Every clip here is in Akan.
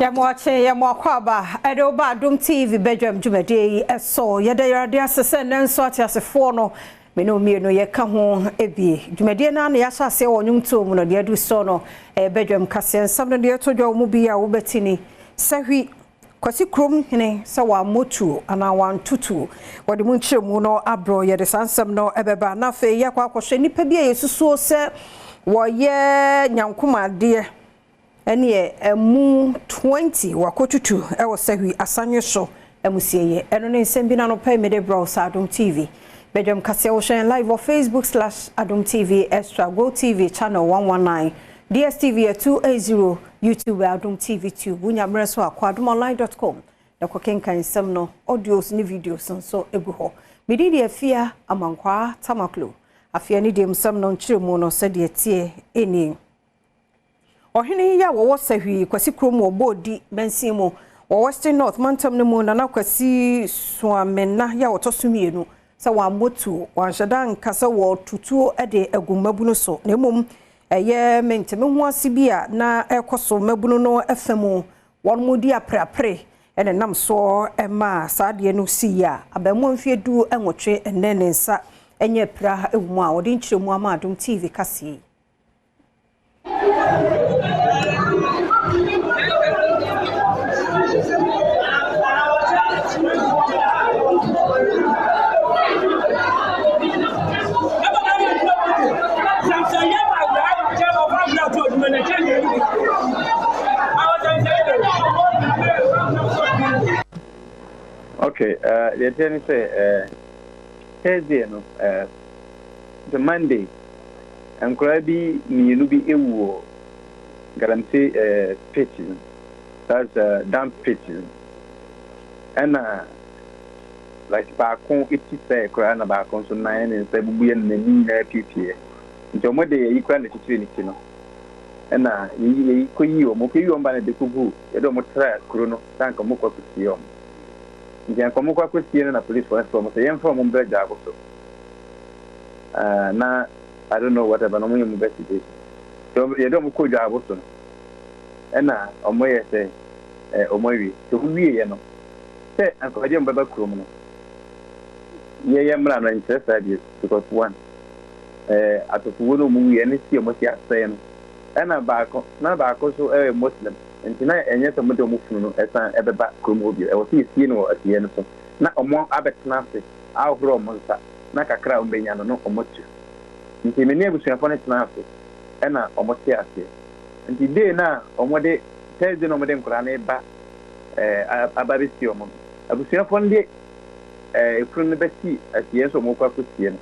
Yamoche Yamokwaba Edo Badwam TV Badwam Jumade eso yede yade asese nanso ate asefo no me no mienu ye ka ho ebi Jumade na na yasa ase wonwumto mu no de adu so no Badwam kase nsam no de todwo mu bi a wo betini sahwi kwasi krom hene sa wa motu ana wan tutu wode mu nkyeremu no abro ye de sansam no ebeba na fe ye kwa kwhwe nipa bi a yesusuo se wo ye nyankoma de ene emu 20 wakotutu ewo sahwi asanwe so emusieye eno ne nsem bi na no pay me de browse Adom TV Badwam kase wo share live on Facebook/Adom TV Extra Go TV channel 119 DSTV 280 YouTube Adom TV 2 bunya mreso akwadomonline.com na kokenkan nsem no audios ni videos nso egu ho medidi afia amankwa tamaklo afia ni dem nsem no nkyeremu no se de tie eni Ohini ya wo sahwi kwasi krom wo bodi bensimu wo Western North mantam ne mu na kwasi suamena ya wo tosumienu sa wa motu wa jadan kasa wo tutuo ede agumabunu so na mum eye menteme ho asibia na ekoso mabunu no efemu won mudi aprapre ene nam so ema saade no siya abamu amfiedu enwotwe enene nsa enye pra ewumu a wodi nkyeremu ama Adom TV kase Okay, the attorney say Thursday no the Monday and Krabi ni be ewu guarantee pitching that's damp pitching and like back on it say Krana back on so 9 and 7 billion ni PPA nti mo de yi kwa na titiri no and yi ko yi o mo ko yi o ba na de kugu e do mo tra kuro no tanka mo ko kusi o nti anko mo ko kusi na police force mo say yem from mo breja agoso na I don't know whatever no mo investigation so ye do mo ko ja agoso na o mo ye say o mo wi to wi ye no say anko je mo baba kuro mo no ye mra no interest idea because one atofu no mu ye ne si mo si asay no na baako so Muslim ntina enye so mo de mo funu no esan ebeba krom obi e wo si no atie no so na omo abetena ase ahoro mo nsa na kakra o benya no omo tu nti me ne abusuafo ne tena ase na omo ti ase nti de na omo de Thursday no mo de nkura na eba ababesi omo abusuafo ne efunu ne beti atie so mo kwa kotie no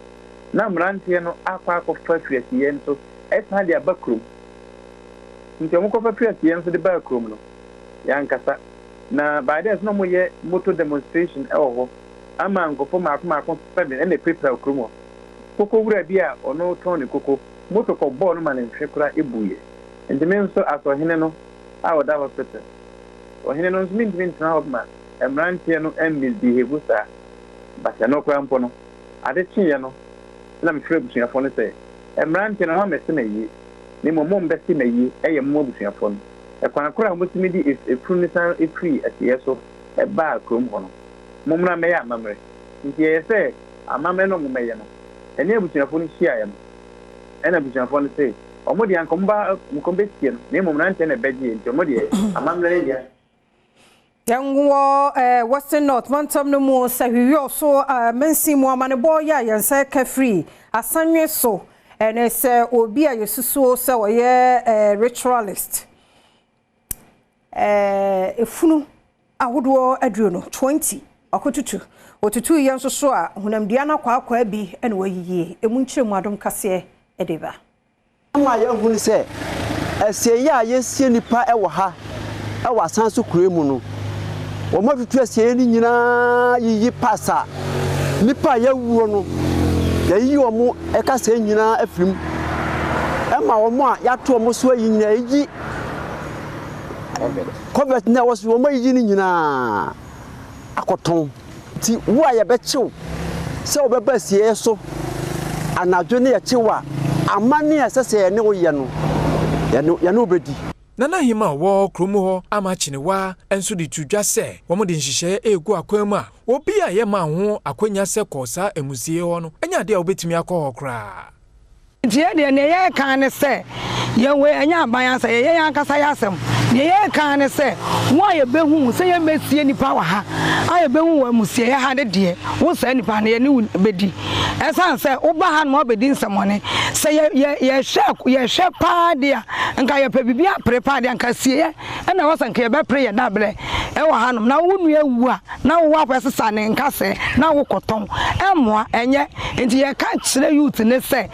na mrantie no akwa fa atie no so esan de abakrom nti omko fa atie no so de bakrom no yankasa na by this no mo ye motor demonstration ho ama nkofo maako spend na prepare okrom koko wura bia ono ton ne koko motor ko ball no man nhwekura ebuye nti men so aso hene no a oda hospital o hene no min na hobma emrantie no misbehave sa basa no krampo no ade chiye no na me frɛ busuafo no sɛ emrantie no ha mese na yi ni mo mbɛsi na yi ɛyɛ mo busuafo no ekwanakora mo timi di efuru ni san efiri atie so ɛba krom ho no mo mra mɛyɛ amamre nti yɛ sɛ amamre no mo mɛyɛ no ɛne busuafo no hia yɛ no ɛna busuafo no sɛ ɔmo de ankomba mo kombesie no ne mo mrantie na bɛgye nti ɔmo de amamre ne dia Yangwo Western North mantam no mu sahwiwi so mensi mu amane boy ya yensa ka free asanwe so ene se obi a yesusuo se woye ritualist efunu ahodo aduo no 20 akotutu otutu yenso so a hunamdua na kwa bi ene wayiye emu nkyeremu Adom kase edeba ama ya hunu se asie ya yesie nipa ewo ha ewo asanso kuremu no Omo tutu asie ni nyina yiyi pasa nipa ya wuo no ya yi omo eka se nyina afrim ema omo a ya to omo so yi nyina yi covid na wo so omo yi ni nyina akoton ti wo a ya be chiw se obeba asie so anadwo ne ya chiwa amane asese ne wo ye no ya no obedi Nana hima wo kromo ho amachinewa enso de tudwa se wo mo de nhihye egu akwanmu a obi a ye ma ho akwanya se kosa emusie ho no enya de a obetimi akọ kra Ntie de ne ye kan ne se ye we enya aban asa ye yankasa yasem ne ye kan ne se wo ye behu se ye mesie nipa wa ha aye behu wa musie ye ha de wo se nipa ne ye ne bedi esan se wo ba ha no obedi nsemone se ye hwe pa de nka ye pe bibia prepare de nka sie ye na wo san ka ye be pre ye dable e wa ha no na wo nu ewu a na wo apesesa ne nka se na wo koton emoa enye nti ye ka kire youth ne se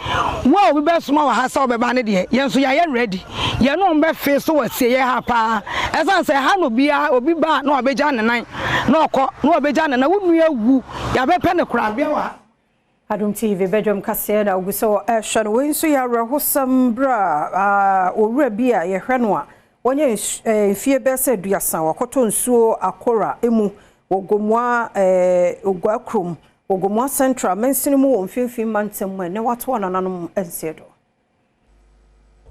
wo we be suma wa ha se obeba ne de yenso ya ready ye no be face so wasie ye ha pa esan se ha no bia obi ba na obeja ne nan na okọ na obeja ne na wo nu ewu ya be pe ne kura bia wa Adom TV Badwam kase na oguso ehwe we nso ya rehosam bra owura bia ye hwe no a wonye fie be se duasan wakoto nsuo akora emu ogomwa ogwakrom ogomwa central mensinimu wo mfimfim mantem ne wato anananom ensedo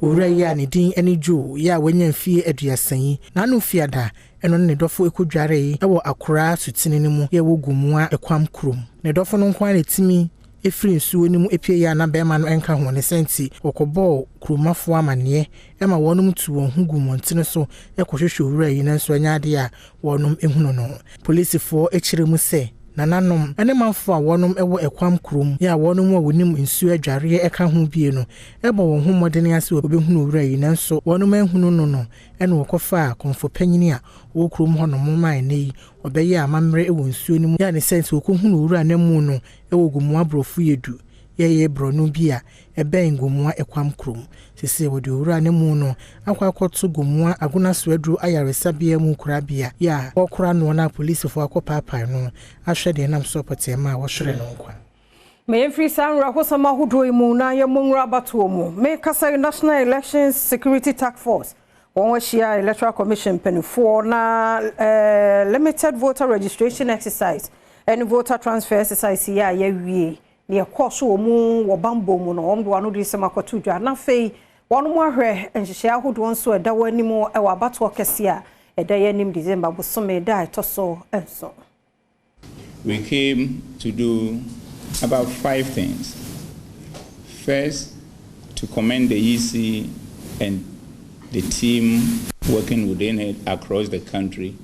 owura ya ne din ene jo ya wanya fie aduasan yi na no fiada eno ne dofo ekodware yi ewo akora sutini ne mu ye wo gomwa ekwam krom ne dofo no nkwan ne timi efiri nsuo ni mu epie ya na bema no enka ho ne senti okobo kromafo amane ema wonum tu won hugu montene so ekohwehwe owura yi nanso anyade a wonum ehunu no polisifo ekire mu se nananom ene manfo a wonum ewo ekwam krom ya wonum a wonim nsuo adware eka ho bie no ebo won ho modene ase obehunu owura yi nanso wonum ehunu no ene wokofa konfo panyini a wo krom ho no moma ene obeye amamre ewo nsuo ni mu ya ne sense wokohunu owura na mu no ewo gumu abrofu yedu ye bronu bia ebe ngomua ekwam krom sese wodi owura ne mu no akwakoto gomua aguna soadru ayaresa bia mu kurabia ya okura no na police fo akopapa no ahwede nam support ma wo hwere no nkwa me free sanra hosama hudo mu na ye monra bato mu me kasa National Elections Security Task Force won share Electoral Commission penifo na limited voter registration exercise and voter transfer exercise ya wie ne ekoso mu wo bambo mu no omdo anu de semakoto dwa na fei wonu mo ahwe enhihye ahodo nso eda wanimu e wa bato kese a eda yanim December bosome da etoso enso. We came to do about 5 things. First, to commend the EC and the team working within it across the country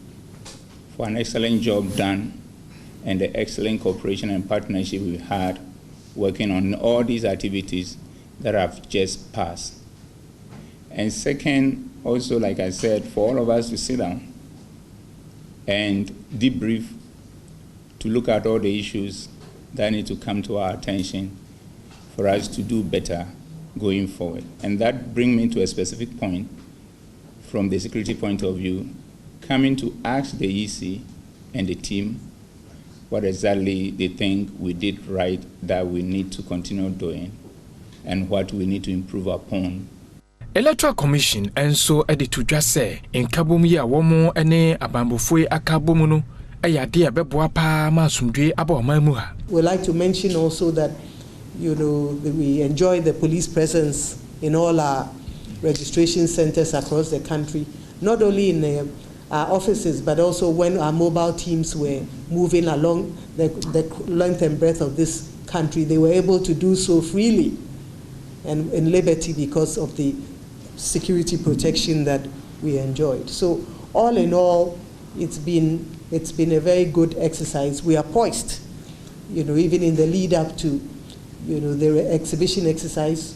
for an excellent job done and the excellent cooperation and partnership we had working on all these activities that have just passed. And second, also, like I said, for all of us to sit down and debrief to look at all the issues that need to come to our attention for us to do better going forward. And that brings me to a specific point from the security point of view, coming to ask the EC and the team what exactly they think we did right that we need to continue doing and what we need to improve upon. Electoral Commission enso editudwa se nkabom ya womo ene abambofo akabom no ayade abeboa pa masumdwe abaomamu ha. We like to mention also that we enjoy the police presence in all our registration centers across the country, not only in our offices, but also when our mobile teams were moving along the length and breadth of this country, they were able to do so freely and in liberty because of the security protection that we enjoyed. So all in all, it's been a very good exercise. We are poised, even in the lead up to, the exhibition exercise,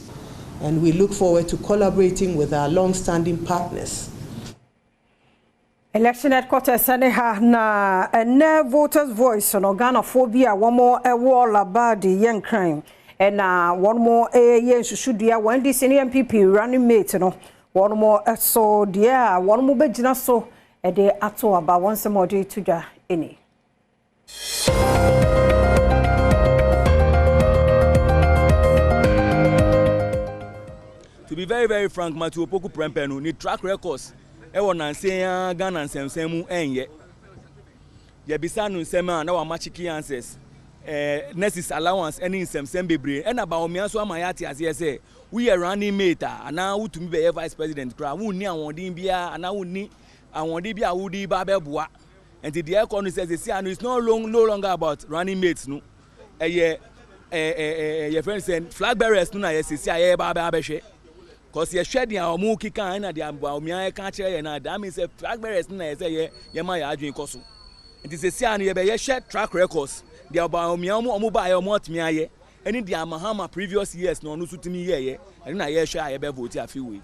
and we look forward to collaborating with our long-standing partners. Election headquarters ha na ene voters voice no Ghana phobia one more a wall abadi young crime and one more ye susudua one this MPP running mate no one more so dear one more bejina so e de ato about once more day to da any. To be very, very frank, Matthew Opoku Prempenu need track records. Ewo nanseya Ghana nsemsemu enye. Ye bisa no nsema na wa machiki answers. nurses allowance any nsɛmsɛm bebree ɛna Badwam so ama yɛate aseɛ sɛ woyɛ running mate anaa wotumi bɛyɛ vice president koraa wonni ahoɔden biara anaa wonni ahoɔden bi a wodi ba bɛboa nti deɛ ɛkɔ no sɛ sɛsi ano it's no longer about running mates no ɛyɛ your friend said flag bearers no na yɛsɛsi a yɛyɛ ba bɛhwɛ cause yɛhwɛ deɛ a ɔmo keka ɛna deɛ Badwam ka kyerɛ yɛ na that means flag bearers no na yɛsɛ yɛma yɛ adwene kɔ so nti sɛsi ano yɛbɛyɛ track records deɛ Badwam ɔmo ba yɛ ɔmo atumi ayɛ ɛne deɛ amahama previous years na ɔno so tumi yɛyɛ ɛne na yɛhwɛ a yɛbɛvote afiwe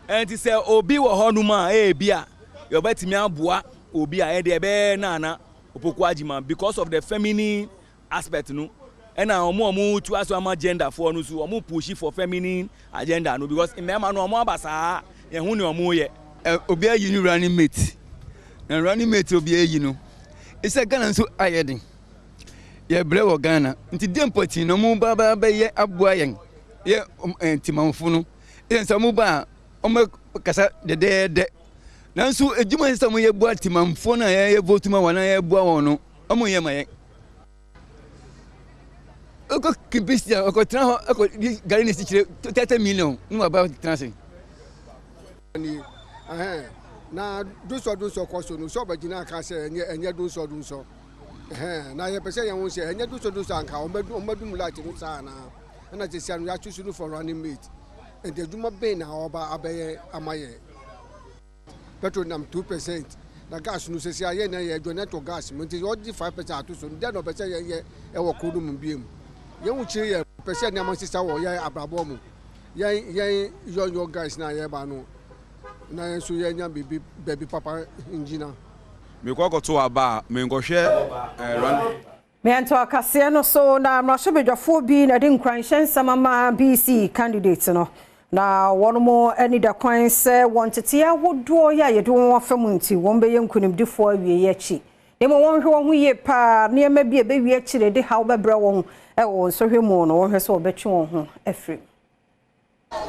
ɛnti sɛ obi wɔ hɔ nom a ɛyɛ bi a yɛbɛtumi aboa obi a ɛde ɛbɛyɛ nana opoku agyima because of the feminine aspect no ɛna ɔmo tu aso ama gender for no so ɔmo push for feminine agenda no because mmarima no ɔmo aba saa yɛho ne ɔmo yɛ obi ayi no running mate na running mate obi ayi no ɛsɛ Ghana nso ayɛ den yɛbrɛ wɔ Ghana nti dempɔti no mo ba bɛyɛ aboa yɛn yɛ ntimamfo no yɛn sɛ mo ba ɔmo kasa dɛdɛɛdɛ nanso edwuma sɛ mo yɛ boa timamfo na yɛ vote ma wana yɛ boa wɔn no ɔmo yɛ ma yɛ ɔkɔ kibisia ɔkɔ tena hɔ ɔkɔ gari ne sikyire 30 million no aba tena se ni na duso kɔ so no so bagina aka sɛ ɛnyɛ duso na yɛ pɛsɛ yɛn ho sɛ ɛnyɛ duso anka ɔmadu mulati no saa na ɛna te sia no ya choose no for running mate and edwuma bɛn na ɔba abɛyɛ amayɛ petrol nam 2% na gas no sɛ sia yɛ na yɛ donato gas mo nti ɔdi 5% ato so then no pɛsɛ yɛ ɛwɔ kodo mu biem yɛn ho kyerɛ yɛ pɛsɛ na amasisa wɔ yɛ abrabɔ mu yɛn young guys na yɛ ba no na yɛn so yɛ nya baby papa engineer me kɔkɔto aba me nkɔhwɛ run Mento akaseɛ no so na mmarahyɛ badwafoɔ bi na de nkranhyɛ nsɛmama BC candidate no na wɔn mo ani da kwan sɛ wɔn tete ahodoɔ yɛ a yɛde wɔn afam nti wɔn bɛyɛ nkunimdifoɔ awie yɛ akyi na mo wɔn hwɛ wɔn ho yie pa nneɛma bi a bɛwie akyi na de haw bɛbrɛ wɔn ɛwɔ nsɔhwɛ mu no wɔn hwɛ sɛ wɔbɛtwe wɔn ho afiri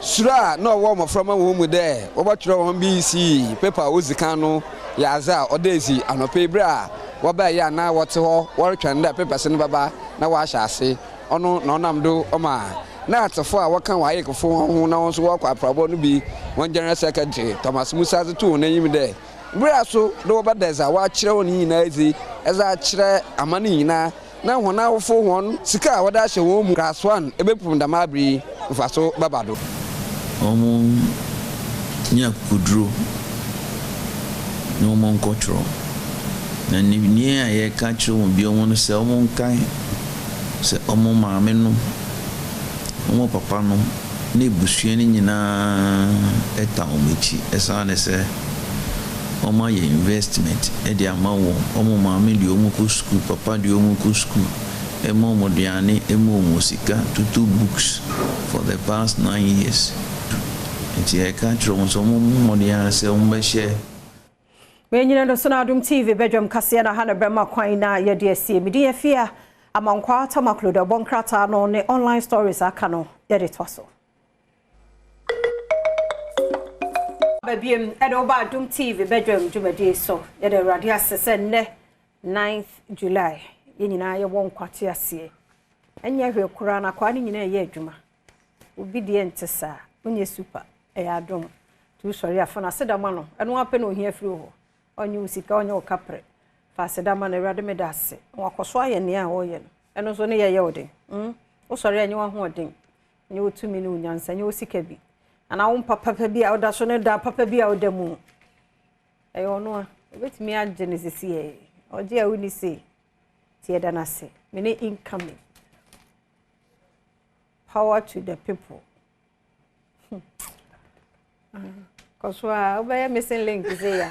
sura na ɔwɔ mɔframa wɔn mu dɛ wɔbɛtwerɛ wɔn BC paper ozikan no yaza odezi anope bra woba ya na wote ho wortwanda papers ne baba na wa hyase ono na onam do oma na atefo a woka wa yekofo ho na won so wokwa aprabo no bi won general secretary Thomas Musa to na yim de bra so do woba deza wa kire won nyina ezi eza kire amane nyina na hona wofo hon sika a woda hye won mu kaswan ebepum da mabri mfaso babado omo nya kudro no mon control na ni a ye ka kire won bi omo no se omo nkan se omo maame no omo papa no na ebusua ni nyina eta omechi esa na se omo ye investment e di ama wo omo maame di omo ko school papa di omo ko school e mo modiane e mo musika to 2 books for the past 9 years and ye ka kire won so omo modiane se omo be share Menyina no so na Adom TV Badwam kaseɛ na ha na brɛma kwan na yɛde asie medi afia amankwa tamaklo da bonkrata no ne online stories aka no yɛde to so babiem ɛde ba Adom TV Badwam dwumadi so yɛde radio asese ne 9th July yɛnyina yɛwɔ nkwate asie ɛnyɛ hwe kura na kwa ne nyina yɛ adwuma obi de ntesa onye super ɛyɛ Adom tu sɔre afana sedama no ɛno apɛ no ohia firi ho onye usika onye okapre fa sedama na awrade medase wakoso aye ne a woye no eno so ne ye ode wo sori anye wa ho ode nye otumi ne unyansa nye osika bi ana wo papa bi a oda so ne da papa bi a oda mu e ono a obetimi age ne sisi e oje a uni se tie da na se me ne incoming power to the people Koswa obaya missing link say ya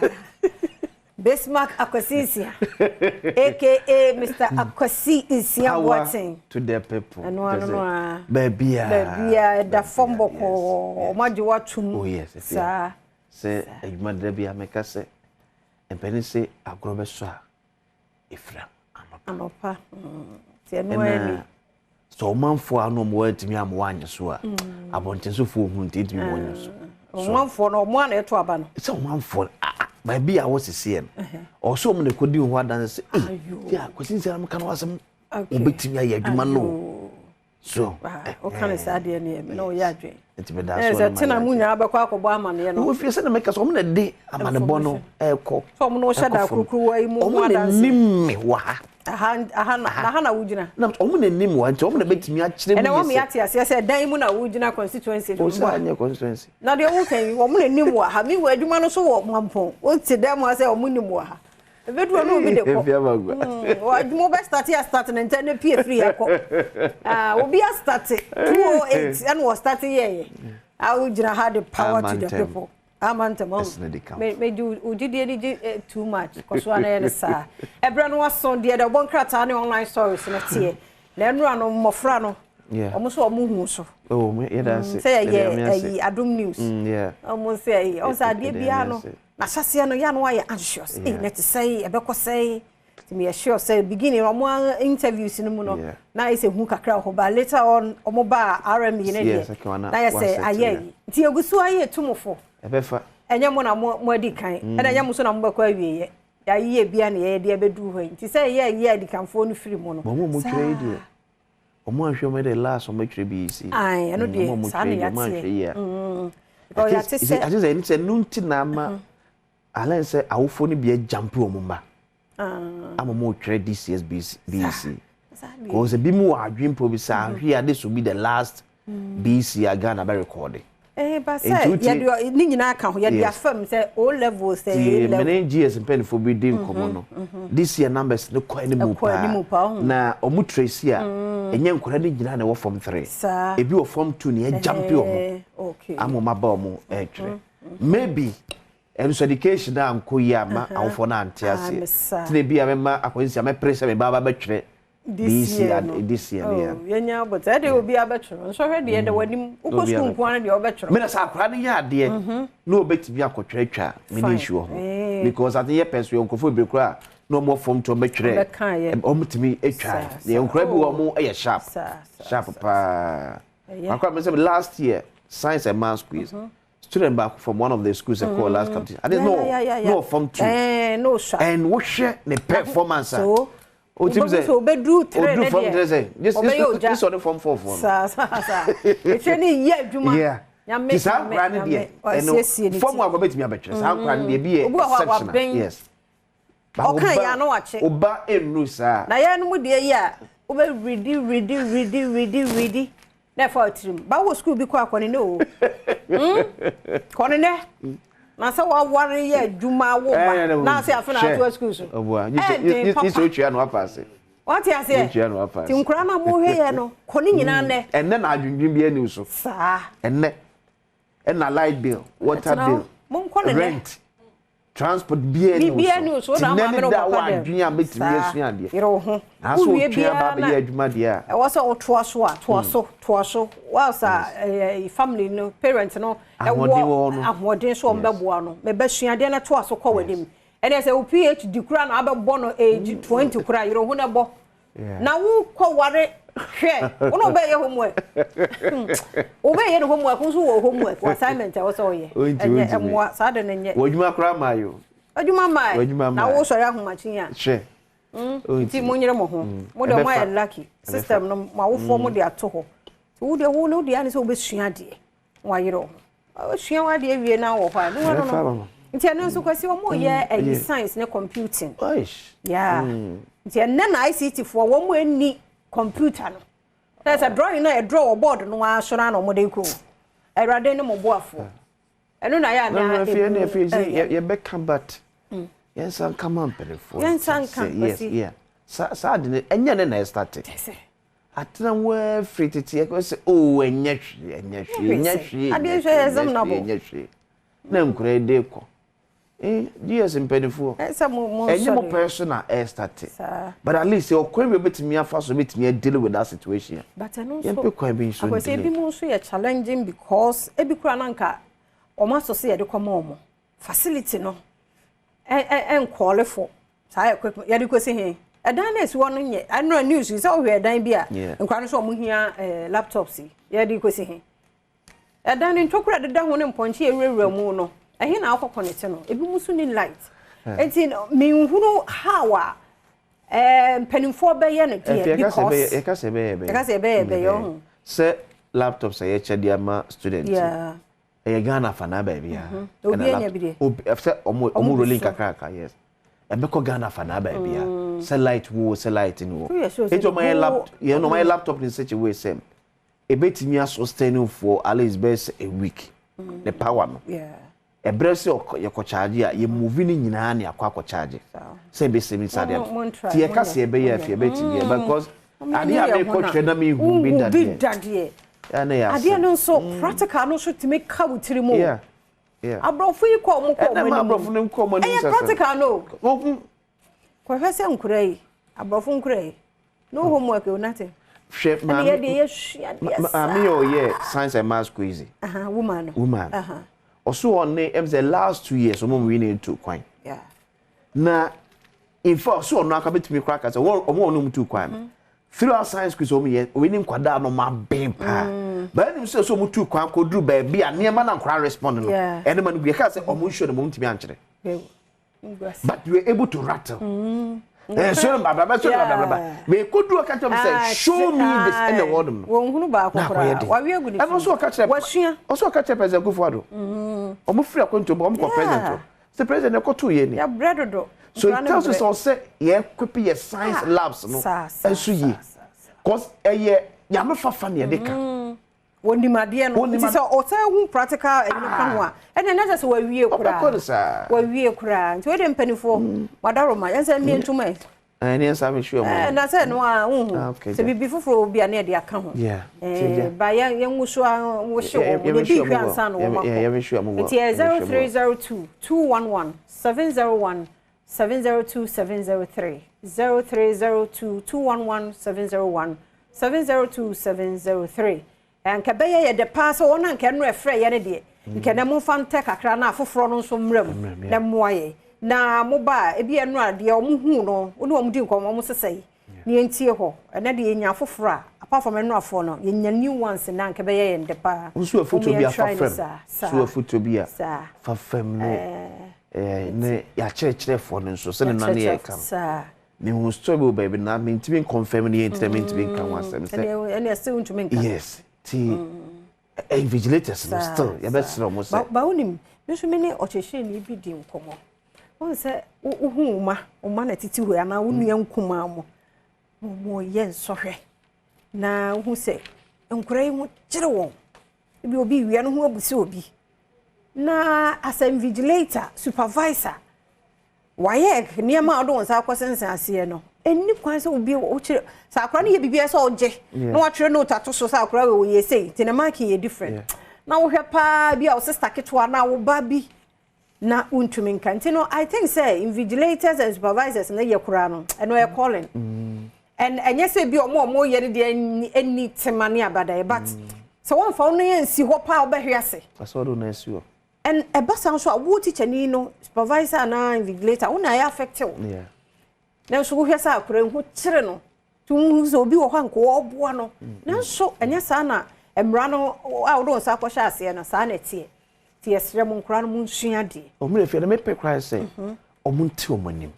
Bismarck Akwasisia aka Mr. Akwasisia Watson to the people no baby da fombo ko maji watum oh yes sir say adwuma da bia meka say empeni say agrobe so a efra anopa tie no ani so manfo ano mo atimi amwanye so a abontenso hu ntimi wonye so manfo no mo ana eto aba no so manfo baby a wo sisi en o so mo ne kodi ho adan se ya kwasinsi am kan wasem obetimi aye adwuma no so o kan say ade ne me no ya adwen intimidaso no tina munya abekọ akọbọ amane no wo fi se na make so mo na de amane bo no ekọ so mo no shada krukru wa imu mo adanse nim wa aha na wujina na omo na nim wa nti omo na betimi a kire mu ene wo me ate ase se dan mu na wujina constituency o sa anya constituency na de wo kan omo na nim wa ha mi wa adwuma no so wo mampon o ti dan mu ase omo nim wa ha ebedu no bi de ko o adwuma be start na ntane pie free akọ obi a start 208 and was starting here I would have the power to the people. Me do udidi too much because one na sa everyone was on the other one krata na online stories na tie na enura no mofra no omo so omo hu so oh me yeah say yeah Adom news omo say o sa de bia no na hyase no ya no wa anxious let say ebekọ say me sure say beginning omo interviews no mu no na ise hu kakra ho ba later on omo ba RM ne de na ya say aye ti egusu aye tumofo ebefa enye mo na mo adi kan na enye mo so na mo bakọ awieye ya yiye bia na ye de ebedu ho nti say ye adi kanfo no firi mo no mo twere de omo ahwe mo de last omo twere bi isi ai eno de sa na ya tie o ya te say ati say ni say nunti na ma ala say awofo ni bia jump omo ba mo twere DCS BC because bi mu adwimpo bi sa ahwe ade so be the last BC Ghana be recording but say ya ni nyina aka ho ya dia fam say O level say level many GS pen for be din komo no this year numbers no kwa ni mu pa na omu trace a enye nkora ni nyina na wo form 3 ebi wo form 2 ni e jump omo okay amoma ba omo twere maybe education na ankoyi ama awofo na antiase tine bia mema akonsi ama pressure me baba betwere this year yenya but ade obi abetwere so hwe de wanim ukosu nkwan de obetwere me na sa akra ne ya de no obetimi akotwere twa me ni issue ho because at ye person yonkofo bekura no more form to betwere omutimi etwa ye nkra bi wo mo e sharp pa akwa me say last year science and math quiz student back from one of the schools called last competition. I didn't know no form 2. No sure. And what share the performance. So o team say so be do 3 do form 3 say this on the form 4 sa e training year adwuma ya me sa brand there and form wa go betimi abetwe sa brand there be exceptional yes okay ya no wache oba enu sa na ya no mu de yi a o be ready na for trim ba wo school bi kwa akone ne o kone ne na sa wa ware ya adwuma wo ba na se afena to school so oboa you so twa no apase what you say ti nkura na mo hwe ye no kone nyina ne enne na adwendwen bi ani so sa enne na light bill water bill rent transport bi ani so na ma me no papa de adwen a betimi asua de iro ho na so twa ba be ya adwuma de a e wo so to so wa sa family no parents no e wo ahode so mbeboa no me ba sua de na to so kwa wadim ene se o PhD kura na abebo no age 20 kura iro ho na bo na wo kwa ware hwe ono be ye homework o be ye no homework nso wo homework assignment e wo so ye enye emwa sa de nenye wodwuma kura mayo adwuma mai na wo so ya homachin a hwe ti munyere mo ho mo de mo ya lucky system no ma wo fo mo de ato ho wo de wo no de ani so obesua de wa yero o sua wa de wie na wo ho no nti eno so kwasi wo mo ye science ne computing yeah nti ena na ICT fo wo mo ani computer no there's a drawing na a draw board no wa so na no mo de ko erade ne mo boafo eno na ya na ye be combat yes and come on before yes and come yes sa de enya ne na start atena we free tete e say oh enya hwe ade hwe exam na bo enya hwe na nkure de ko yes impedifo any more personal start but at least your query be betimi afa so betimi deal with that situation but no so you can be so because e bi mo so ye challenging because e bi kura na nka o ma so se ye de koma omo facility no call for say ye de kwesi he edan na esi wono nye anno news say o hwe edan bi a nkwa no so mo hia laptops ye de kwesi he edan ni ntokura de da ho ne mponche ewurawura mu no ehe na akọ connect no ebi musu ni light enti me nhunu how a penifo be ye no dia because e ka se be yo se laptop say ye che dia ma student yeah e Ghana fa na ba bia obi enya bi de se omo rolling kakaka yes e be ko Ghana fa na ba bia se light no e to my laptop you know my laptop in such a way same e betimi sustain for at least best a week the power no yeah e brese ye ko charge ya ye move ni nyina na akwa charge say be semi sade ti ye ka se be ye afie betimi because ade a me ko hwe na me hu bi dade ade no so practical no so to make ka wutiri mo yeah abrofu yi ko mo ko mo abrofu ni ko mo ni sasa practical no ko hwe se nkura yi abrofu nkura yi no homework o nothing chef ma me o ye science and maths quiz woman also on the last 2 years we need to kwan yeah na in fact so no aka betimi kraka say omo no mutu kwan through science quiz we need kwada no ma ben pa but nim say so mutu kwan ko duru ba bia niema na nkra respond no ene man bi ka say omo show no mo ntimi ankere but you were able to rattle so baba me could do a catch say show me this in the world won hunu ba akokora wa wi aguni and also catch up also catch up president Kufuado omo free akonto bo omo president the president ko 2 years ni ya bread do so it tells us all say ye equip your science labs no enso yi cause ya me fafa ne de ka woni made no ti say o say hu practical e no kan ho a ene na say wa wie kura nti we de mpanifo wadaro ma yense mi ntuma ni ensa me sure mo na say no a hu se bibi foforo bia na de aka ho ba ya nwuso wo hye wo de bi hwa ansa no wo ma nti 0302 211 701 702 0302 211 701 702 and kabeye ye de pass wona nke no efre ye ne de nke na mu fanta kakra na afoforo no so mram na moaye na mo ba e bi eno ade o mu hu no oni o mu di nkom mo sesai ni entie ho na de nya afoforo a apart from eno afo no ye nya new ones na nke beye ye de pa so afuto bi afafem so afuto bi afafem no ne ya chire for no so se ne na ne ye kam me hu story baby na me ntimi confirm ne ntimi kan wasem se ene se untumi kan yes ti vigilators no still ya best no mo say ba onim nso me ne ochehye ni bi di nkomo won say uhu uma na titi ho ana wonu yankuma mo ye nsohwe na hu say enkurai mu kire won bi obi wi no ho abusi obi na as a vigilator supervisor wayek niema odon sa kwasensan ase no eni kwan se obi o kire sa akra ne ye bibia se oje na wa kire no tato so sa akra we ye sei te na mark ye different na wo hwe pa bia o sister ketwa na wo ba bi na untumi nkanti no I think say invigilators and supervisors na ye kura no eno ye calling and enye se bi omo ye de eni temane abada but so won fa no ye nsi ho pa obehwe ase aso na nsi ho and a basan so wo teacher ni no supervisor na invigilator una ya affect you na so wo hwe sa akura hu kire no tu so obi wo hanko oboa no na so enya sa na emra no a wo don sa kwhya ase na sa na tie esre mo nkura no munsua de o me fe na me pe cry say o munti o monim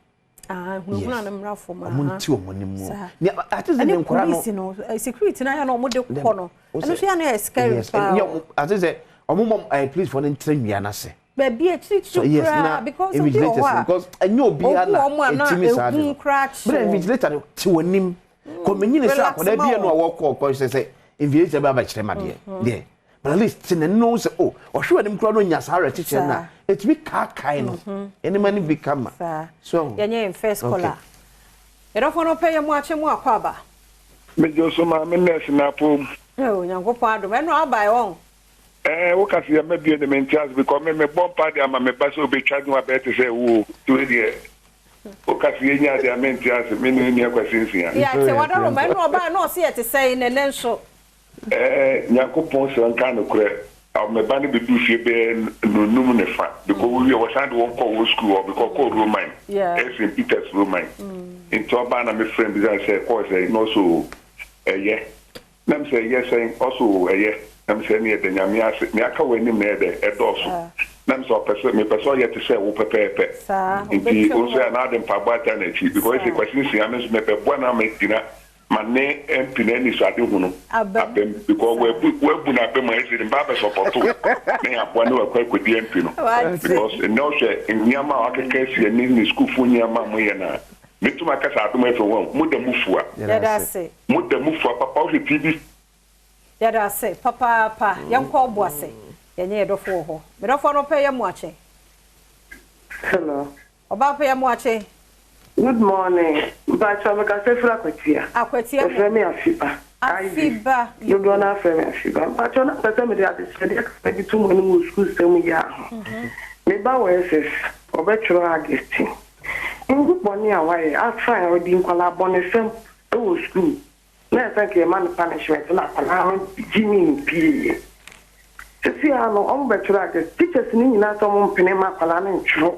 hu na mra fo ma o munti o monim ni ati ze nkura no security na ya no mo de ko no eno so ya na scary pa ati ze omom please for ntrenwia na se be be a because of because enyo obi ana etimi sa de but invigilator ti wonim ko menyine sa akoda bia no awoko say invigilator ba kire made there but at least tin no say oh ohwe anim kro no nya sare teacher na etimi ka kai no any man become so yenye in first caller erofo no pay mu ache mu akwaba me joso ma me nurse na pom nyango pa do me no abai won wo ka se me bi de mentias because me bon pa de ama me ba so be twa no abete say wo to e o ka se nya de mentias me no ni akwasinsia ya te wadaro me no ba no se yete say ne nenso nyakopon so nka no kure me ba ne be du fie be no num ne fa because we was and won call school or because call Roman St. Peter's Roman into ba na me friend bi say call say no so nam say yes saying also I'm saying the nyame ase me aka wani me de edoso nam so person me person yet to say wo pepepe nti o so na dem pa bata na chi because the question is am so me pe bo na me tina mane empine ni so ade hu no abem because we bu na be ma esi mba be support me abo na wa kwa di empi no because no she nyama wa keke si ni school fu nyama mo ye na metuma kasa adom efe won mo da mufua mo da mufua papa o TV ya da se papa yanko boase yenye edofo ho medofo no pay yamu ache. Hello oba pay yamu ache. Good morning but I can say fra akwatia me afiba you don't have me afiba but you not tell me that the expect too many school system ya me ba ss obetro agesti ngu boni awaye afa o di nkwala bonesem o school na thank you man punishment na kwala jimi pi se ano on betro agesti teachers ni na so mo mpene ma kwala na nchro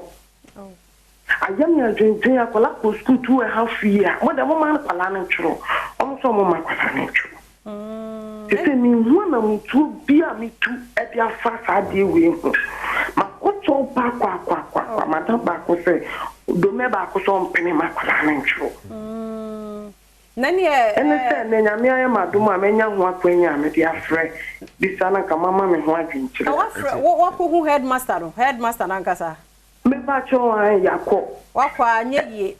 ayam ya dwen akwala ko school 2.5 year mo da mo man kwala na nchro o so mo ma kwala na nchro se mi wana mtu bia mitu e bia fa sa de we ho makoto pa kwa madam ba ko se do me ba ko so mpene ma kwala na nchro nani e ene se ne nyame aye madum amenya ho akwanya me dia frɛ bisana ka mama me ho adwinchire wa ko hu headmaster na nkasa me ba cho an yakɔ wakwa anye ye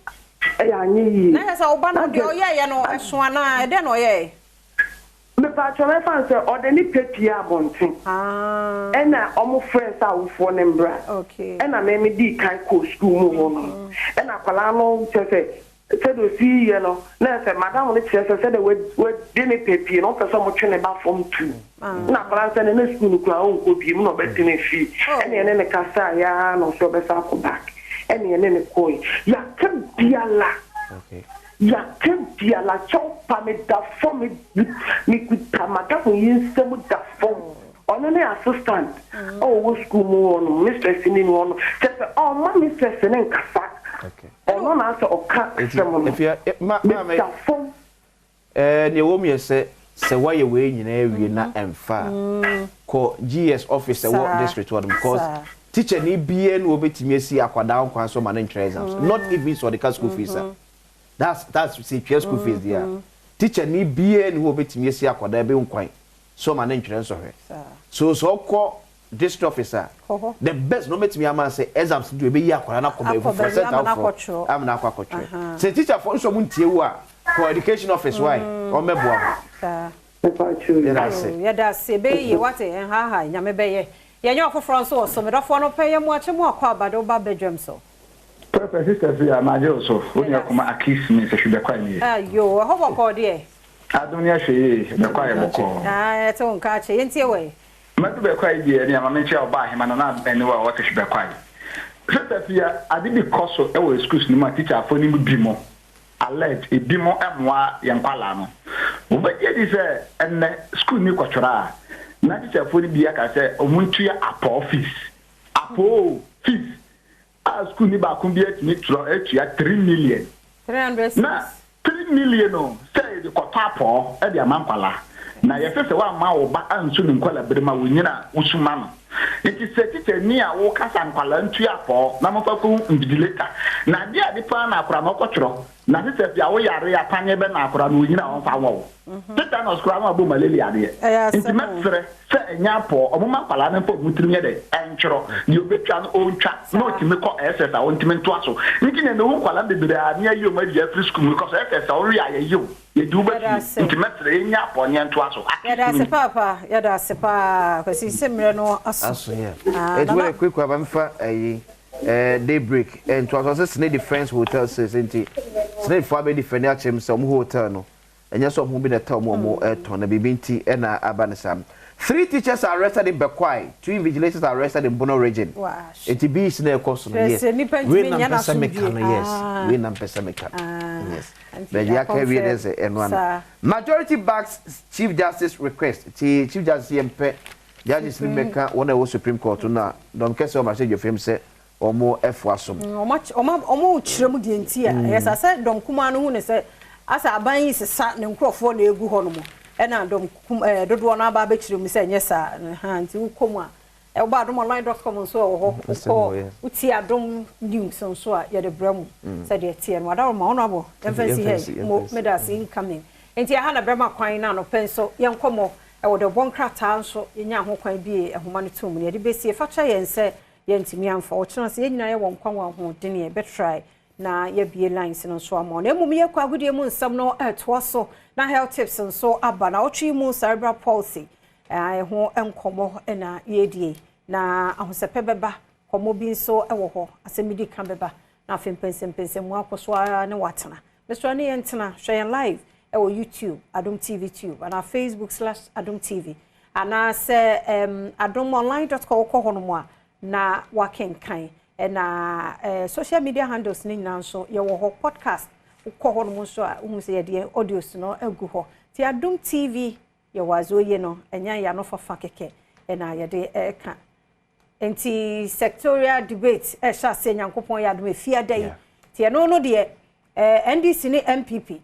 anye na yesa oba no de oyeye no eso na e de no oyeye me ba cho me fan se odeni pepia abonten ena omo friends awufo ne mbra ena me di kai ko school mu ho no ena kwala no chefe se do si ye no na se madam no chefe se de we deni pepia no pese mo twene ba form 2 na kwala se ne school ku a onko bi mu no betene fi ena ene ne kasa ya no so be sa ko back ena ene ne koi ya kebiala ya kebiala chopa me da form me kuta madam yin se mu da form ono ne assistant wo school mu ono mistress ni no ono chefe o ma mistress ne nkasa ono na so oka semo if you ma ne wo mi se waye we nyina awie na emfa ko GS officer what district what because teacher ni bie no obetimi asi akwada nkwan so ma na ntre exams not even so the school fees that's school fees there teacher ni bie no obetimi asi akwada be nkwan so ma na ntre so so ko district officer the best no metimi ama say exams do be yi akwara na ko be for center for am na akwakocho say teacher for so muntie wo a for education office why o meboa ya da se be yi wate ha nyame be ye ya nyo foforo so so medofo no pay mu ache mu akwa abado ba bedwam so papa sister fi amaje so oni akoma akis mi se hwe kwa ni ayo ho boko de adunia hwe be kwa ye boko to nka che yentie we madu be kwa ye ni amame che oba hima na eni wa what hwe be kwa sister fi ade bi koso e wo schools ni ma teacher afo ni bi mo alert e bi mo emwa ye nkwala no wo be ye di se enne school ni kwatwara na teacher afo ni bi aka se omuntu ya apo office apo fees a school ni ba kun bi etini tro etua 3 million 300 na 3 million no say the kotapo e dia mankwala na ye fese wa ma wo ba ansu ni nkwala birima wo nyina usuma no nti se teacher ni a wo kasa nkwala ntu apo na mo fa ku invigilator na dia de pa na akura no kwotro na teacher bia wo yare ya panye be na akura no nyina won fa wo teacher no skura no bo malaria de nti mesre se enya apo omo mankwala na fo mutiri de enchro ni obetwa no ontwa no timi ko ss a ontimi nto aso nti ne no nkwala de bere a ne ayo ma dia free school because ss a ori aye yo ye du ba nti mesre enya apo ne nto aso ya da se papa ya da se pa kwesi semre no aso yeah it very quick wa bamfa daybreak and to also say the friends hotel says nti say for be defend achem some hotel no enya so mo bi na ta mo to na bibinti e na abanisam 3 teachers are arrested in Bekwai, 2 vigilators are arrested in Bono region. It be in a course of yes. We nam pesa mekano yes. We nam pesa mekano yes. But ya carry there's and one. Majority backs Chief Justice request. Chief Justice MP Judges Limeka one of Supreme Court na don kese o message of him say omo efwasom. Omo chiremu di ntia. Yes I said don kuma no hu ne say asa aban yi sesa ne nkrofo na egu ho no mo. Ena dom dodo na ba be chire mu se nyesa ha nti ukomu a badwamonline.com so ho uti Adom news so a ye de bram said the tie no ada ma honorable emphasy here mo medals incoming enti ha na brema kwan na no penso ye nkomo e wo de bonkrata so ye nya ho kwan bi e homa no tum ne de besie fa cha ye nse ye ntimi amfa wo chena se ye nyina ye won kwan wa ho de ne be try na ye bie lines no so amon na mum ye kwa gudie mu nsam no to so na health tips so aba na otwi mu cerebral palsy ho enkomo na ye die na ahosepe beba komo bi so ewo ho asemidi kan beba na afempensempense mu akoso ne watena mesro ne yentena hwe live ewo YouTube Adom TV tube and Facebook/Adom TV ana se adomonline.com ko hono mu na wakenkan na social media handles ni nyina so ye wo ho podcast ko hono mu so a hu se ye de audios no egu ho ti Adom TV ye wazo ye no enya ya no fafa keke na ye de ka enti sectorial debate sha se nyankopon ya Adom efia dai ti no no de NDC ni MPP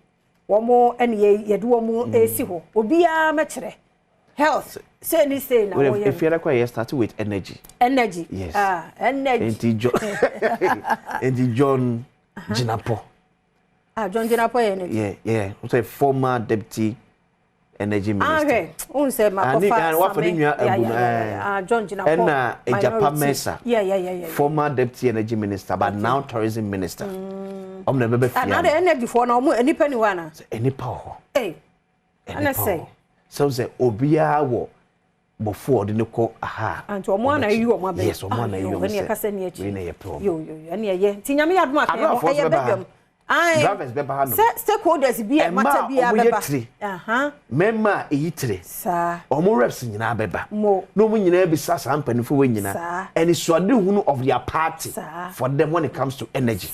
womo ene ye de womo esi ho obia ma kire health say ni say na wo ye efia kwa ye start with energy yes energy enti John Jinapo John Jinapo energy yeah so former deputy energy minister okay un say makofa John Jinapo and Ejapa Mesa former deputy energy minister but now tourism minister na bebe fia na the energy for na omo enipa ni wana enipa ho ana say so say obia wo before de ko aha anto omo na yi omo be yes omo na yi omo se kase ni echi we na pro yo ene ye tinyame ya dum aka ye bedwam ai drivers be ba no stakeholders bi e mata bi abeba aha memma eyitire sa omo reps nyina abeba no omo nyina bi sa sampanifo we nyina and so the hunu of their party for them when it comes to energy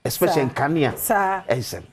especially in Kenya SM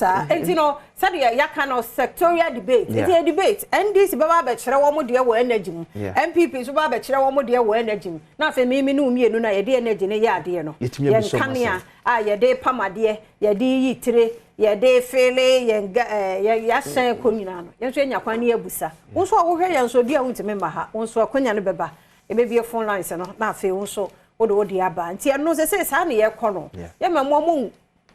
and no said ya kind sectorial debate it's a debate NDC baba be kire wo mo de wo energy mu MPP so baba be kire wo mo de wo energy mu na fe mi no mienu na ye de energy ne ya de no ye Kenya ye de pamade ye de yitire ye de fele ye ya san konyina no ye so enya kwan ne abusa wo so wo hwe ye so de ahutime ma ha wo so akonya ne beba e be phone lines no na fe wo so wo de aba nti e no se sa ne ye kono ye memo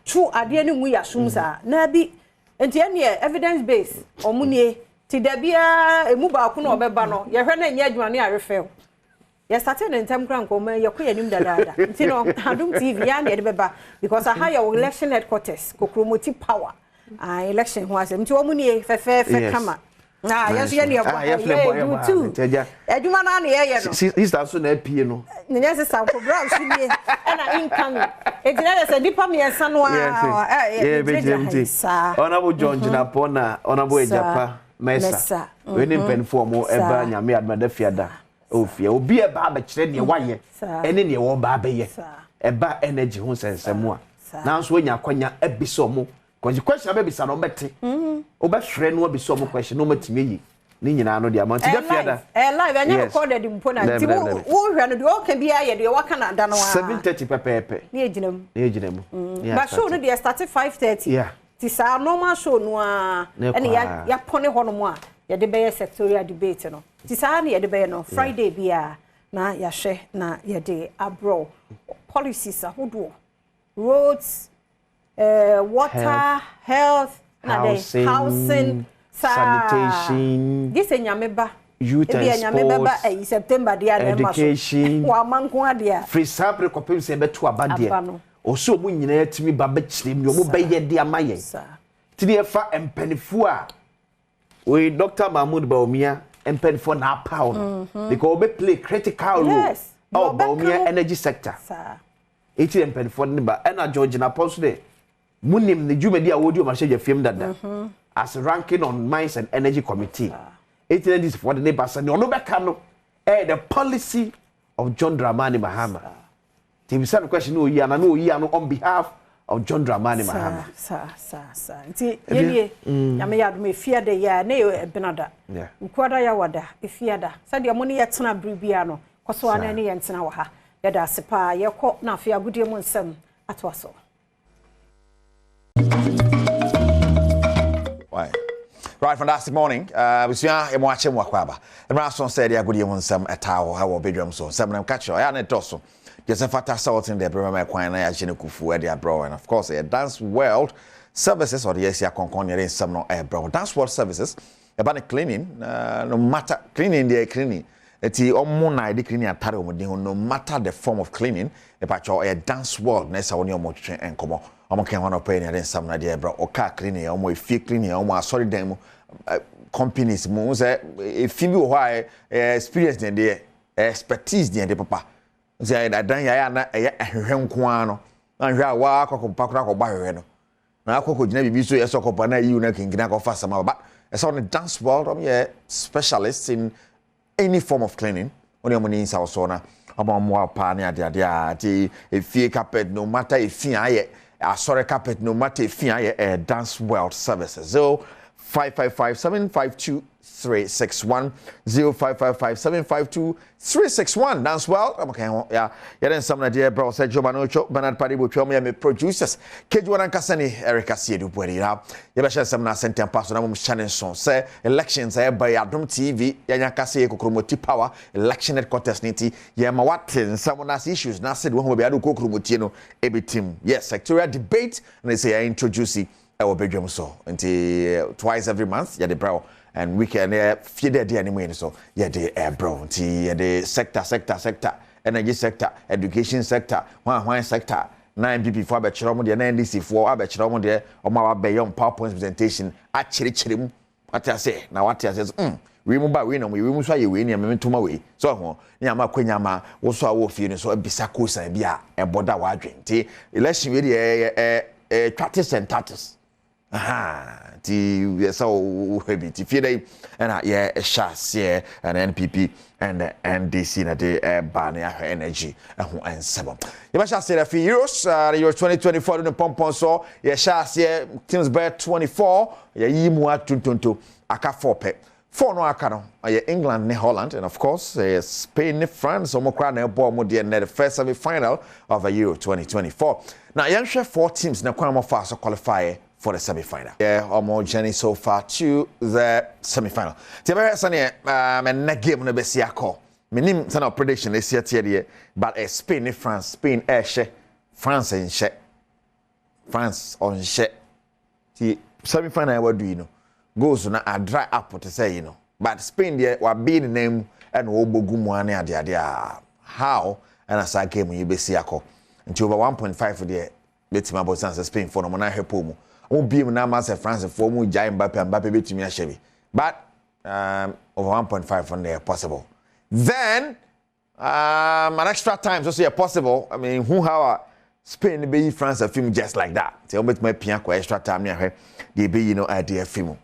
true ade ni mu ya sumsa na bi enti ene evidence base omunie ti da bia emu ba ku na obeba no ye hwe na nya adwuma ne arefew ye started in time kran ko ye ko yanim dada nti no Adom TV ya na ye beba because I hire election headquarters ko promote power election ho asem nti omunie fe kama yes ye ne do too adwuma na ye no sister so na apie no nya se sample brown shini na income ejina se dipa me ensa no honorable John Jinapo na honorable Ejapa Mesa we ni penfo mo eba nyame admada fiada ofia obi eba abekire ne waye ene ne wo ba abeye eba energy ho sensemu a na so nya kwanya ebiso mo question abisa no beti obehwere no abiso mo question no matime yi ni nyina no dia man ti da fiada live anya recorded mpona ti wo hwe no de o kan bia ye de wa kana da no 7:30 pepepe ni ejinam ba show no de start 5:30 ti sa normal show no a ene ya pone hono mo a ye de be sectorial debate no ti sa na ye de be no Friday bia na ya hwe na ye de abroad policies ahodo roads water health housing sanitation this enyameba youth and sports September dia education wa manko adia free sabre kopem se beto abade oso mu nyina atimi ba be kirem yo mu beye dia maye tini efa empanifu a we Dr. Mahmoud Baumia empanifu na power because we play critical role of Baumia energy sector eti empanifu ne ba na George na post de munim ne jumedi a wodi o ma hye fiem dada as ranking on mines and energy committee it is for the neighbors and no beka no the policy of John Dramani Mahama the second question no yi no on behalf of John Dramani Mahama sa nti yeye nyame ya do me fia de ya na e benada nkwada ya wada e fia da sa de mo ne yetena bribia no koso ana ne yentena wo ha ya da sepa ye ko na afia gudie mu nsam atwaso why Right, fantastic morning. We see I'm watching Wakwaba. And Rasson said, "Yeah, good evening, some a towel, how Badwam so. Some of catch you. I am also. There's a fat assault in the Brahma Quine, I Kufu, Eddie Bro, and of course, a Dance World Services or the Asia Conconia in some no air bro. Dance World Services, about cleaning, no matter cleaning the cleaning. It's omona the cleaning at Taro, no matter the form of cleaning, about your Dance World, Nessa on your motor and come on. I'm okay one opinion against some idea, bro. Or car cleaning, or more fee cleaning, or more sorry them companies. Moons if you why experience in the expertise in the papa. Say that done ya hemquano. And you are walk or pack or barreno. Now, I could never be so as a company you can get off fast, but as on the dance world, I'm specialists in any form of cleaning. On your money in South Sona, about more pania, if you carpet, no matter if you sorry carpet no matter if you Dance World Services 0555-752-361 0555-752-361 Dance World okay yeah then some idea bro said Jobanocho Bernard Padibo Chomi me producers Kejuan Kasani Erica Siedu Puerina you better some na sent and pass on channel son say elections by Adom TV Yanya Kase Kokromoti power election headquarters niti yema watin someone has issues na said won be adu kokromoti no ebi team yes sectorial debate and they say I introduce our Badwam so until twice every month yeah the bro and we can feed the anyway so yeah the bro until the sector energy sector education sector one sector 9 PP for abechiro the NDC for abechiro the omawa beyond PowerPoint presentation achiri mu what I say now what I says we move by we no we move so you we me to my way so ho nya ma kwanya ma wo so awo fie no so abisa kosan bia e boda wa adwen ti election we the tratis and tatis aha ti so heavy ti fie dey and yeah shas here and NPP and NDC na the ban energy ho ensebo you must say that euros Euro 2024 no pompon so yeah shas here teams by 24 yeah yimu atuntonto aka 4 pe 4 no aka no England ne Holland and of course Spain ne France omokra na ebo mo the first semi final of the Euro 2024 now young 4 teams na kwamo fast qualify for the semi-final. Yeah, almost journey so far to the semi-final. Tiabe sane na game no be siako. Minim sana prediction is here but Spain and France, Spain share, France and share. France on share. The semi-final what do you know? Goes na a dry up to say you know. But Spain there wa be the name and obogumu ane adia. How and as a game you be siako. Until over 1.5 there betima bosanse Spain for no na hepo mu. Won't be na master France for mu jai Mbappe betimi ahye but over 1.5 from there possible then an extra time so yeah possible I mean who how Spain be France a film just like that tell me my pia ko extra time near they be you know idea film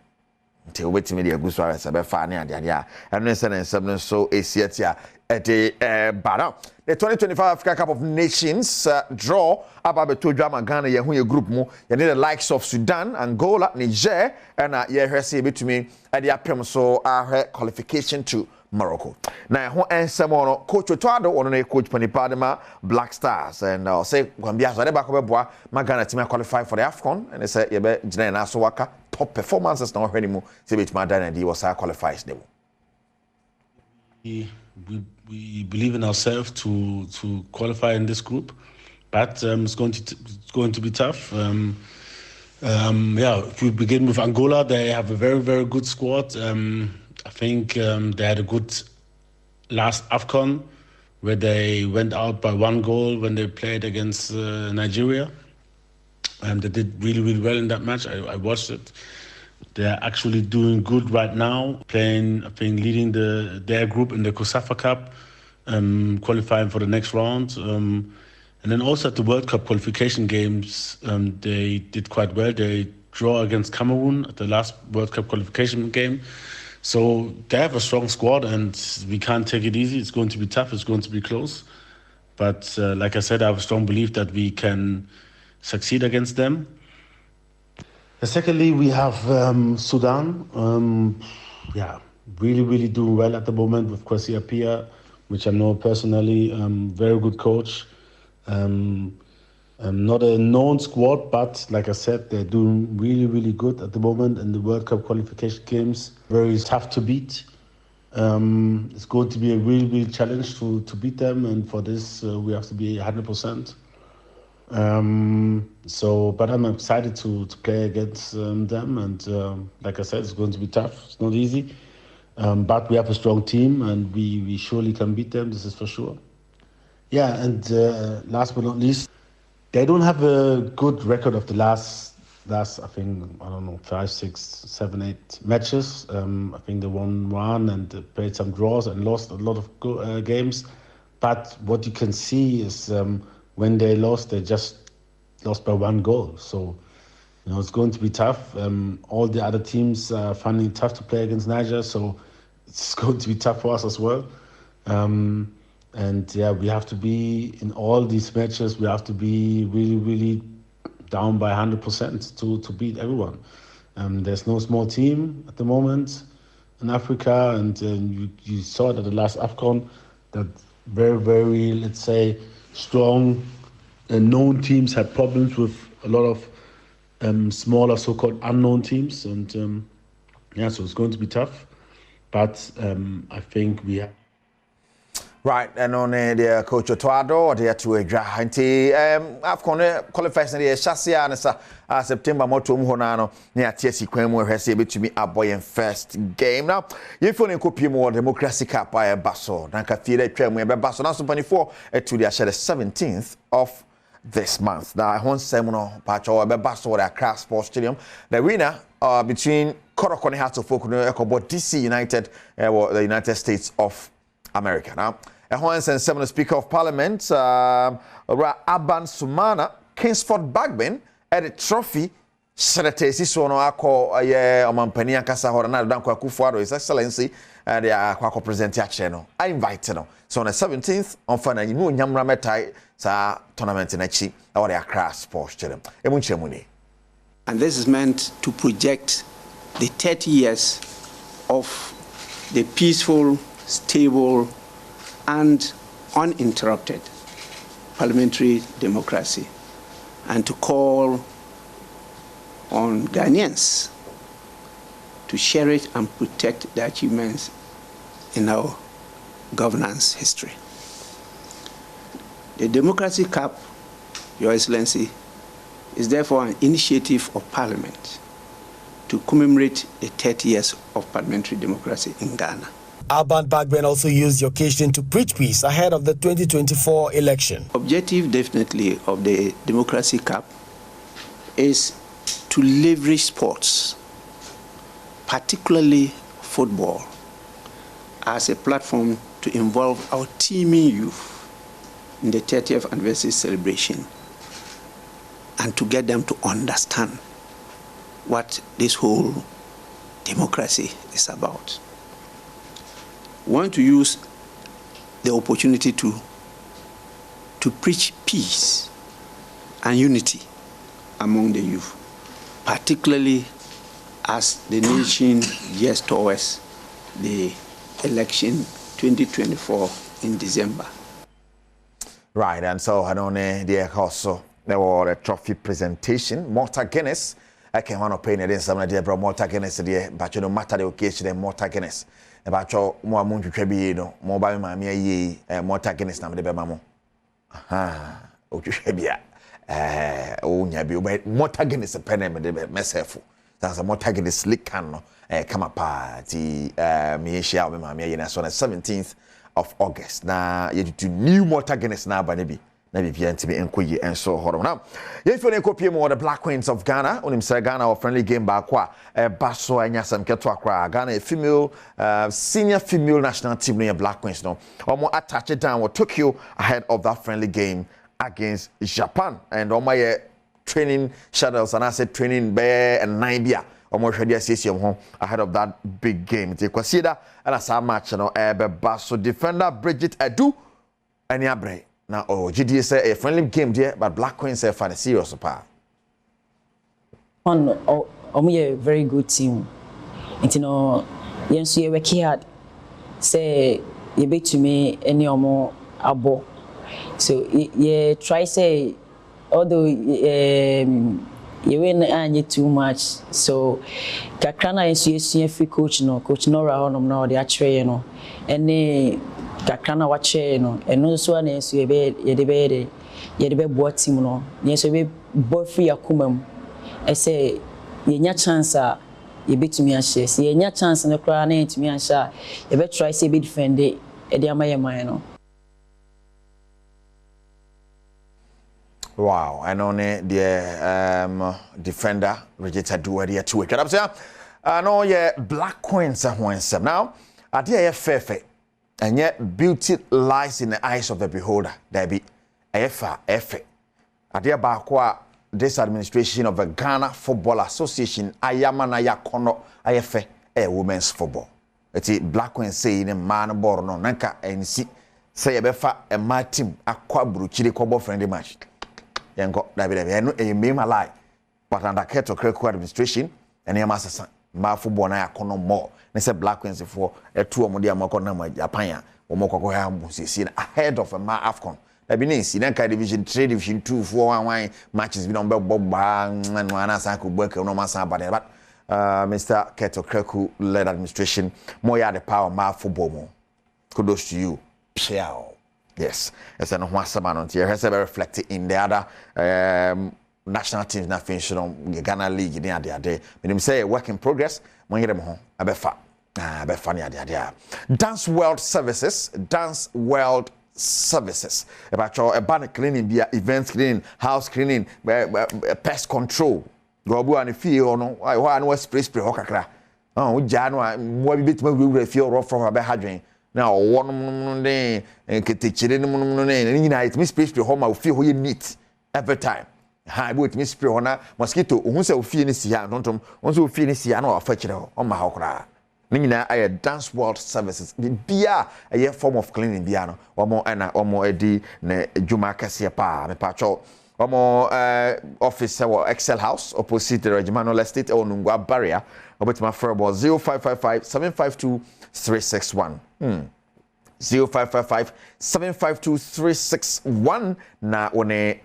until wait me the guso ara sabe fa na dia and then send so asiatia at the Badwam. The 2025 Africa Cup of Nations draw about the two drama Ghana ye hu group mu ye need the likes of Sudan, Angola, Niger and ye hwese betumi at the apem so qualification to Morocco. Now ho ensem ono coach Otoado ono na coach Panipadema Black Stars and say gwambia so de ba ko beboa Ghana team qualify for the AFCON and they say ye be gina na so waka top performances na hwani mu say betuma dan and he was qualifies them. We believe in ourselves to qualify in this group, but it's going to be tough. If we begin with Angola, they have a very, very good squad. I think they had a good last AFCON where they went out by 1 goal when they played against Nigeria. They did really, really well in that match. I watched it. They're actually doing good right now, playing, I think, leading their group in the COSAFA Cup, qualifying for the next round. And then also at the World Cup qualification games, they did quite well. They draw against Cameroon at the last World Cup qualification game. So they have a strong squad and we can't take it easy. It's going to be tough. It's going to be close. But like I said, I have a strong belief that we can succeed against them. Secondly, we have Sudan. Really, really doing well at the moment with Kwesi Appiah, which I know personally. Very good coach. Not a known squad, but like I said, they're doing really, really good at the moment in the World Cup qualification games. Very tough to beat. It's going to be a really, really challenge to beat them, and for this we have to be 100%. But I'm excited to play against them, and like I said, it's going to be tough. It's not easy, but we have a strong team, and we surely can beat them. This is for sure. Yeah, and last but not least, they don't have a good record of the last I think, I don't know, 5, 6, 7, 8 matches. I think they won one and played some draws and lost a lot of games. But what you can see is when they lost, they just lost by 1 goal. So, it's going to be tough. All the other teams are finding it tough to play against Niger, so it's going to be tough for us as well. And yeah, we have to be, in all these matches, we have to be really, really down by 100% to beat everyone. There's no small team at the moment in Africa, and you saw it at the last AFCON, that very, very, let's say, strong and known teams had problems with a lot of smaller so-called unknown teams, and so it's going to be tough, but I think we have. Right, and on the coach Otoado or the to a drahanti I've qualified in the Shasia and September moto honano near TSC Quemo has able to be a boy in first game. Now, if you copy more Democracy Cup by a basso, Nanka Fide Tremwe by Basso, now 24 to the 17th of this month. Now, one seminal patch or a basso or a craft sports stadium. The winner between Korokone Hearts of Fokuno Ecobo DC United or the United States of America. Now, a 7 Speaker of Parliament, Aban Sumana, Kingsford Bagman, at the trophy, Senatesi Sono Ako, Omampania Casa Horana, Danko Kufuado, His Excellency, and the Aquaco Presentia Channel. I invite you. So on the 17th, on Fana, you know, Yamrametai, Sa tournament in Echi, or the Accra Sports Channel. And this is meant to project the 30 years of the peaceful, stable, and uninterrupted parliamentary democracy, and to call on Ghanaians to cherish and protect the achievements in our governance history. The Democracy Cup, Your Excellency, is therefore an initiative of Parliament to commemorate the 30 years of parliamentary democracy in Ghana. Alban Bagben also used the occasion to preach peace ahead of the 2024 election. Objective, definitely, of the Democracy Cup is to leverage sports, particularly football, as a platform to involve our teeming youth in the 30th anniversary celebration and to get them to understand what this whole democracy is about. We want to use the opportunity to preach peace and unity among the youth, particularly as the nation gears towards the election 2024 in December. Right, and so I know the also there was a trophy presentation. Malta Guinness, I can want to pay in some idea about Malta Guinness, but you no matter the occasion, Malta Guinness. About your more moon to trebi no mobile mammy ye Malta Guinness na me be mamo. Aha, o twebia o nya bi o Malta Guinness pen me de mesefo. That's a Malta Guinness lick can no come up party me share me mammy ye na so on the 17th of August. Na ye to new Malta Guinness na ba ne bi. Na bibia ntimi enkoyi enso horom. Now, if you nekopie mo the Black Queens of Ghana, onim say Ghana or friendly game ba kwa baso anyasam keto akra. Ghana a female senior female national team no Black Queens no. Omo attach it down with Tokyo ahead of that friendly game against Japan, and omo training shadows and I said training bear and 9 bia. Omo hwede association ho ahead of that big game. They consider and as a match no baso defender Bridget Adu any abre. Now, GDA say a friendly game there, but Black Queens say for the serious part. We a very good team. And you know, yes, we work hard. Say you bet to me any more abo. So you try say although you win too much, so Kakrana is free coach no Nora on now the actually no and Kakrana watch no and no so an is you be board team no yes we boy free akumam I say you chance you beat me and share see you chance in the crown to me and share you better try say be defend it no. Wow, I know the defender Regita Dueria to it. I know yeah black coins are one some now. I dear fair and yet beauty lies in the eyes of the beholder. There be a I dear Bakwa this administration of the Ghana Football Association Ayamanaya Kono IFA women's football. It's black coins say in a man born no nanka and see say a befa a my team a quabru chili combo friendly match. Yango David a me my lie, but under Keto Creco administration and your master ma football na yakono more. They say black queens for a 2 modia mokona Japan or moko have ahead of a ma AFCON. That be nice. In division 3, division 2, 4, 1 matches been on Bob and one Sanku work no massa but Mr. Keto Creco led administration more the power ma football more. Kudos to you. Piao. Yes, it's an Huasaman on here. Has ever reflected in the other national teams not finishing on the Ghana League in the other day. When him say work in progress, when you get them home, I bet funny idea. Dance World Services, About your banner cleaning, be events cleaning, house cleaning, pest control. Go bu and feel no. Why no spray hokakra. Oh, January, what bit we feel rough from a bad now, one day, and can teach it in the morning, and it miss space to home. I feel you neat every time. I would miss Priona, mosquito, who say, finish here, don't also finish here, no, fetch it on my hokra. Nina, I Dance World Services, Bia, a year form of cleaning piano, or more Anna, or more Eddie, Juma Cassia Pa, me pacho, or more office or Excel House, opposite the Regimental Estate or Nungwa Barrier, or with my furbo 0555 752 361. 0555 752 361 na one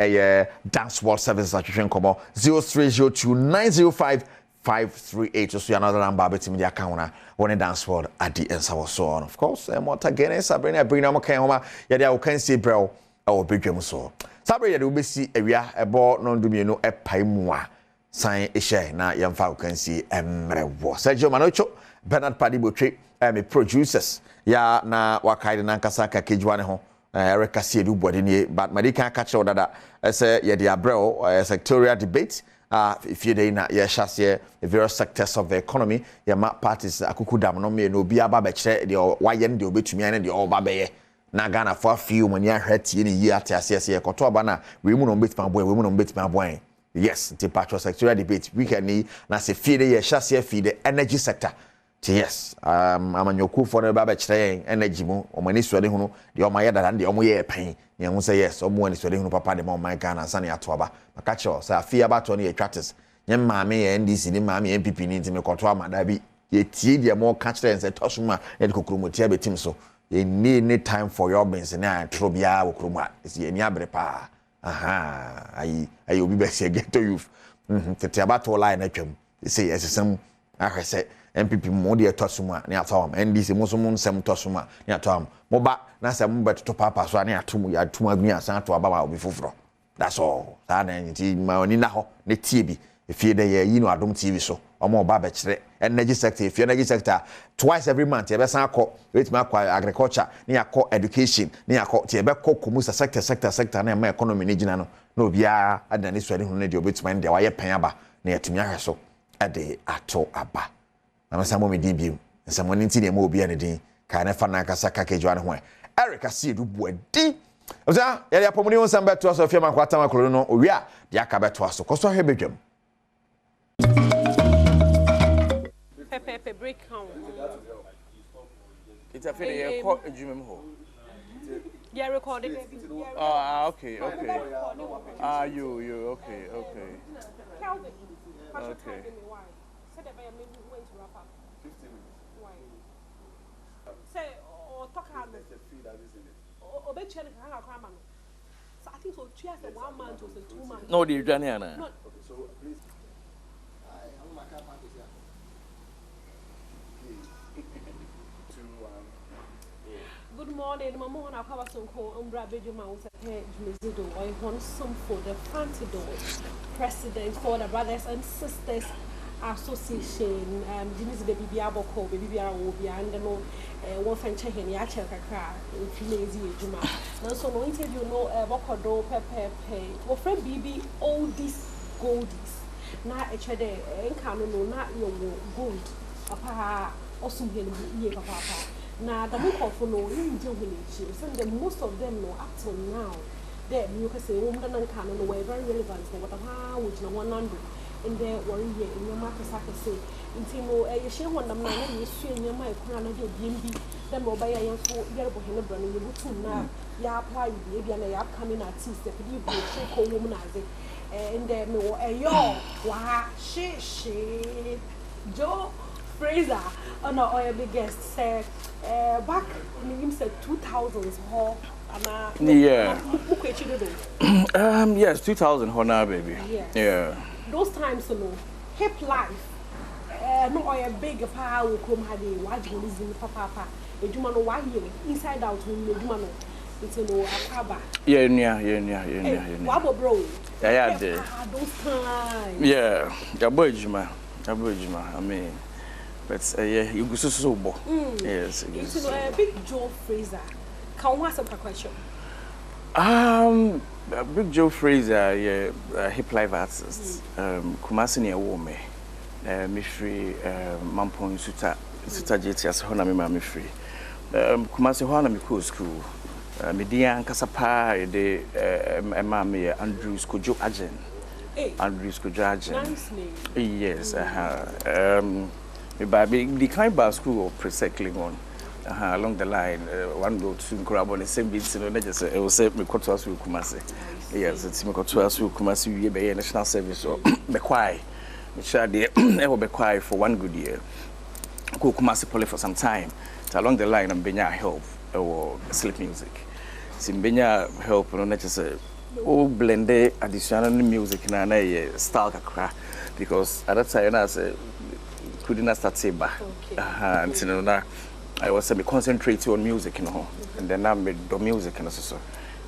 Dance World Services attrition komo 0302 905 538 so another number betim the account one Dance World at the end so on of course more again Sabrina bring am kan homa ya dia can see bro or bedwam so Sabrina de we see awia ebo no ndumi no epai mu a san e share na yemfa can see emrewo Sergio Manocho Bernard Padibotwe me producers ya na wakaide na nkasa ka kejwane ho Erica Siedu Bodini but Madika catch order that say ye the abrel sectorial debate if you dey na ye shase the various sectors of the economy ye ma parties akukudam no me no bia ba be kire the wayen de obetumi ane de oba be ye na Ghana for few money ahwetie ne yi atiase ye koto oba na we mu no betima boy we mu no betima boy yes the patro sectorial debate we can ni na se feed ye shase feed the energy sector. Yes, amanyoku for the baba chire energy mu omani swede hunu de omayeda dan de omoye pen ne hu say yes omo ani swede hunu papa de mo man Ghana sane atoba maka cho say afia bato ne attractors nye maame ye NDC ni maame MPP ni ntime koto amada bi ye tie de mo ka chire say tosuma e de kokromoti abetim so ye need time for your bins na trobia wokroma isi eni abre pa aha ayi obi be say get to youth tete abato line atwam say esesem ahwese MPP mo de tosuma ne atawam NDC mo so mo nsem tosuma ne atawam mo ba na se mo beto papa so ne atum ya atum agni asan to aba ma obi foforo that's all that na nti ma oni na ho ne tie bi efie de ye yi no Adom TV so omo ba be kire energy sector efie energy sector twice every month e be san akọ wait ma akọ agriculture ne akọ education ne akọ tie be kọ commerce sector na ma economy ne gina no na obia adani so ade hu ne de obetuma ne de wa ye pen aba na yatumi ahweso ade ato aba na samo me din biu nsamo ni nti ne ma obi ane din ka ne fa na kasa ka kejwa ne ho Erica Siedu Buadi oza ya ya pomuni on samba to so fia man kwata makolo no owia de aka beto aso koso hwe bedwam pepe break home it's a fair call ejumem ho yeah recording okay you okay Calvin okay say or talk about it. Obechi na kan akwa ma no. I think so 1 month or 2 months. No, the Janiana. So please. Good morning, Mama. I have some call Umbra Bejuma was a pair Jumizido. I want some for the Fantido president for the Brothers and Sisters Association. Jimmy's baby Biaboko, baby Biabia, and no one French and Yacha Kaka, if you lazy Juma. Now, so no interview, no Bokodo, Pepe, or friend BB, all these goldies. Not a chede, and canoe, not your gold. Papa, awesome here, Papa. Now, the book of no village, and most of them know up till now. There, you can say, woman and canon were very relevant for what which no 100 in their worry in your market, I can say. In Timo, a share one of my name is swing your mic, Crown of BMB, then will buy a young for Yerbo Hennebrand, you would too now. Ya apply, baby, and I upcoming artist, the people will shake a womanizer. And then, no, a yo, wah, she, Joe. Fraser, oh no, our big guest said, back in him said 2000s, yeah. Yes, 2000 honor, baby. Yes. Yeah. Those times, you know, hip life. No, a big power come had a wide releasing papa. A Jumano, why here? Inside out, when you do it's a no akaba. Yeah. Wabo bro. Yeah, those times. Yeah, Jabojima. I mean. But yeah, you go so bo. Yes, it's a big Joe Fraser. Can we ask a question? Big Joe Fraser, yeah, hip life artist. Kumasi ni awome. Me free Mampon Suta JT as hona me free. Kumasi hona me ko school. Me dia nkasapa de me Andrews Kojo Agent. Andrews Kojo Agent. Nice name. Yes, the kind of school or pre-cycling on along the line, one go to grab on the same beats, you know, just it was say me got to us with Kumasi. Yes, it's me got to us with Kumasi, we be national service or be quiet. We shall be quiet for 1 good year. Go Kumasi Poly for some time. So along the line, I'm being help or sleep music. Sim being help, you know, just oh blended additional music na na style kakra because at that time I say couldn't start saber. And you know na I was concentrate on music, you know, and then I made the music and so.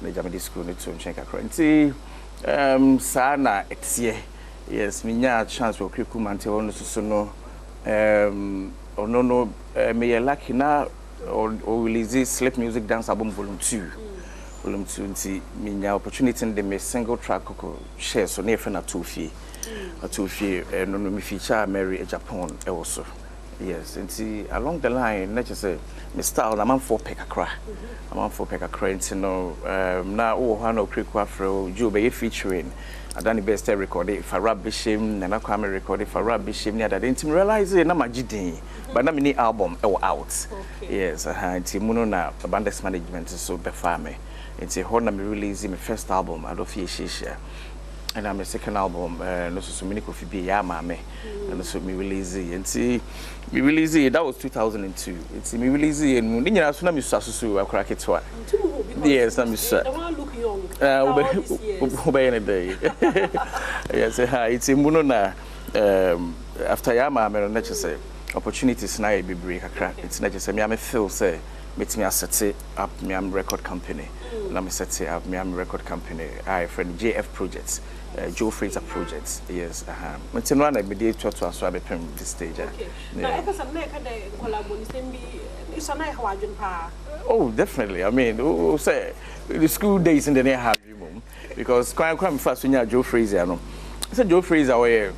Me jam school need to check kakra. Nti sana etie yes me nya chance for curriculum ante on so no no me lucky na or release sleep music dance album volume 2. Volume 2 nti me nya opportunity in the single track ko share so na na Tofie. Tofie no me feature Mary Japan also. Yes, nti along the line na say me style na man for pekakra. Man for pekakra nti no na o ha no kriku afro Joe be featuring Adani best recorded for rap bishim na kwame recorded for rap bishim ni adade nti me realize na magidin but na me ni album e out. Yes, nti muno na Bandex management so be fa me. Nti ho na me release my first album Adofie Shisha. And I'm a second album, no so many coffee be ya mame, and so me release it. And see, me release it. That was 2002. It's me release it. And you know, as soon as me start to I crack it one. Yes, I'm start. The one look young. By any day. Yes, it's a munona. After ya mame, no just say opportunities na be break a crack. It's not just me. I'm feel say. Meet me set up me record company. Let me set up me record company. I friend JF projects, Joe Fraser projects. Yes, But no one I be there to so I be this stage. Okay. Now, if some make a collaboration be it's a nice wagon pa. Oh, definitely. I mean, say the school days in the near have you because quite first when you Joe Fraser no. I said Joe Fraser was a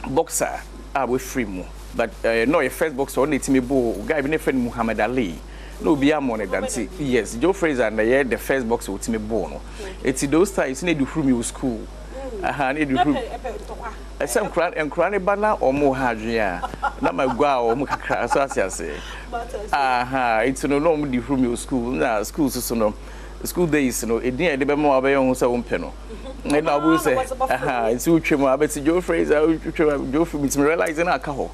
boxer. I was free mo, but no, a first boxer only to me bo guy be friend Muhammad Ali. No, be a money than yes, Joe Fraser and the first box with me born. It's those times need to from your school. Need to some cran and cranny banner or more hardria. Not my guau or Mukaka, so I say. It's no normal from your school. Now, schools so no. school days no edin e de be mo abeyo hu se wo mpe no na obu se it's utwem abeti Joe Fraser utwem Joe Fraser me realize na aka ho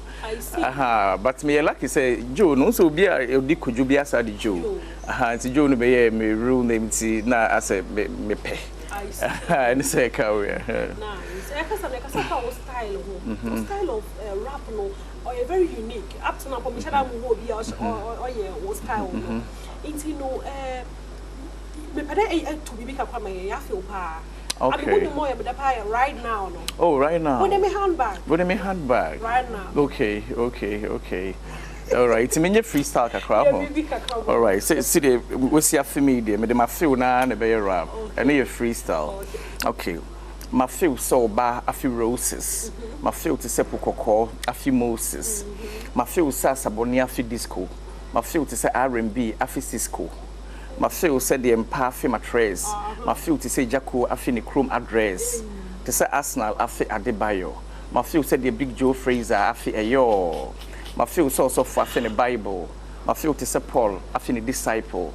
but me lucky say Joe no so obi a odi koju bi asa de Joe it's Joe no be ye me rule name ti na ase me pe and say ka we nice e ka sa style ho style of rap no or very unique up to now for me shada mu ho bi or yeah style no into no me pede to be kakwa me ya feel pa. Okay. I'm more about the right now no. Oh, right now. What me handbag? What me handbag? Right now. Okay. All right. It's me freestyle kakra ho. All right. See the we see after me there. Me dey ma feel na na be rap. And you freestyle. Okay. My feel so ba afi roses. My feel to say pokoko afi Moses. My feel sa saboni afi disco. My feel to say R&B afi Cisco. My feel said the empire fi mattress. My feel to say Jacko afi ni chrome address. To say Arsenal afi Adebayo. My feel said the big Joe Fraser afi Ayo. My feel so for afi the Bible. My feel to say Paul afi ni disciple.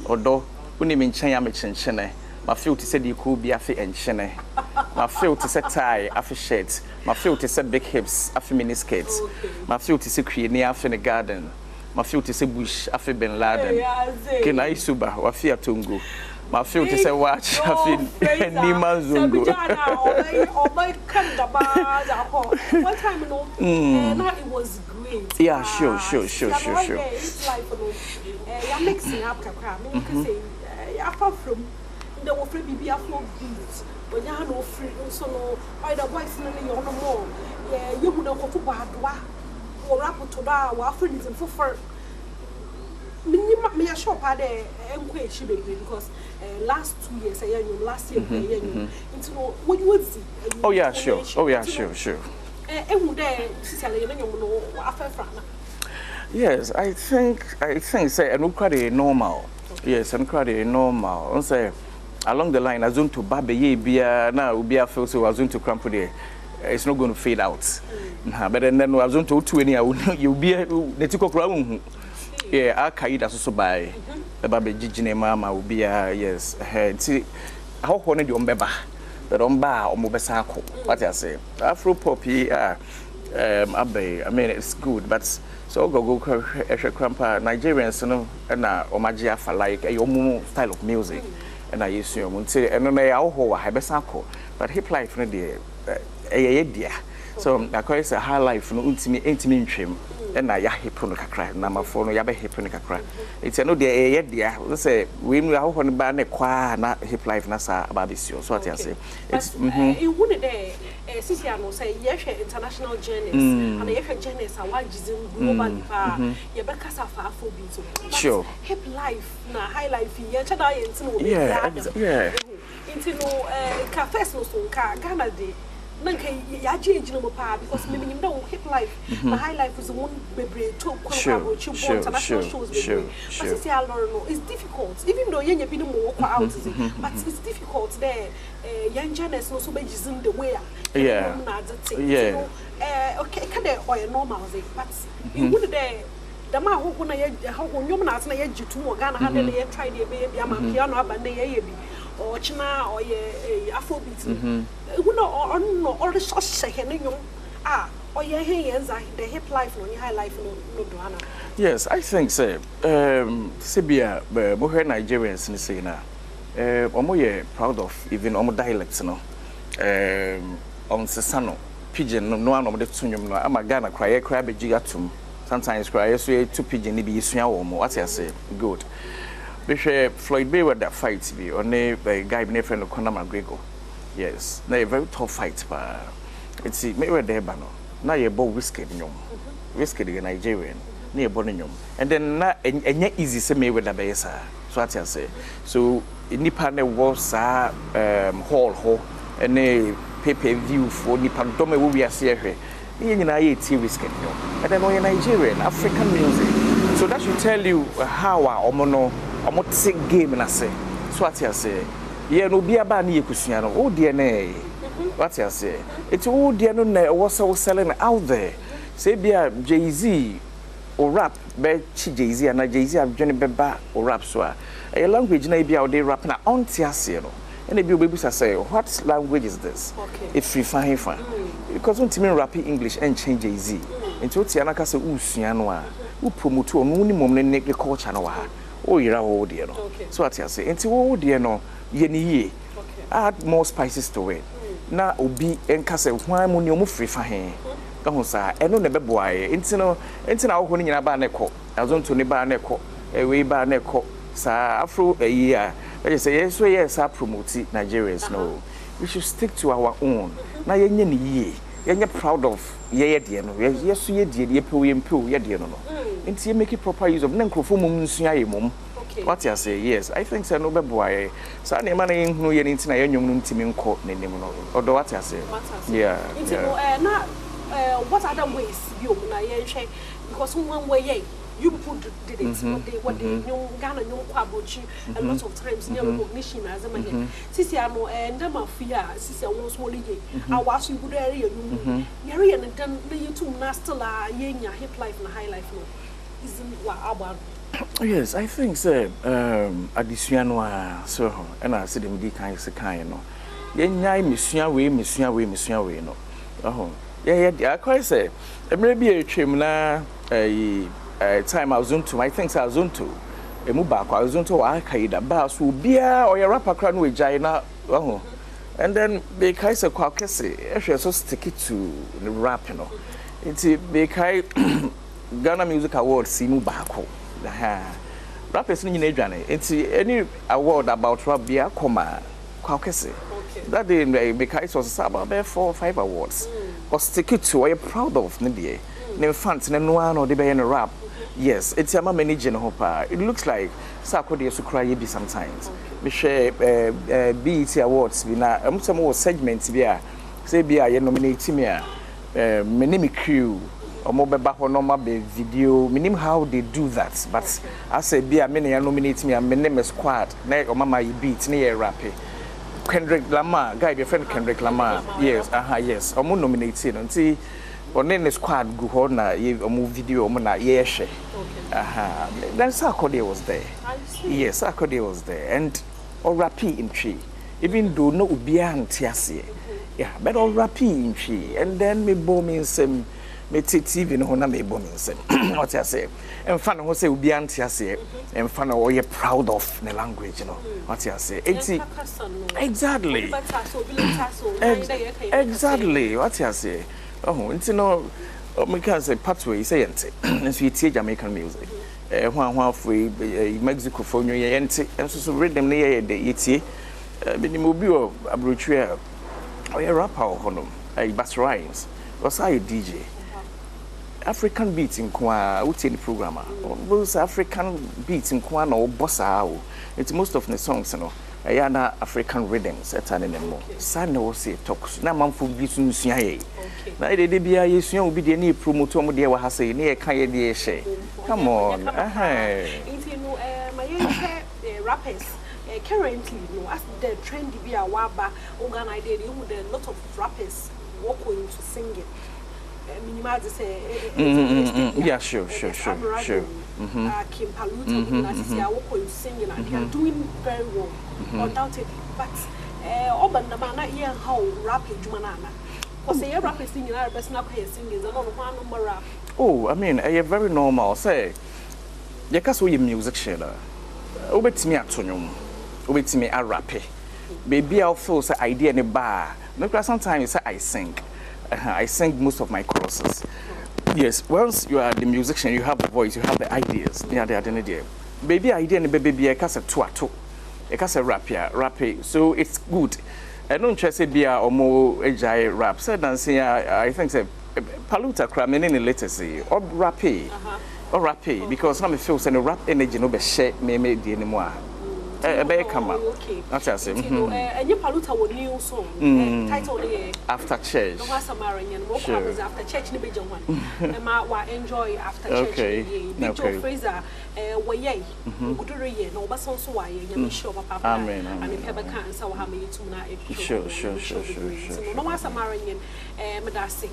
Odo uni min chanya me chenchene. My feel to say the cool be afi enchene. My feel to say tie afi shirt. My feel to say big hips afi mini skirts. My feel to say create afi the garden. My feel to say bush afi Ben Laden. Kena isuba wafi atungu. My feel to say watch afi Nima Zungu. Oh my God! One time no, it was great. Yeah, sure. It's like you're mixing up kakra. Me can say apart from the offer bibi afro beats. When you no free, so no. I the voice no you no more. Yeah, you would not go to Badwam. Or rap to that, or friends for me a shop had a because last 2 years, last year, into what you would see. Oh, yeah, sure. Yes, I think say and quite normal. Yes, and quite normal. And say along the line, as soon to baby bia now will be a feel so as soon to cramp there. It's not going to fade out. But then I was on to 20 you'll be the tico crown. Yeah, I carried us so by the baby Gigi Mama will be a yes. See, how honey you remember that on bar or Mobesako. What I say, Afro Poppy, Abbey, I mean, it's good, but so go crampa Nigerians, and Omagia for like a your style of music. And I assume, and then I will have a Besako, but hip life, no dear. Dear. So I call it a high life no intimate trim and I hip on the crack, number 4 no yabe hip on the crack. It's a no dear, let's say we are on the band a choir, not hip life nasa babisio. So what I say. It's you wouldn't there, Siciano say, yes, international journeys, and the F journeys are one global, your back as a far for beats. Sure. Hip life, na high life, yeah, into no cafes no so car, Ghana day. Nanka ya change no pa because me know hip life the high life is one bebre to international shows bebre but see I learn no it's difficult even though you be no more out but it's difficult there young journalists no so be using the way yeah okay can they or normal but you would there the man who na how you na na ya jitu mo Ghana ha dey try dey be am piano abande ye bi or china or ye afrobeat who no or the short second or ye the hip life no high life no do. Yes, I think say Sibia mo Nigerians ni say na omo ye proud of even omo dialects no on sesano pidgin no one of the tunum no ama Ghana cry be gigatum sometimes cry so to pidgin ni bi yesua wo mo what I say good. Floyd Mayweather that fight be on a guy named friend Conor McGregor. Yes, na a very tough fight, but it's Mayweather bano. Now you bought whiskey nyom, whiskey the Nigerian, near Bonnyom, and then na and easy say Mayweather besa. So what I say. So Nipa ne was hall and a pay-per-view for Nipa dome will be a series. You know, I tea whiskey nyom, and then on Nigerian African music. So that should tell you how omono take game na say. So what I say. Yeah, no be aba na yekusua no. Oh dear na. What I say. It's oh dear no na was selling out there. Say be Jay-Z or rap be Jay-Z and Jay-Z have journey beba or rap so a language na be out there rapping on tiase no and the baby say what language is this if we find because when me rap English and change Jay-Z into tiana ka say usua no a u promote onu ni mom ne culture no wa o yira wo de no so what you say into wo de no ye ni ye add more spices to it na obi enka say hwan mu ni omu free fa he ka ho sa eno ne beboaye into na wo ni nyina ba ne ko azonto ni ba ne ko we ba ne ko sa afro yi a I say yes, yes, I promote Nigerians. No, we should stick to our own. Na yenye ni ye, yenye proud of ye dear no. Yes, ye dear, ye po ye dear no. And see make it proper use of nenkrofo mum nsuya ye mum. What you say? Yes, I think so. No be boy. So na man yin hu ye nti na ye nwom no ntimi nko nenim no. Odo what you say? Yeah. Na what other ways you na ye hwe because one way you put did it what they Ghana kwabochi a lot of times near recognition as a man. Sisi ano and them afia sisi won so ye I was you good area you yari and then you too nasty la yenya hip life and high life no isn't what about. Yes, I think so. Adisuanwa so and I said them di kind no yenya misua we no yeah I quite say maybe a trim na time I was on to I think I was on to a mubako I was on to Al-Qaeda bass will be or your rapper crown with Jaina and then they kai say kwakese if so stick it to the rap you know it's be kai Ghana Music Awards si mubako rappers ni nyina it's any award about rap bia koma kwakese that day be kai so about 4 or 5 awards or stick it to are you proud of ne ne fans ne no ano de be in rap. Yes, it's a managing hopa. It looks like Sakodi so cry be sometimes. We share BET Awards be na some more segments be a say be a nominate me a me name crew or mobile back on normal video. Me name how they do that. But I say be a many nominate me and my name is squad. Na or mama you beat near rapping. Kendrick Lamar, guy your friend Kendrick Lamar. Yes, yes. Omo nominated until or name squad go on na video na ye share. Then Sakode was there. Yes, Sakode was there. And or rapi in tree. Even though no ubia antiase. Yeah, but all rapi in tree. And then me bombing some me TV no na me bombing some. What you say? And fan who say ubia antiase. And fan or you proud of the language, you know. What you say? Exactly. Exactly. What you say? Oh, it's no me can say pathway say ente. And we teach Jamaican music. One free Mexico for New Year ente. And so rhythm near the ET. Binimobio abrochia. Oh, a rapper honum. A bass rhymes. Was I a DJ? African beats in Kwa, what's in the programmer? Those African beats in Kwa or bossa. It's most of the songs, you know. Ayana African rhythms at an animal. San no say talks. Na man for vision siaye. Na de bia yesu obi de na promoter mo de wa ha say na e kan ye de she. Come on. Into no my rappers currently no as the trend be a waba organ idea you with a lot of rappers walk into singing. Minimal say yeah, sure. Kim Paluta na walk into singing and they are doing very well. Undoubtedly, but Oban na hear how rapping Jumanana. Because they rapping singing, I best not hear singing. I don't know one rap. Oh, I mean, I very normal. Say, you can see music shader. Obet me at Tonyum, obet me a rappe. Baby, I'll feel say idea in a bar. Because sometimes I sing. I sing most of my choruses. Yes, once you are the musician, you have the voice, you have the ideas. Yeah, they are the idea. Baby, idea in the baby, I can say two. I can say rap. So it's good. I don't try to say be a more agile rap. Said dancing, I think say Paluta cram in the literacy or rap. Or rap because now me feel say no rap energy no be share me the anymore. Ebe kama. That's what I say. And you paluta wo new song. Title the After Church. No was Samarian. What happens after church? Ni beja one. Emma wa enjoy after church. Okay. Victor Fraser. Waye. Udure ye. No bason so waye. Nyame show papa. Amen. And if ever can so ha me yitum na Sure. No was Samarian. Medasi.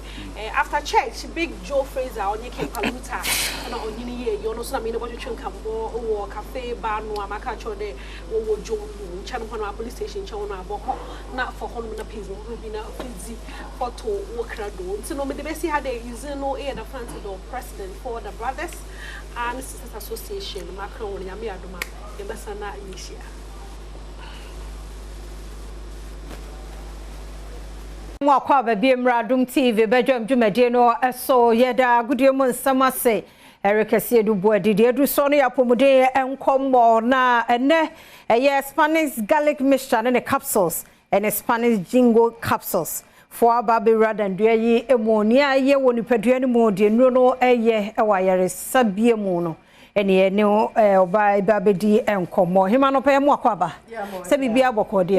After church, big Joe Fraser on your paluta. And on ye. You know so I mean what you think or cafe bar no amaka chode. Wo Joe channel on our police station channel not for home na peace be na fizzy photo work do so no me the best had they using no air the front door president for the brothers and sisters association Macron ya me adoma e besa na inisia mwa kwa ba bi mra Adom TV Badwam dwumade no eso yeda gudiem nsamase Erica Siedu Boadi Edu Sony Apomude enkomo na ene Spanish garlic mixture and capsules and Spanish jingo capsules for baby rather than ye emonia ye woni pedua mo de no eye ewayare sabie mu no ene ne oba babedi enkomo hima no pe mu akwaba se bibia bokode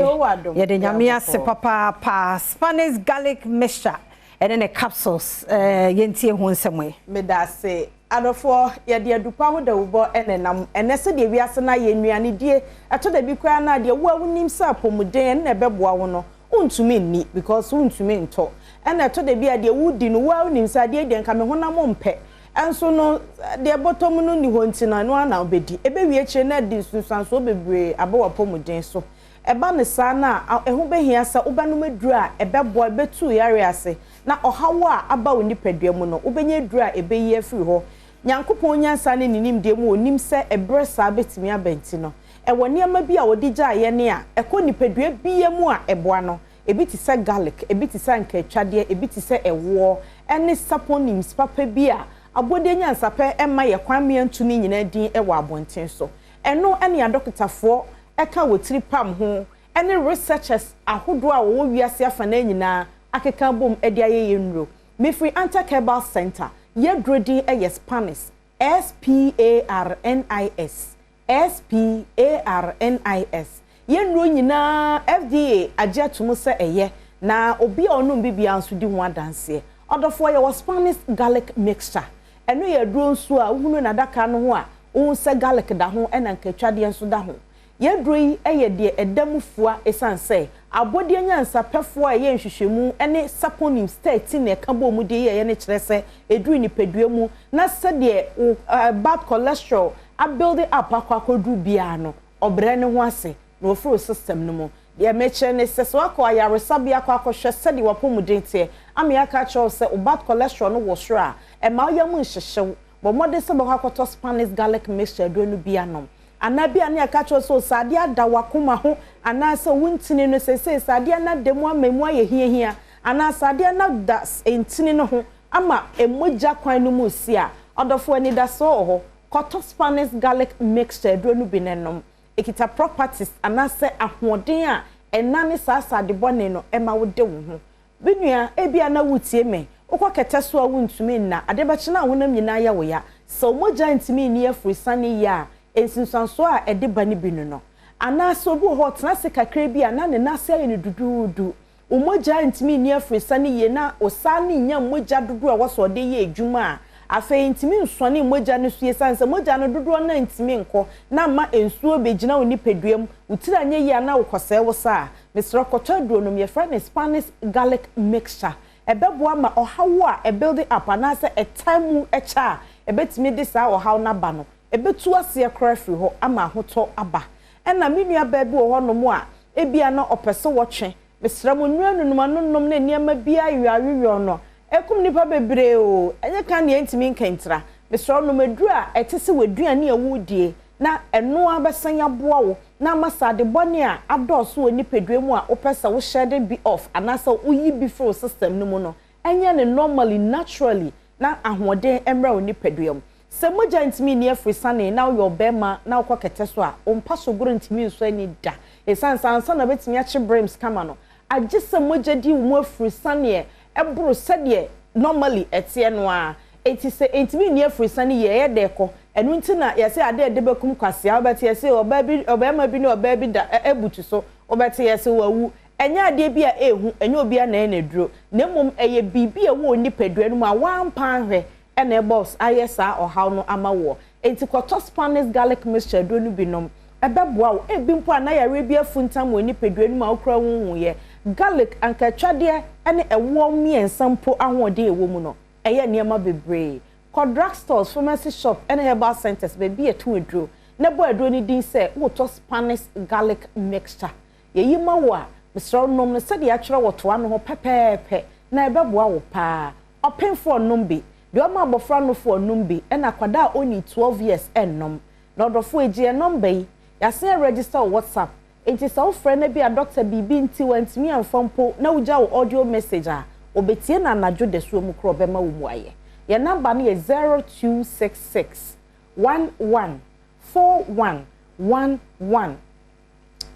ye de nyame ase papa pa Spanish garlic mixture and then capsules yentie ho nsemwe medase adofo ye de adupa ho da wo enenam enese de wiase na ye nnuane die eto da bi kwa na de wo awunim sa pomuden na beboa wo no untumi ni because untumi nto ena eto da bi ade wudi no wo awunim sa de nka me honam mpe enso no de bottom no ni ho ntina no ana obedi ebe wie kire na de sunsanso bebre abawa pomuden so eba ne sa na ehu behia sa ubanu meduru a ebeboa betu yare ase na ohawa aba woni padua mu no ubenye duru a ebeyi afiri ho nyankopon nyansa ne ninim de mu onim se ebresa betimi abenti no ewoni ama bi a odija ye ne a ekoni padua biye mu a eboa no ebi ti se garlic ebi ti se nkatwade ebi ti se ewo ene saponim papa bi a abode nyansa pe ema ye kwame antumi nyina din ewo abonten so eno ene ya dokitafo eka wotiri pam ho ene researchers ahodo a wo wiase afa na nyina akeka bom edi aye yenro mefri anti-cable center ye drodi eye Spanish SPARNIS yenro nyina FDA ajetum se eye na obi onum bibia nso di ho adanse odofo ye was Spanish garlic mixture eno ye dro nso a uhunu na daka no ho a wo se garlic da ho ena nkatwade nso da ho yedroi eye de edamfua esanse abode nyansa pefo eye nhwehwemu ene saponim state ne kabo mu de ye ne kyerese edru ni pedua mu na se de bad cholesterol a build up akwakodu bia no obre ne ho ase no fro system no mu de meche ne se so akwa yaresabia akwakohwe se de wapomuden te amiaka cho se bad cholesterol no wo sro a e ma yam nhwehwew bo mode se bo akoto Spanish garlic mixture do no bia no anabia ne akacho so sade ada wakoma ho anasa wuntini no sese sade na demu amamu aye hiahia anasa sade na das entini no ho ama emoja kwan no mu si a odofo ani da so ho koto Spanish garlic mixture do no binenom ekita properties anasa ahoden a enane sasa de bone no ema wode wo ho binua ebia na wutie me ukokete so a wuntumi na adebachi na wonam nyina ya wo ya so moja ntimi ni afrisani ya ensinsanso a ede bani binu no anaso bu hot na se kakra bi ana ne nase aye ne dududu umoja ntimi ni afrisani ye na osani nya moja dudu a waso de ye adwuma afa ntimi nsone moja ne suye sanse moja no dudu na ntimi nko na ma ensuo begina oni peduam utira nya ye na ukose wosa Mr. Kotadro no me friend Spanish garlic mixture ebeboa ma ohawo a build up anase a time echa ebetimi de sa ohawo na ba no ebetu ase krafri ho ama hoto aba ena menua baabi wo ho no mo a ebia na opese wo twe mesra mo nuanunum anonom na niam bia yiawiwo no ekum nipa bebre o enye kan ne ntimi nkentra mesra no maduru a etese waduane awudie na eno abesan aboa wo na masade bone a adoso oni pedua mu a opese wo shade be off anasa uyi before system no mu no enye ne normally naturally na ahoden emra oni pedua mu se moja ntimi ni afrisane na yo bema na ukwa keteso a ompa so goro ntimi nso ani da esansansa na betimi ache brims kama no agye se moja di wo afrisane ebro sede normally etie no a eti se ntimi ni afrisane ye de ko enu ntina yesi ade de bekum kwase obeti yesi obema bi ne obabi da ebutu so obeti yesi wawu enya ade bi a ehu enya obi a na duro na mum eye bibi a wo nipadua no ma wampa hwe ena boss ayesa ohaw no amawo enti kwato Spanish garlic mixture do no binom ebeboa wo ebi mpo ana yare bi afuntam wo nipadua no ma okra hunhu ye garlic anka twade ene ewo miensa mpo ahode ewo mu no eye niema bebre drugstores, pharmacy shop, and herbal centers, baby a two edro. Nebo edro ni din say, to Spanish garlic mixture. Ye mawa, Mr. Nom said the actual what one ho pepe, na ebeboa wo pa. Open for numbi. The oma bofrano for numbi, and akwada only 12 years and nom. Not of wage a number. Ya say register WhatsApp. It is our friend be a doctor BB nti went me and phone na uja audio messenger. Obetie na najo de so mu kro bema wo muaye. Your number is 0266 11 4111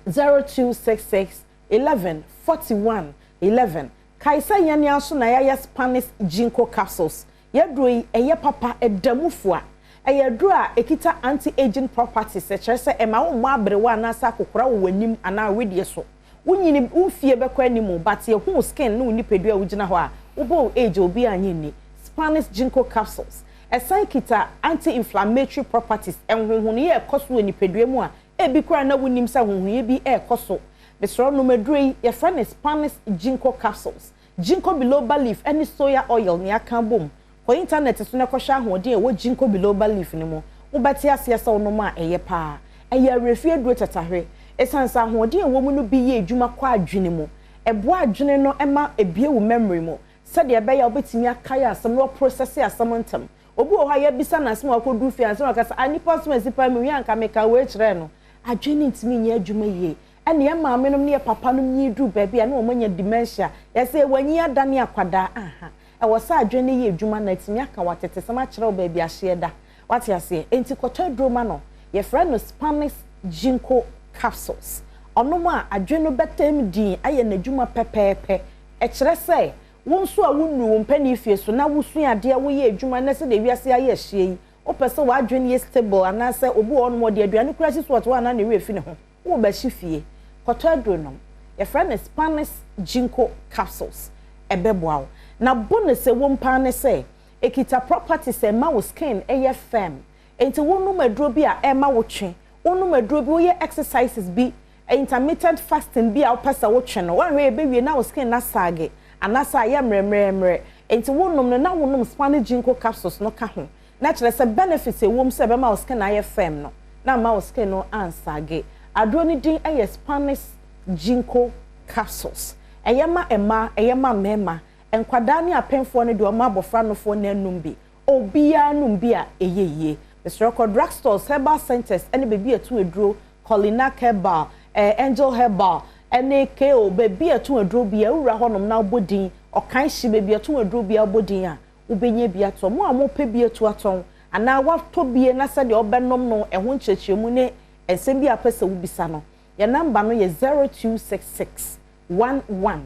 0266 11 41 11. Kaisa yani aso na ya Spanish ginkgo capsules. Yedroi eye papa edamufua. Eyedro a ekita anti-aging properties. Echese ema wo abrewa na sa kokora wo wanim ana wedie so. Wunyini umfie bekwa nimu but ye hu skin no nipadua wugina ho a wo age obi anyini. Spanish ginkgo capsules. Esan kita anti-inflammatory properties. Enhunhun ye ekoso enipadua mu a ebi kura na wunim sa hunhun ye bi ekoso. Mr. Numedrei ye friend Spanish ginkgo capsules. Ginkgo biloba leaf any soya oil ni aka bom. Ko internet so na kwhwa ahode e wo ginkgo biloba leaf ni mo. Wo beti ase asa ono ma eye pa. Eye refie duro tatahwe. Esansa ahode e wo mu no bi ye adwuma kwa adwene mu. Ebo adwene no ema ebie wo memory mu. Said ya beya obetimi akaya asem no process asem ntem obi o ha ya bisa na asem akodu fi asem akasa anipa so asipa mi wi anka meka we kire no adwene ntimi nya adwuma ye ene ya maame no ne papa no nyi du ba bia na o manya dementia ya say wanyi adane akwada aha e wo sa adwene ye adwuma na timi aka watete sama kire o ba bia hye da wate ase enti kwoto adroma no ye friend no Spanish ginkgo capsules ono ma adwene no betem din aye na adwuma pepepe e kire say wonso a wonu mpani fie so na wusu ade a wo ye adwuma na se de wiase aye hye yi o pese wa adwene ye stable ana se obi won mo de aduane kura si so to na we fi ne ho wo ba hye fie koto adronom your friend is Spanish ginkgo capsules ebeboa na bonus e wo mpa ne se ekita properties e ma wo skin eye firm enti wonu maduro bi a e ma wo twe wonu maduro bi wo ye exercises bi intermittent fasting bi a wo pese wo twe no wan we be wie na wo skin na sage anasa ya mremremre enti wonum no na wonum Spanish ginkgo capsules no ka ho na kire se benefits e wom se be ma skin na ye firm no na ma skin no ansage adro ni din aye Spanish ginkgo capsules eyema eyema mema enkwada ni apemfo no de o ma bofra no fo na anum bi obia num bi a eyeye Mr. Drugstores, herbal centers any baby etu edro Colina herbal Angel herbal ene KO baby etu edro bi ewura honom na obodin okan hye baby etu edro bi obodin a ubenye bi ato mo a mo pe bi etu aton ana wato bi na se de obenom no eho nchechemu ne ensem bi apese ubisa no your number no ye 0266 11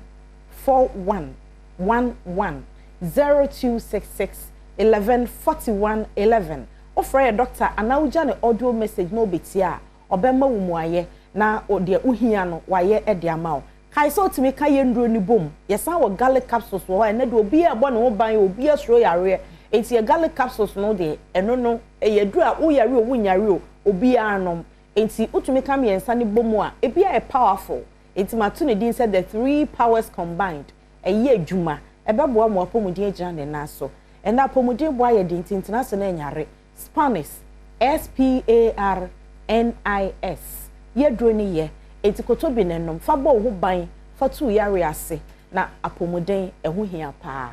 41 11 0266 11 41 11 offer doctor anawuja ne audio message no betia obema wumuaye na ode uhia no waye ede amao kai so timi ka ye ndro ni bom yesan wo garlic capsules wo na de obi abo ne wo ban obi asro yare enti garlic capsules no de eno no eyedru a wo yare wo nyare o obi anom enti utumi ka me yensa ni bom a ebi a powerful enti matu ne din said the three powers combined eye adwuma ebeboa mo apomudin agina ne naso ena apomudin boa ye din international nyare Spanish SPARNIS ye droni ye enti kotobi nenom fa bo ho ban fa tu yare ase na apomuden eho hia pa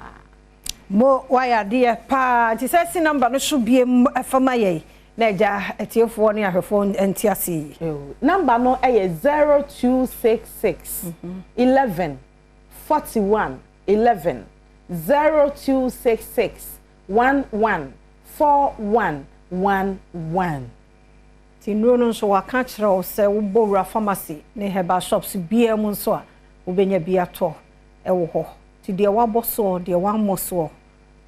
mo waya de pa ti se number no so biem afama ye na ja etiefo ne ahwefo entiasi number no eye 0266 11 41 11 0266 11 4111 tinro no so waka kire o se wo bowura pharmacy ne herbal shops bia mu so a wo benya bia to e wo ho ti de wa boso de wa moso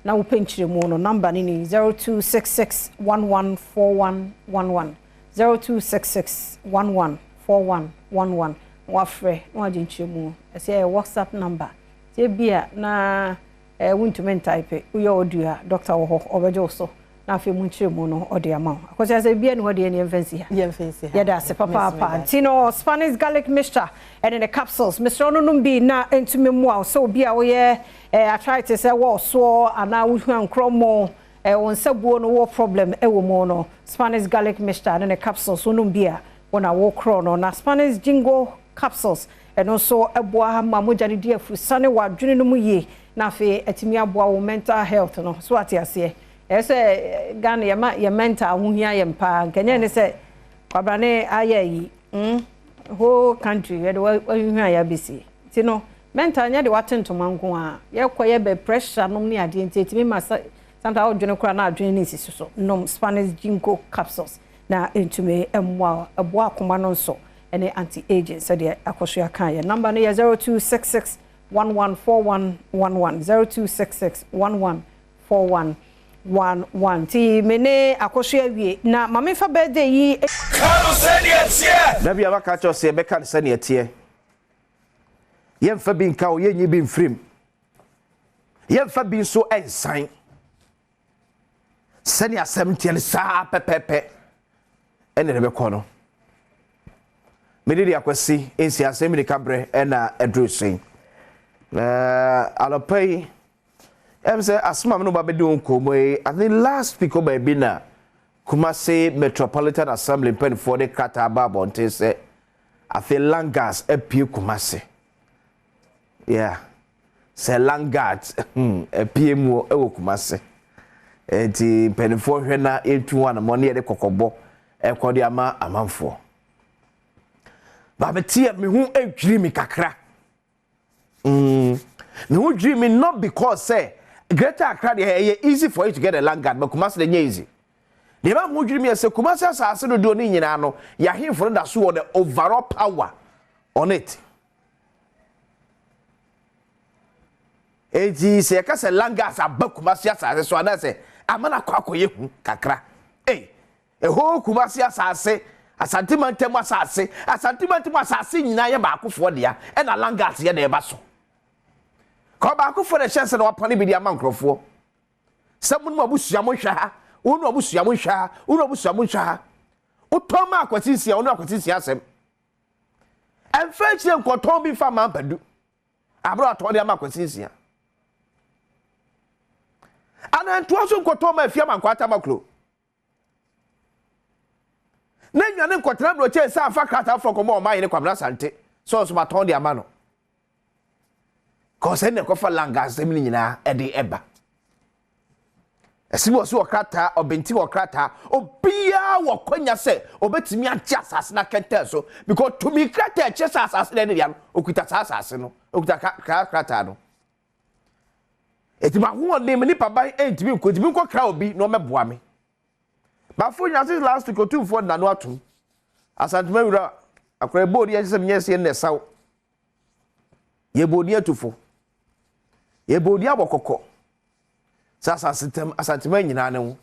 na wo penchire mu no number ni 0266114111 0266114111 wafre no agenchire mu ese WhatsApp number tie bia na wuntumen type uyo odua doctor wo ho obejo so na afi munchire mu no ode ama akosia se bia no ode ne yemfansi ha ya da se papa tino Spanish garlic mixture and in the capsules Mr. Onunumbi na entumi mu a so bia wo ye arthritis say wo so ana wo hwan kromo won sabuo no wo problem wo mu no Spanish garlic mixture and in the capsules onumbi a wona wo kro no na Spanish jingo capsules and also aboa ma moja ne dia fusane wa dwene no mu ye na afi etimi aboa wo mental health no so atiase ese Ghana ya mental hu hia ye mpa nkenya ne se kwabrane ayi whole country ye do hia ya bisi ti no mental nya de watentoma nko a ye koye be pressure no ne ade ntimi ma santa odwene kura na adwene ne sisi so no Spanish ginkgo capsules na entumi emwa aboa akoma no nso ene anti aging so de akosho akan ye number no ye 0266114111 0266114111 ti mene akosho awie na mame fa birthday yi kanu sene etie na bia maka cho se be kan sene etie yemfa bi nka o yenyi bi mfrim yemfa bi so ensan sene asem tie sa pepepe ene ne be kono medidi akwasi ensi asem ni kabre ena edrusin alopai say asma no ba be di onkomo I think last week oba bi na Kumasi Metropolitan Assembly pen for the kata babonte say I think Langas apie Kumasi say Langas apie mu ewo Kumasi enti pen for hwe na etu wana money de kokobo ekodi ama amanfo ba betie me hu edwiri mi kakra me hu dream me not because say Greater Accra dey easy for you to get a land guard but Kumasi dey easy the man hu dream me say Kumasi asase do do ni nyina no ya himfo da so the overall power on it eji say ka say land guards aba Kumasi asase so ana say amana kwakoye hu kakra ho Kumasi asase asantimantem asase nyina ye ba akofo dia e na land guards ye na e ba so ko ba akofo na chance na wapane bi dia mankrofo samun mabusua mo hwa ha unu abusua mo hwa unu abusua mo hwa utoma akwatisia unu akwatisia asem enfechi enkoton bi fa man padu abro ato dia makwatisia ana nto so enkoton ma afia mankwata maklo na nwane nkotra bro che sa afa krata afọ komo o ma yene kwamna sante so so baton dia ma no ko se ne ko fa Langas dem ni nyina e de eba esibo so krata obenti wo krata obia wo kwanya se obetimi achi asase na kente so because to me krata achi asase na ne dia no okuta asase no okuta krata no etima ho ne me ni papa entimi ko kra obi no meboa me ba fo nya since last week 2 for na no atum asantuma wura akra bodi ya se mnyese ne saw ye bodi atufo ye bodi abokoko sasa sitem asantuma nyina ne ho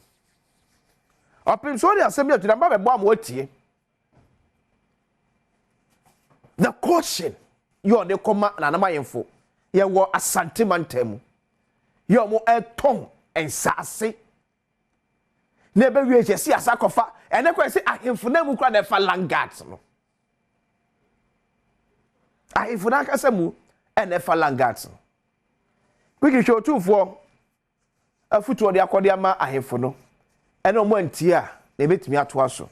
opim so dia asem ya tudamba be bo am watie the caution you de koma na na mayemfo ye wo asantuma ntemu yo mo eton ensase na ebe wie chesi asakofa ene kwa se ahemfo na mu kra na fa Langas no ahemfo na kasa mu ene fa Langas no kwiki show tufo afutu de akode ama ahemfo no ene omo anti a na ebetimi ato aso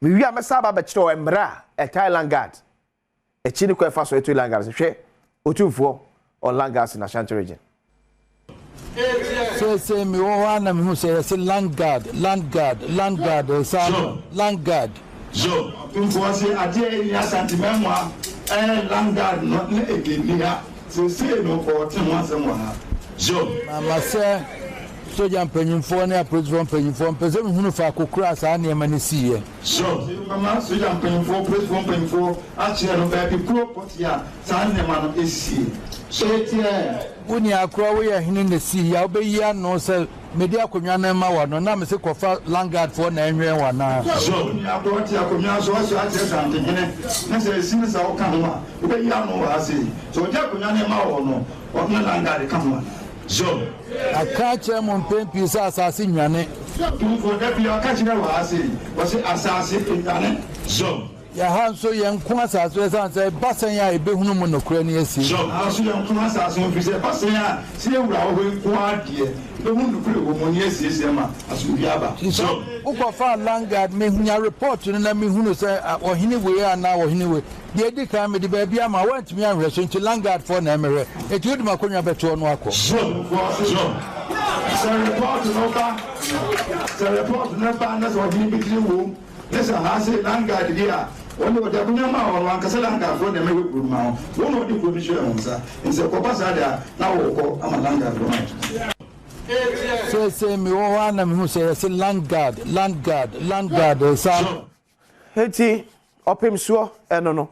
me wi amesa ba be kire o emra e Thailand guard e chini kwa fa so eto Langas hwe otufo on Langas na Ashanti region say me wana me say land guard so land guard so Kumasi ade ni asantimemwa land guard no na egenia so say no for 10 once one so mama say soja mpanyimfo na police mpanyimfo mpeze hunu fa kokura sa na ema ne siye so mama soja mpanyimfo police mpanyimfo a chere no ba bi kuro poti a sa na ema no esi so etie woni akura wo ya hene ne si ya obeyi ano se media akonwa na ma wa no na me se kofa langard for na enwen wa na so ni akura ti akonwa so so a chere sante hene na se esi ne sa o kan wa obeyi ano wa ase so dia akonwa na ma wo no o na langard kan wa so aka che mo mpempi sa asase nwane tu for da bi aka chere wa ase wo se asase nwane so ya hanso yenko asase san se basan ya ebehunu mu nokura ni asi so aso yenko asase mo fi se basan ya se ewura wo nko adie behunu nokura wo mo ni asi ese ma aso bi aba so ukofa langard mehunya report no na mehunu se ohini we ana ohini we de di kan me de ba bia ma wantumi anhwe so nti langard for na emere eti odi makonya beto no akọ so report no ba so report no ba na so ohini bitiri wo lesa ha se langard dia woni o da kunya ma o wan kasa langard for na me we ma wo no di ko ni share on sa nse ko pasa da na wo ko ama langard do se mi wo ana mi hu se langard sa heti opim so eno no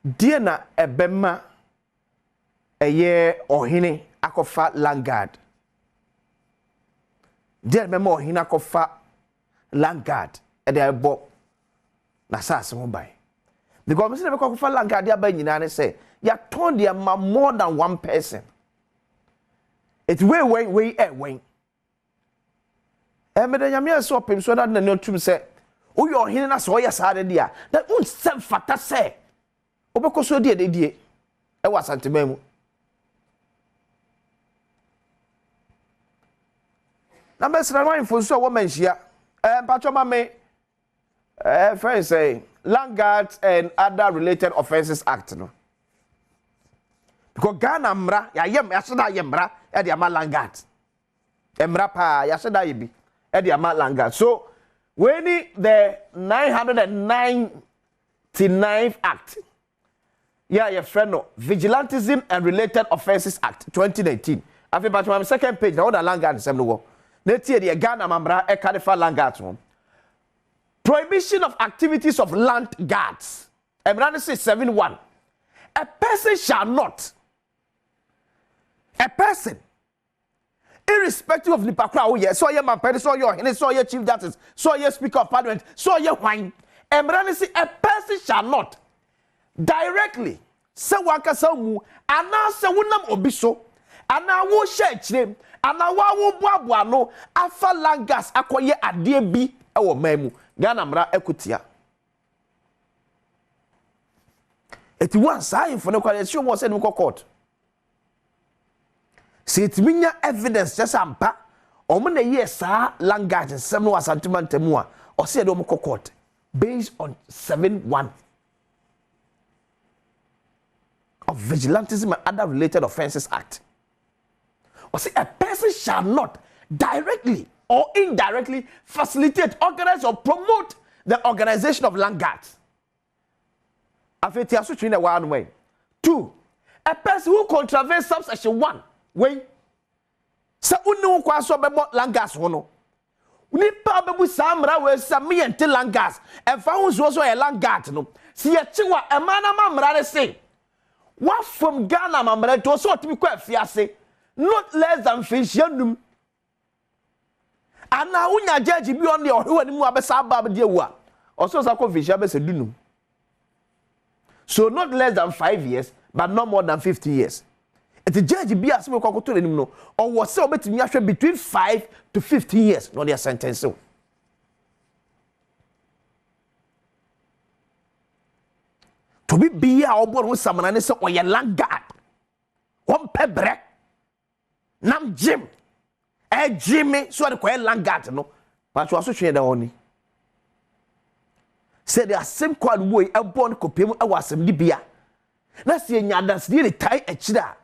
die na ebema eye ohene akofa langard die ebema ohene akofa langard e dey ebo na sase mo bai because me say be akofa langard ya ba nyina ne say ya turn their more than one person it's way emede nyame so opim so that na no tum say uyo ohene na so ya sa de dia that un sem fata say obekoso die e wa santema mu na mesra no info so wo manhia mpacho ma me friend say Langard and Other Related Offences Act no because Ghana mra ya sheda yemra e de ama Langard emra pa ya sheda yebi e de ama Langard so when the 999th Act your friend no Vigilantism and Related Offences Act 2019 afi but my second page na order Langard sem no wo na tie de Ghana mamra e kalifa Langard no prohibition of activities of land guards emra say 71 a person shall not irrespective of the background yes so your man so your and so your chief justice so your speaker of parliament so your wine emra say a person shall not directly se wakasa mu ana se wonam obiso ana wo hye kirem ana wo boaboa no afa langas akoye ade bi e wo mamu Ghana mra ekutia eti wan sai info ne kwale show mo se no court se etiminya evidence just ampa omo na ye sa langas sem no asantimantamu a o se do mo court based on 71 of Vigilantism and Other Related Offences Act. Or say a person shall not directly or indirectly facilitate, organize, or promote the organization of land guards. After in one way. 2. A person who contravenes subsection 1 way. So unu kwa so bebo land guards hono. Nipa bebu samra we sami ente land guards. E fa hu so e land guard no. Si ye chiwa e mana mamra say. What from Ghana mamre to so to be quite fiase not less than fishanum ana unya judge bi on the ohwe ni mu abesa ba de wa also sa ko fisha be se dunum so not less than 5 years but not more than 50 years it judge bi asem ko ko to nim no or was say obetimi ahwe between 5 to 15 years no their sentence. To be a obo no samana ne se oye langard won pebre nam jim jimmy so de koye langard no but so hwe da oni say the same kwad boy e born kopem e wasem di bia na se nya dance di retai e kira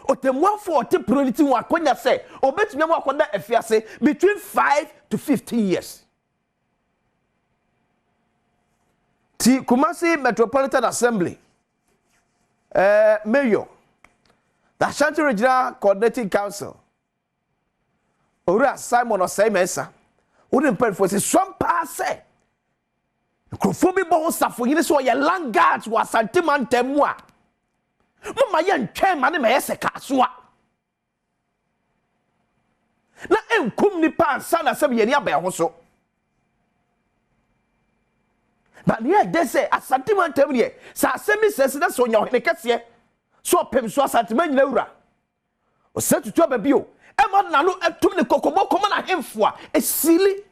otemwafo ote priority wa konya say obetumi am akoda afiase between 5 to 15 years. Kumasi Metropolitan Assembly Mayor The Ashanti Regional Coordinating Council. Ora Simon Osemesa. Wouldn't pay for some pass. Crofobi bon safo yini so ye langards wa santiman temwa. Mama ye ntwen ma ne me yese kasoa. Na enkum ni pa sana se ye ni aba ho so. But here they say asantiman temwe sa asemi sese na so nya ne kese. So pem so asantiman nyina wura. O se tutu ababi o. E mo na no etum ne kokobo koma na hemfo a esili.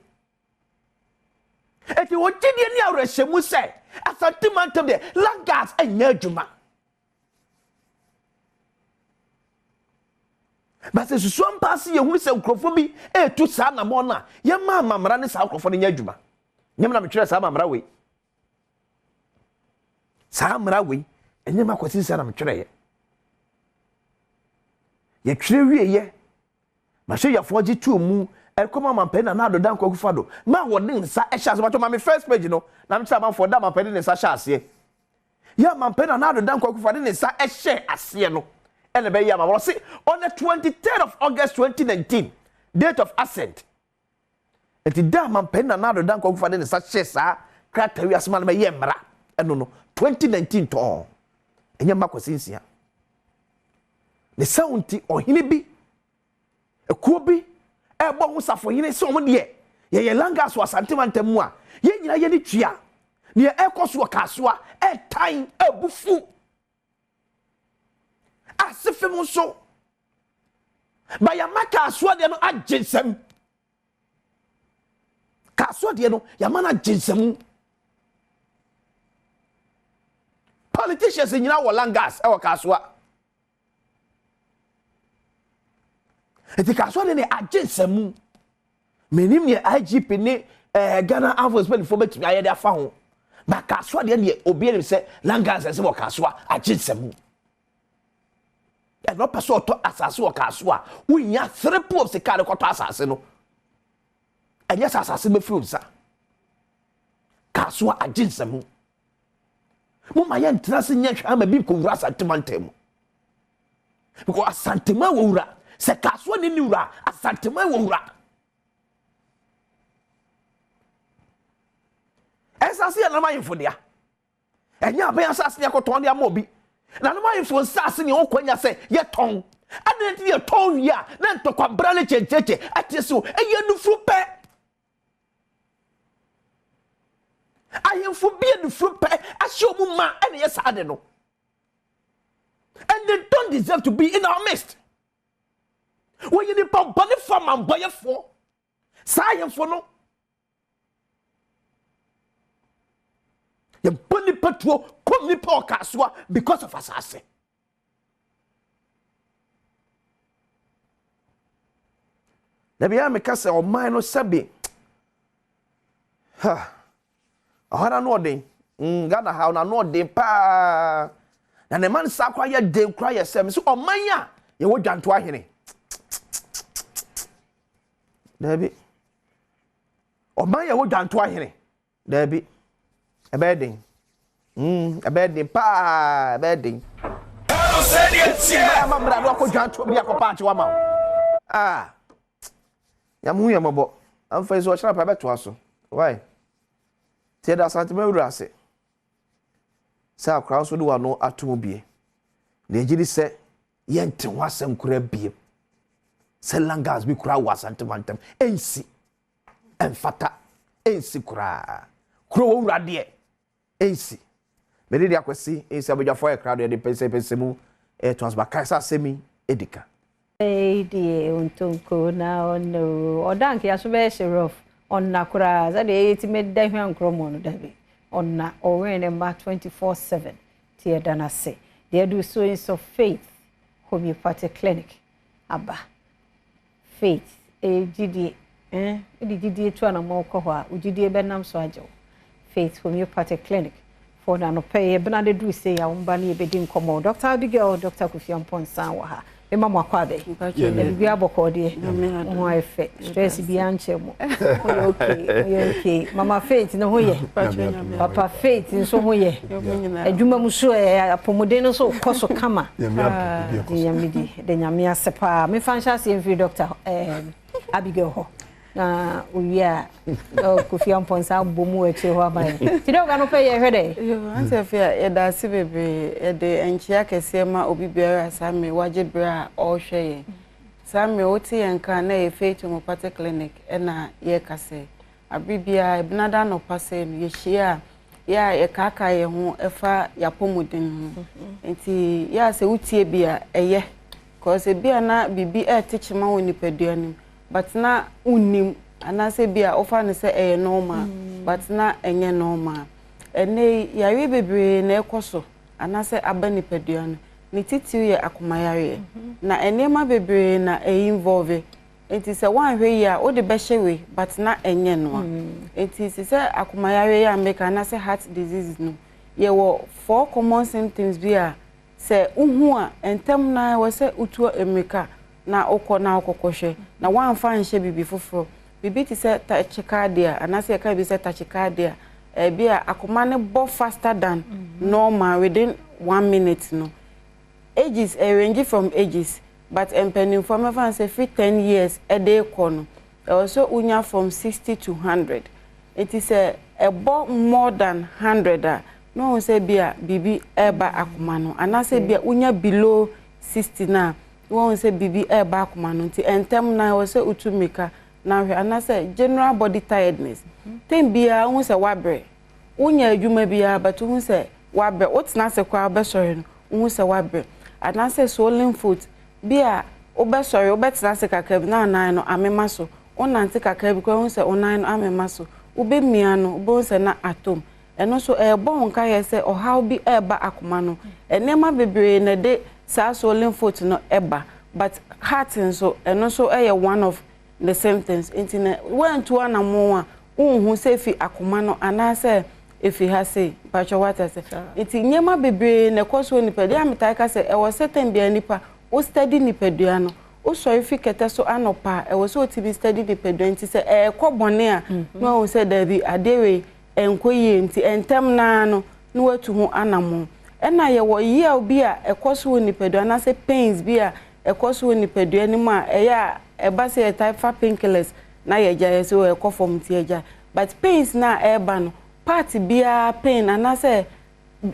Eti wo gidie ni awrehemu se asantimantem de lagas enya adwuma. But se susuam pass ye hunu se nkrofo bi etu sa na mo na ye ma mamra ne sa nkrofo ne nya adwuma. Nyem na me twere sa mamra we. Sa mamra we enye makwasi sa na me twere ye. Ye twere wie ye. Ma hye ya foji tu mu Elkoma mampena na do dan kwakufa do ma wodin sa ehas bato ma me first page no na me tsa man for da mampena ne sa hye ase ya mampena na do dan kwakufa de ne sa ehye ase no ele be ya ma wo se on the 23rd of August 2019 date of ascent enti da mampena na do dan kwakufa de ne sa hye sa krata wi asema na me ye mra eno no 2019 to enye makosinsia ne sounti ohini bi ekuo bi ebo ho safo yine se omo de ye langas wa santimantamu a ye nyina ye ni twia ne ekoso kasoa etan abufu asefem so ba ya maka asoa de no agensem kasoa de no ya mana agensem politicians nyina wo langas e wo kasoa eti kaso ne agensam menim ne IGP ne Ghana Avos ben fo betimi ayede afa ho ba kaso de ne obi enim se langas se wo kaso agensam e no paso to asase wo kaso a wunya 3 pops se kare kwato asase no anya asase be fiu sa kaso agensam mo ma ye ntra se nya hwa ma bi ko wura santimantem because asantema wo wura se kaso ni niwura asantema wo wura esase ya na mayimfo dia enya aban asase ya koton dia mobi na na mayimfo sase ni okwanya se ye ton adenti ye ton ya na ntokwa brale chencheche atieso eye nufru pe ayimfo bi nufru pe ahye omu ma ene ye sade no and they don't deserve to be in our midst. When you need to buy from and buy for science for no, you bunny petrol come ni poor kaswa because of assassin. Let me make us or mine or sabi. Ha, I don't know them. Gana how na no them pa. Na the man sakwa ya dem cry yourself. So on mine you would dance to ahene. Debi. Oman ya wo dwanto ahene. Debi. Ebedin. Ebedin pa, ebedin. Hello said ya mamra no ko dwanto bi akopa ache wa ma. Ah. Ya mu ya mabo. Amfa iso chara pa beto aso. Why? Tie da santima wura ase. Sa akra so de wa no atomo bie. Na ejiri se yente ho asem kura bie. Selangas bi kura wasantimantem ensi enfata ensi kura wo wrade ensi me dey akwesi ensi abodwafo e crowd dey pense mu transfer kaisa semi edika die untonko na ono odanke aso be sheriff onna kura za dey yeti me da hwan kromo no dabi onna owen number 24/7 tie dana se they do sowings of faith homeopathic clinic aba faith gidi gidi tu na mo ko ho a gidi be nam so ajo faith homeopathic clinic for na no pay be na de do say ya umba na e be din komo Dr. Abigail Dr. Kofi Ampon san wa ha Ema mo akwabe. Bi aboko de. Mo efe. Stress bi anche mo. Okay. Mama Faith no ho ye. Papa Faith nso ho ye. Adwuma mu so apomode no so koso kama. Yamidi. De nyame asepa. Me fansha se envi doctor Abigail ho. Na uya Kofi Amponsa bomu eche ho abaye. Ti de oga no pe ye hwede. Yo, anse fia e da si bebe e de enchia kese ma obi biara same waje bra o hweye. Same oti yenka na e Faith Homeopathic Clinic e na ye kase. Abibia e binada no pase no ye hia ya e kaka ye ho efa yapomuden. Enti ya se utie bia eye. Cause bia na bibi e tichima woni peduanim. But na unim anase bia ofa ne se eye normal but na enye normal ene yare bebre na ekoso anase abani peduan ni titiu ye akomayare na enema bebre na involve enti se wan hwe ya o de behyewe but na enye no enti se akomayare ya make anase heart disease no ye wo 4 common symptoms bia se uhu a entem na wo se utuo emeka na ukona ukokoshe na wanfa nhye bibi foforo bibi ti se tachycardia anase ka bi se tachycardia bia akoma ne bo faster than normal within 1 minute no ages range from ages but empenin for me fan say 10 years e dey kono also unya from 60 to 100 it is a bo more than 100 no say bia bibi eba akoma no anase bia unya below 60 na won say bibi eba akoma no ti entem na wo say utumika na hwe anase general body tiredness tem bia won say wabre unya adwuma bia but won say wabre otina se kwa obesori no won say wabre anase swollen foot bia obesori obetina se kakab na nan no amema so onante kakab kwa won say onan no amema so ubemia no bo say na atom eno so bon ka ye say ohaw bi eba akoma no enema bebre na de sa swollen foot no eba but heart so eno so one of the symptoms internet when to ana mo a unhu say fi akoma no anase efi ha say pacho water say enti nyema bebre na koso nipa dia metai ka say e wo certain bia nipa o study nipa dua no o so fi kete so anopa e wo so tibi study nipa dua enti say e kobone a no o say da bi adewe enkoye enti entem na no no watu ho anamo ena ye wo ye obi a ekoso nipa dua na say pains bia ekoso nipa dua ni ma eya eba say type fa painkillers na ye ja so ekofom ti eja but pains na eba no part bia pain anase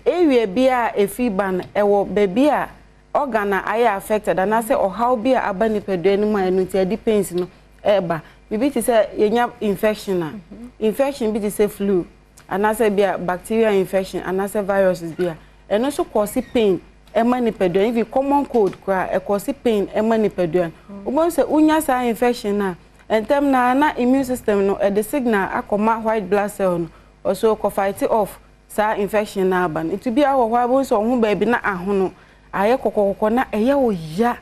area bia efiban ewo baby a organ aya affected anase or how bia abani pedeni ma enu ti edi pains no eba bibi ti say yenya infection infection bi ti say flu anase bia bacterial infection anase viruses bia eno so cause pain emani pedeni if common cold kwa e cause pain emani pedeni ubon say unya sa infection na entem na immune system no e the signal akoma white blood cell no also ko fight off sa infection na ban it be ahwa bo so ho ba bi na ahono aye kokoko na eye oya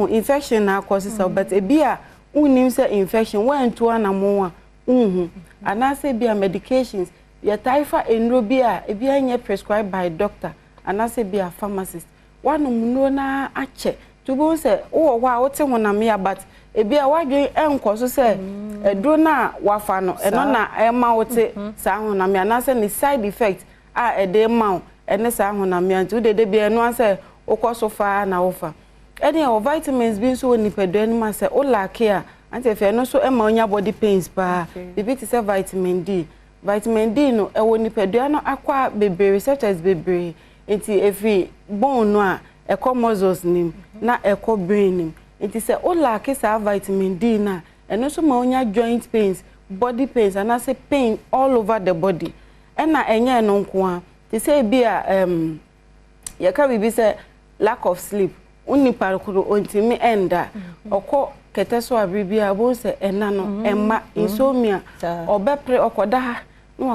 infection na cause so but e bi a unim say infection when to anamo a anase bi a medications ya taifa enro bi a e bi anye prescribed by doctor anase bi a pharmacist one muno na ache to bo say wo wa wo te honam ya but ebi a wadwe enkoso se edro na wafa no eno na ema wote sa honam ya na se ni side effect a ede ma ene sa honam ya nti de bi eno ase okoso fa na wofa ene o vitamins bi so ni pedeni ma se o lack a anti fe no so ema onya body pains pa bibi ti se vitamin D no ewo ni pedua no akwa bebre researchers bebre nti efi bone no a eko muscles nim na eko brain nim it is all like vitamin D na and also ma onya joint pains, body pains and I say pain all over the body. And na enya no nko a they say be a ya ka bibi say lack of sleep. Uni parkuru ontimi enda okọ keteso abribia bo say ena no emma insomnia obepre okoda no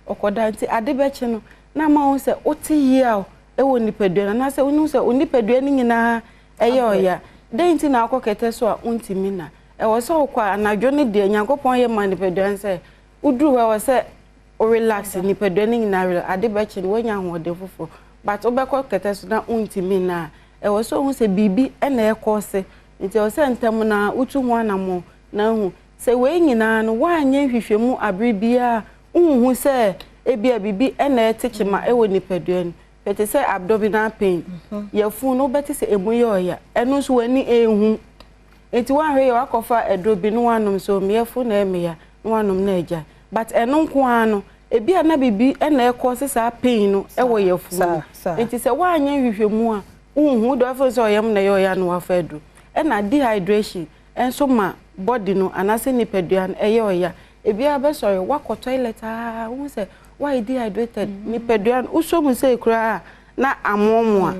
okoda nti adebeche no na ma won say oti yia ewo nipadua na say unu say onipadua ni nyina eye oya denti na akokete so a untimi na e wo so kwa anadwo ne de nyankopon ye manipedwan se udru we wo se o relax nipedwan ni na ade be chi wanya hode fofo but obekọ kete so na untimi na was so who say bibi and a course until sent them na utu one more now say weighing in an one if you move a bribia who say a bibi and a teacher my ewony peduan. But say abdominal pain. Your phone no better say a boy, and no so any a it's one way I offer a drobe no one so mere phone emia, no one neja. But a non quano, a beer nabi and their causes are pain, away your phone. It is a 1 year with your more, who do ever so I am na yoyan wafedu. And a dehydration, and so my body no, and I say nipedian a yoya. A beer best or walk or toilet, who say, why dehydrated? Nipedian, who so mu say cry, na amomwa.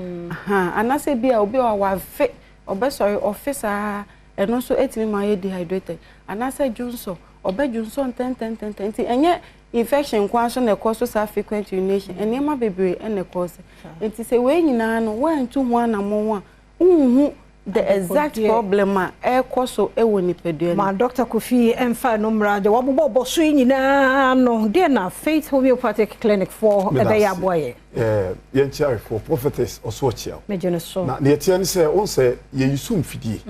And I say beer will be our fit or best or officer. And also 18 my dehydrated. And I said Johnson or bed Johnson 10 and yet infection question the cause of frequent urination and near my baby and the cause. It is a way in an 1 2 1 and more. The exact problem air course so ewoni ma Dr. Kofi Emfa Nomra the wabo bosu nyina no dey na Faith Homeopathic Clinic for ebeya boye yen chair for prophetess osochia me jene so na ne tie ne se on se ye yusum fidie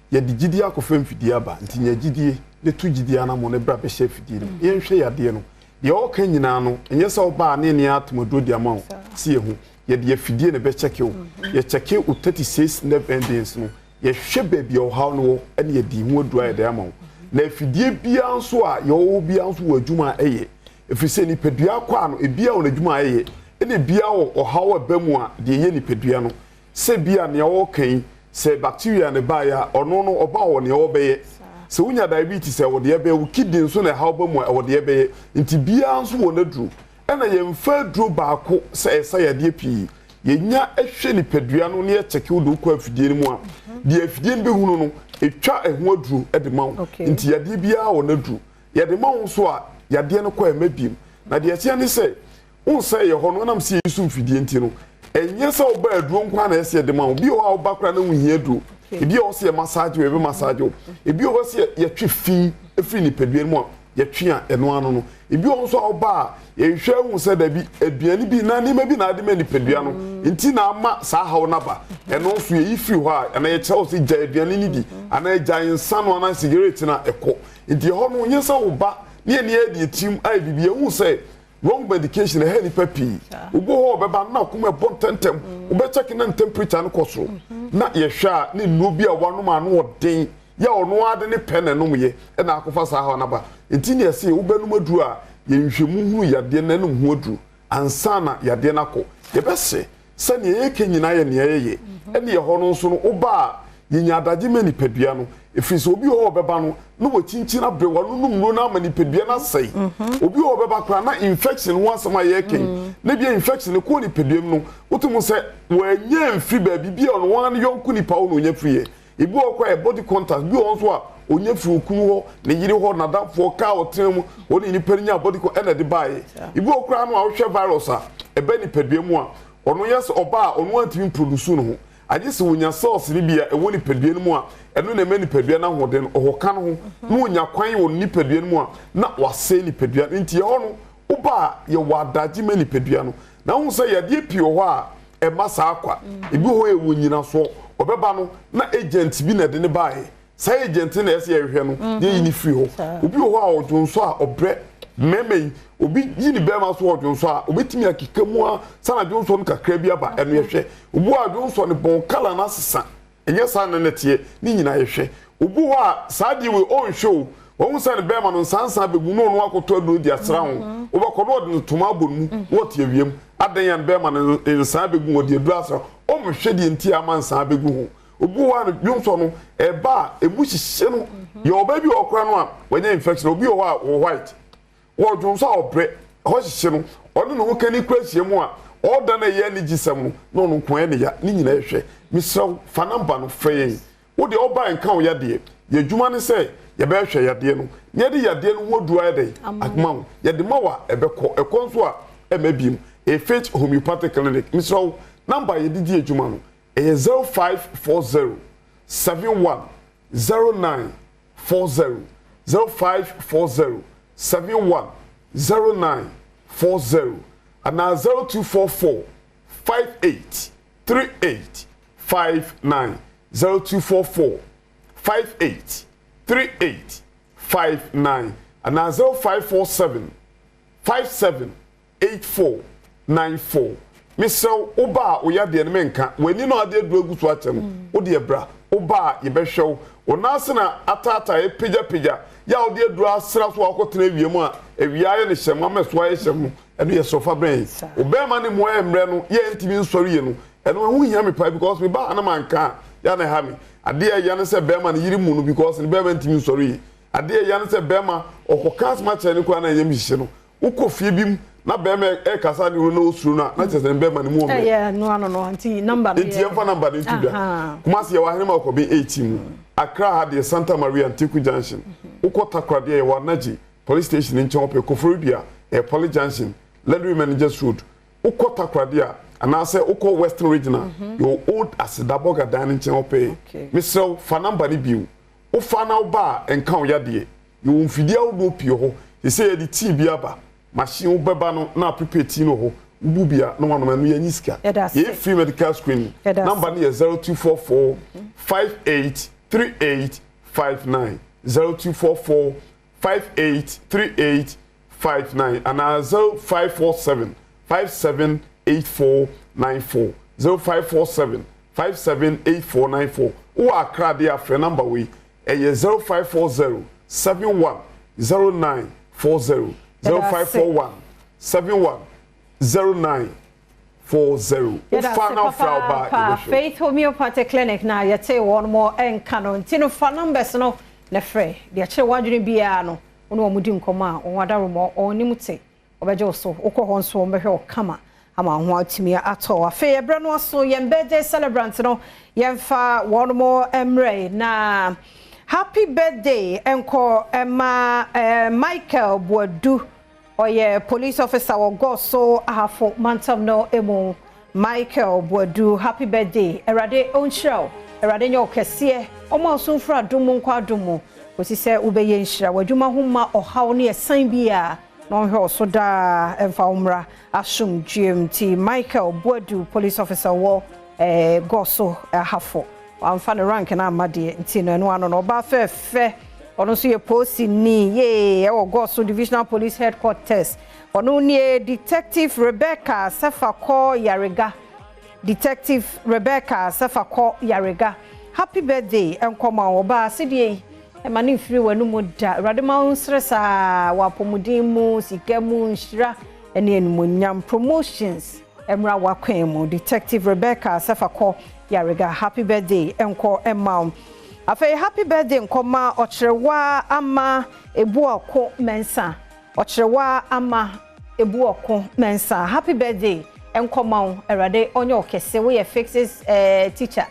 ye digidi akofem fidie aba nti ye gidie ne tu gidie ana mo ne bra be she fidie no yen hwe yade no de o kan nyina no enye se oba ne ne atomodo di ama si ehu ye de fidie ne be check you ye check you 36 nerve endings no ye hwe baby o how no ene ye di hu odua ye de ama na fidie bia nso a ye o bia nso wa adwuma eye efise ni pedua kwa no e bia o na adwuma eye ene bia o how abamu a de ye ni pedua no se bia ne o kan se bacteria ne ba ya ono no oba wo ne o beye se unya diabetes e wo de be wo kidney nso na how abamu e wo de beye nti bia nso wo na duru ena ye mfa duro baako se esa ya de pi ye nya ehwe ni pedua no ne ye cheke wo do ko afidie ni mu a de afidie be hunu no etwa ehu aduru e de ma nti ya de bia wo na duru ye de ma wo so a ya de no ko emabim na de ese ne se un se ye ho no nam se yesu mfidie nti no enye se oba aduru nkwa na ese de ma wo bi o a oba kra na wo hia duru ebi o se massage we be massage ebi o se ye twi fi efri ni pedua ni mu a ye twi a eno ano no ebi o so oba ye hwe hu se da bi aduani bi na ni ma bi na ade ma ni pedua no nti na ama sa hawo na ba eno so ye ifri ho a na ye chew se ja aduani ni bi ana ye ja insa no na cigarette na eko nti ho no nye se wo ba ne ye de tim ai bi ye hu se wrong medication e ni papi ugo ho be ba na kuma bon tentem u be check na temperature no koso na ye hwa ne no bi a wano ma no odin ya ono ade ne pen no ye e na akofa sa ha na ba enti ne se u be no madu a ye nhwemu hu yade na no hu adu ansa na yade na ko ye be se ne ye kenyina ye ne ye e ne ye ho no so no uba ye nya adaje mani pedua no efisi obi ho beba no no wo chinchina bre wo no numro na mani pedua na sei obi ho beba kra na infection wo asema ye ken na bia infection ko ni pedua no wotum se wo anya mfi ba bibia no wan yonku ni pa wo no nya friye ibi o kwa body contact bi on so a onya firi okunu ho ne yiri ho na dafo ka o trem wo ni perinya body ko ena de bae ibi o kra no a wo hwe virus a ebe ni pedua mu a ono yes oba ono antimi produce no ho aje se wonya sauce ni bia ewo ni pedua no mu a eno na me ni pedua na hoden ohoka no ho no wonya kwan wo ni pedua no mu a na wase ni pedua nti ye ho no uba ye wadaji me ni pedua no na hu se ye de pio ho a e masa akwa ebi ho e wonyina so obeba no na agent bi na de ne bae say agent na ese ye hwe no ye ni free ho obi ho a odwonso a obre meme obi yini be ma so odwonso a obetimi akikamu a sana dwonso no kakra bi aba eno ye hwe obu a dwonso ne bon kala na sesa enye sa na netie ni nyina ye hwe obu ho a sadi we on show won sa ne be ma no sansa be bu no no akoto adu di asra ho obakodo de toma bonu wote awiem adan yan be ma no nsa be gu odi adu asra o mo hwe di nti amansa be gu ho obu wa no dwonso no e ba ebu hihye no ye oba bi okra no a wanya infection obi o wa white wo dwonso a obre ho hihye no ono no kani kwahie mu a oda na ye ni gisam no no kwan ne ya ni nyina ehwe misra fa namba no frey wo de oba nka wo yade ye dwuma ne se ye be hwe yade no ye de yade no wo duwa yade akma ye de mawa ebekọ ekonso a emabim a Faith Homeopathic Clinic misra number ye di adwuma no 0540 71 09 40 0540 71 09 40 and now 0244 58 38 583859 0244 583859 and now 0547 578494 Mr. Oba oyade ne menka wani no ade drogu so atem o de bra Oba ye be hwew onase na atata e pija ya o de dro asra so akotena wiemu a ewiaye ne hyema meso aye hyemu eno ye sofa brain obema ne mo emre no ye ntimi nsori ye no eno hu hia me pa because me ba na manka ya na ha me ade ya ne se bema ne yiri mu no because ne bema ntimi nsori ye ade ya ne se bema okokas ma che ne kwa na yem hye no ukofie bim na bema e kasa ne no osuru na che se bema ne mu o yeah no anti number no enti yemfa number ne tuda kuma se ye wa hene ma ko be 18 Accra had the Santa Maria and Tiku Junction. Uko Takrade ye Wanaji police station in Chompe Koforidua a police junction Landry Managers Road. Uko Takrade and I say Uko Western Regional you old as Daboga dining Chompe. Mr. Fanambani Biu. O Fanao Bar and Count Yadie. You won't fidia no pio. He say the tea biaba. Machine Bebano na prepare tino ho. Ububia no one man we niska. Ye free medical screening. Number near 0244 583859 0244 583859 and 0547 578494 0547 578494 who are crowd there for number we 0540 710940 0541 710940 Ufana Frauba Faith Homeopathy Clinic na yete one more enkano ntino fa numbers no na frɛ de akye wadwene bia no ono omudi nkoma onwadaro mo onimute obeje so ukɔ so mbehwe okama ama ho atimi ato afa yebra no so yem birthday celebrant no yemfa one more emre na happy birthday enko Emma Michael Boadu Oye police officer wo go so ahafo mantam no emu Michael Boadu happy birthday erade onhiraw erade nyo kese omo asumfra dumu nkwa dumu osi se ubeye nhira wadwuma homa ohaw ne esan bia no hwe so da emfa umra asum GMT Michael Boadu police officer wo go so ahafo amfa ne rank na amade ntino no ano no ba fe ono so ye posi ni ye e go so divisional police headquarters ono ni detective Rebecca Safako Yarega happy birthday enkoma oba sidie e mani free wanu muda radema unsresa wa pomudimu sikamu nshira ene enumunyam promotions emra wakwemu detective Rebecca Safako Yarega happy birthday enko emma Afa happy birthday nkoma ochrewa ama ebuoko mensa happy birthday nkoma erade onyo kese we fixes teacher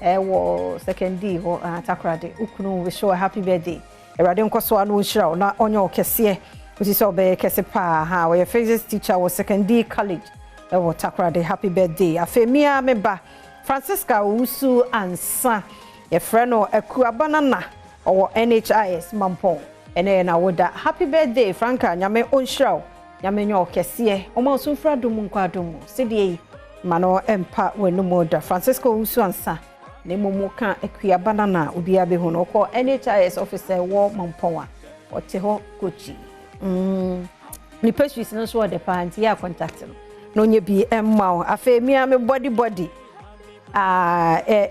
wo second D wo takrade ukunu we show happy birthday erade nkoso anu nhira na onyo kese usisi obe kese pa ha we fixes teacher wo second D college wo takrade happy birthday afa mia meba Francisca Usu ansa ye freno ekuabanana owo NHIS Mampong ene na woda happy birthday Franka nyame onhiraw nyame nyo kese omo sunfra dum nkwadum sidie mano empa wenumoda Francisco Usu ansa ne momo ka ekuabanana obi abehu no ko NHIS officer wo Mampong o te ho kochi ni pastries no so de panti ya contact no nye bi emma afemia me body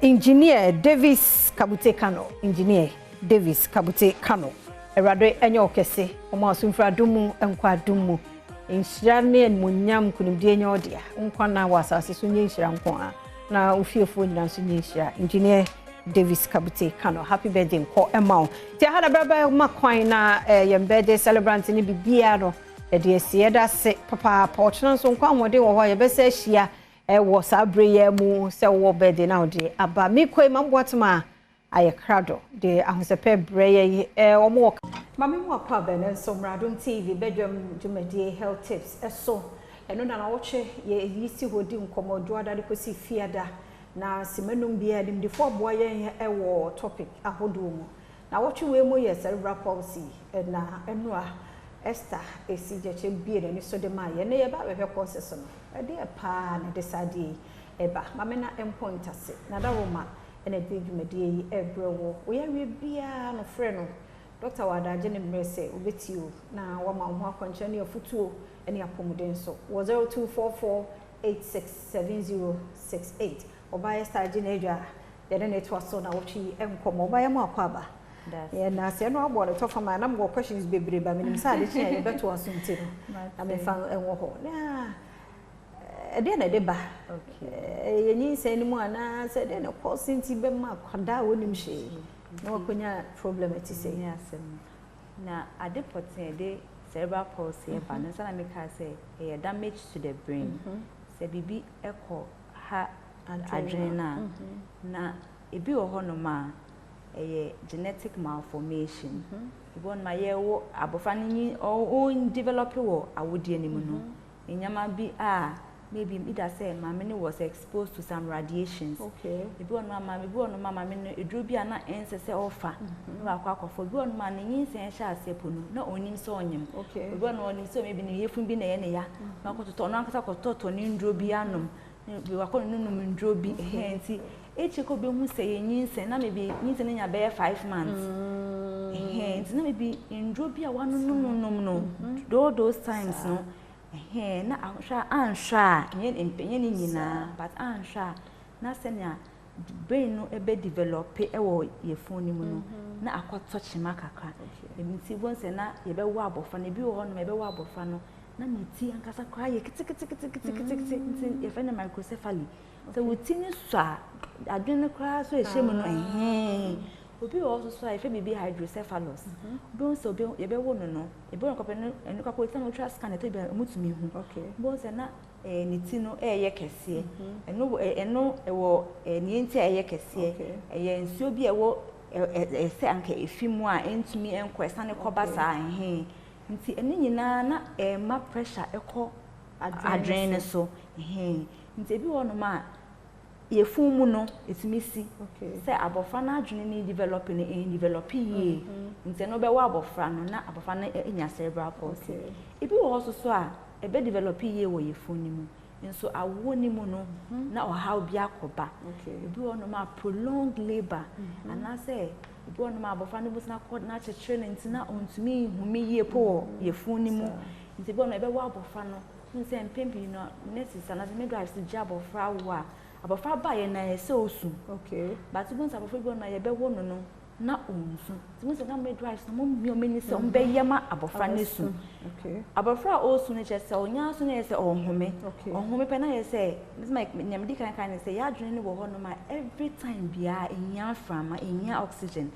engineer Davis Kabute Kano erade enye okese omo asumfra dumu enkwa dumu enhira ne munyam kunimdie enye odia nkwa na wasase so nye nhira nko a na ofiefo nyina so nye nhira engineer Davis Kabute Kano happy birthday nko emma ti hada baba makwan na yem birthday celebrant ni bibia no de ese da se papa ochna so nkwa nwode wo ho ye be se ahia wo sabre ye mu se wo birthday na ode aba mikoi mamboatma aye krado de ahosepe breye omo mami mu akwa bene so Adom TV Badwam Jumadi health tips eso eno na woche ye yisi hodi nkomodo adade kosi fiada na simenum bia dimdifo aboa ye wo topic ahodo mu na woche we mu ye cerebral palsy na enua Esther esi jeche bie ne so de ma ye ne ye ba we courses no e de pa na de sade eba mame na endpoint ase na da roma ene de dwumade yi ebrewo wo ya we bia no frɛ no Dr. Wadaje ne mrese obetio na wa ma ho akwanche ne afutuo ene apomuden so 0244867068 oba Esther Ginedra de ne to so na wo twi enkomo oba ye mo akwaba yeah, na se no abo to for my na mo questions bebre ba minim sa de chia ye beto aso ntiro na me fa enwo ho na e de na de ba okay ye nyi se ni mu ana se de na course nti be ma kwada wonim hye na wakonya problem ati se ni asem na ade potin de cerebral palsy e ba na sana me ka say e damage to the brain se bibi ekọ ha adrenal na ebi wo ho no ma genetic malformation. Ibon ma ye wo abofa ni o develop wo awodie ni mu no. Enyama bi maybe either say mama was exposed to some radiations. Okay. Ibon mama me no edru bi ana ensese ofa. No akwa akofo bi on ma ni nsen sha asepo no na onim so onyem. Okay. Ibon onim so maybe ni yefun bi na ye ne ya. Na kototo no ankasa kototo ni ndro bi anom. Bi wakọ nunu ndro bi enti echeko be hu se yenyinse na maybe nyinse nya be 5 months enti na maybe ndro bi a wanu no those times no na ansha nye ni nyina but ansha na senya brain no ebe develop ewo yefun ni mu no na akoto chima kakra enti bonse na ye be wo abofa na bi wo no ebe wo abofa no na meti ankasa kwa ye kitikiti ye fena microcephaly so witini swa adwene kwa so ehemu no obi also so ife bibi hydrocephalus bon so be ye be wo no e be nkope no enukwa ko tan ultra scan to be mutumi hu bon se na ni ti no ye kese eno ewo ni enti ye kese ye nsuo bi ewo se anka efimu a entumi enkwesa ne koba sa nti eni nyina na ma pressure ekọ adrenaline so nti ebi wo no ma ye fumu no etimisi say abofa na adwene ni develop ye nti no be wa abofa no na abofa na enya cerebral palsy ebi wo so a ebe develop ye wo ye funi mu nso awo ni mu no na o how bi akoba ebi wo no ma prolonged labor and say ebi wo no ma abofa no busna kod na chechire nti na ontumi humi ye po ye funi mu nti ebi wo no ebe wa abofa no nse mpempi no nurses and as midwives job of wa abofa ba ye na ese osu but gun sa abofa bi na ye be wo no na onsu timu se na midwives no mo meni se on be yema abofa nesu abofa osu ne chese onya so na ese onhome pe na ye se this my nyamdi kan se ya adwene ni wo ho no ma every time bia enya frama enya oxygen